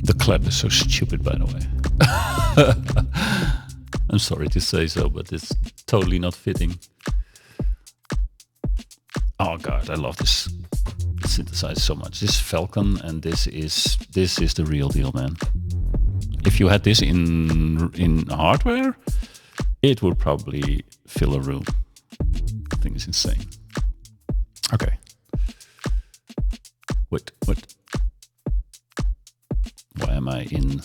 The clap is so stupid, by the way. I'm sorry to say so, but it's totally not fitting. Oh god, I love this synthesizer so much. This Falcon, and this is the real deal, man. If you had this in hardware, it would probably fill a room. I think it's insane. Okay. Wait, what? Why am I in?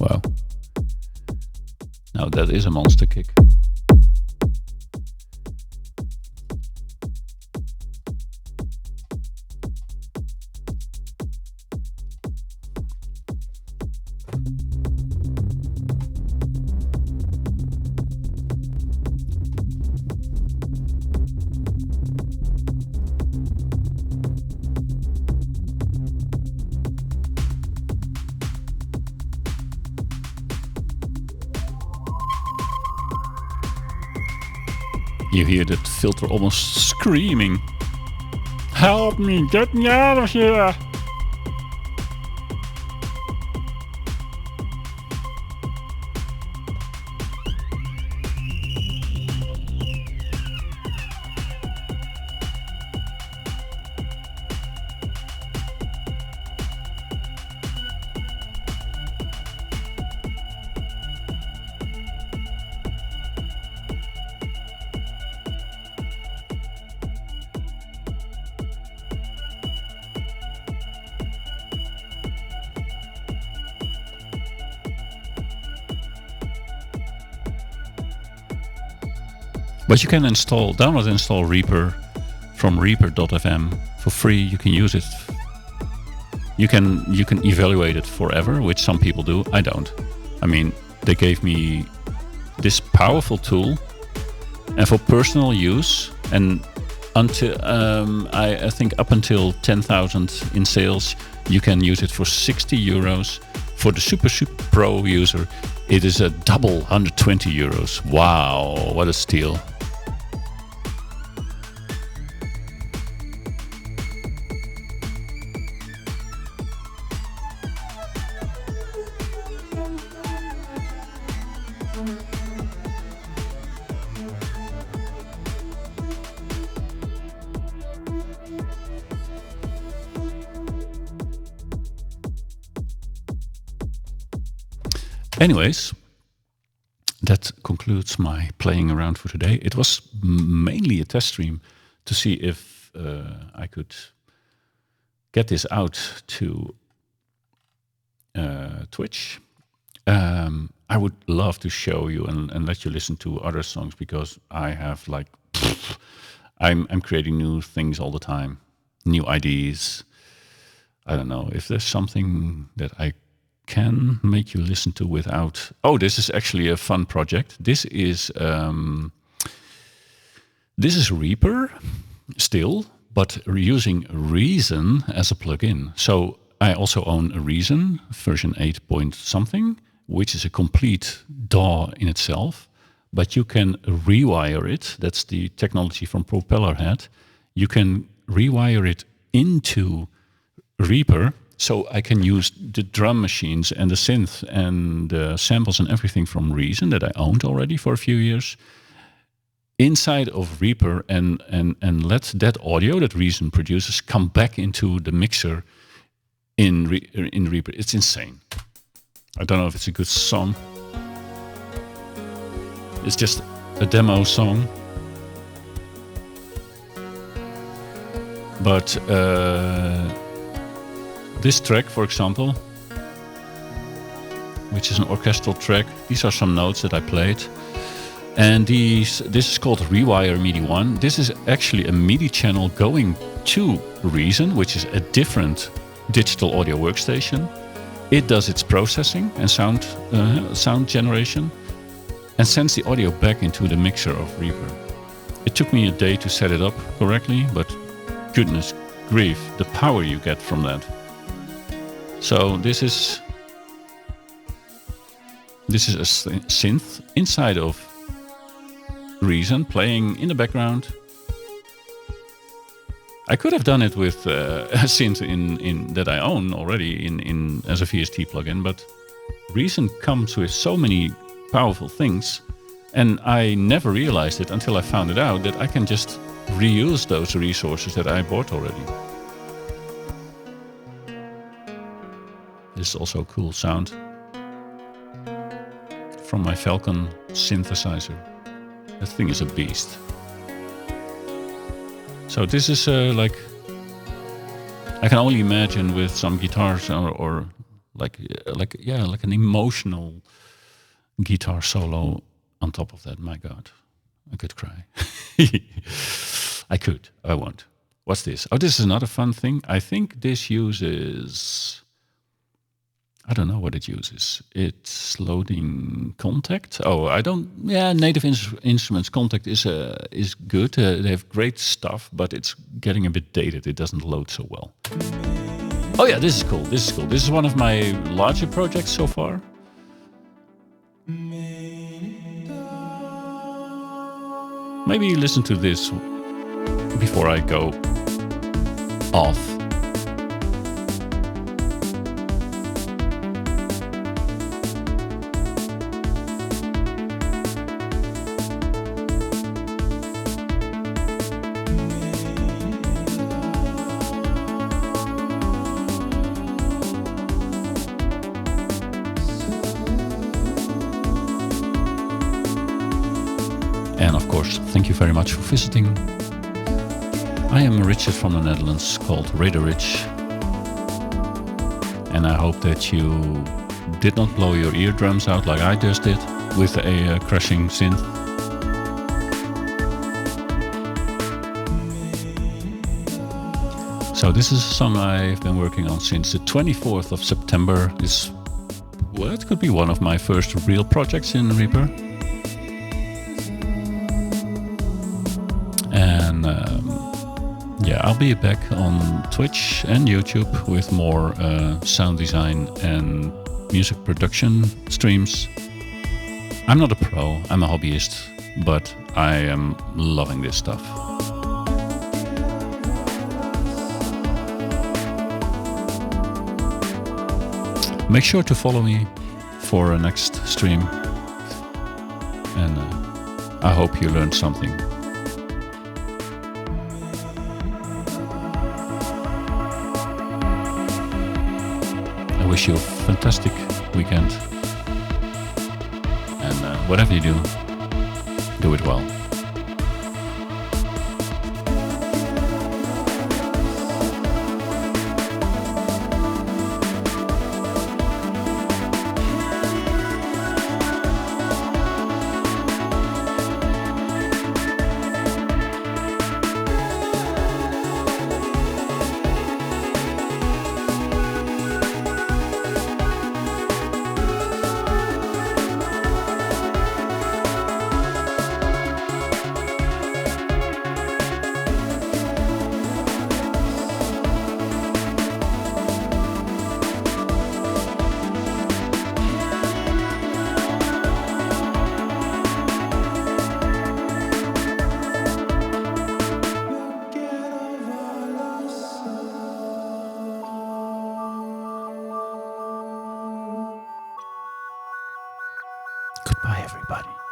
Wow. Now that is a monster kick. You hear that filter almost screaming, "Help me, get me out of here!" But you can download and install Reaper from reaper.fm for free. You can use it. You can evaluate it forever, which some people do. I don't. I mean, they gave me this powerful tool, and for personal use, and until I think up until 10,000 in sales, you can use it for 60 euros. For the super pro user, it is a double 120 euros. Wow, what a steal. Anyways, that concludes my playing around for today. It was mainly a test stream to see if I could get this out to Twitch. I would love to show you and let you listen to other songs, because I have like I'm creating new things all the time, new ideas. I don't know if there's something that I can make you listen to without. Oh, this is actually a fun project. This is Reaper still, but using Reason as a plugin. So I also own a Reason version 8 point something, which is a complete DAW in itself. But you can rewire it. That's the technology from Propellerhead. You can rewire it into Reaper, so I can use the drum machines and the synth and the samples and everything from Reason that I owned already for a few years inside of Reaper and let that audio that Reason produces come back into the mixer in Reaper. It's insane. I don't know if it's a good song. It's just a demo song. But this track, for example, which is an orchestral track, these are some notes that I played. And this is called ReWire MIDI 1. This is actually a MIDI channel going to Reason, which is a different digital audio workstation. It does its processing and sound generation and sends the audio back into the mixer of Reaper. It took me a day to set it up correctly, but goodness grief, the power you get from that. So this is a synth inside of Reason playing in the background. I could have done it with a synth in that I own already in as a VST plugin, but Reason comes with so many powerful things, and I never realized it until I found it out that I can just reuse those resources that I bought already. This is also a cool sound from my Falcon synthesizer. That thing is a beast. So this is like, I can only imagine with some guitars or like an emotional guitar solo on top of that. My God, I could cry. I won't. What's this? Oh, this is another fun thing. I think this uses, I don't know what it uses. It's loading Contact. Oh, I don't. Yeah, Native Instruments Contact is good. They have great stuff, but it's getting a bit dated. It doesn't load so well. Oh yeah, this is cool. This is one of my larger projects so far. Maybe listen to this before I go off. And of course, thank you very much for visiting. I am Richard from the Netherlands, called Radar Rich. And I hope that you did not blow your eardrums out like I just did with a crashing synth. So this is a song I've been working on since the 24th of September. It could be one of my first real projects in Reaper. And yeah, I'll be back on Twitch and YouTube with more sound design and music production streams. I'm not a pro, I'm a hobbyist, but I am loving this stuff. Make sure to follow me for a next stream, and I hope you learned something. I wish you a fantastic weekend, and whatever you do it well. everybody.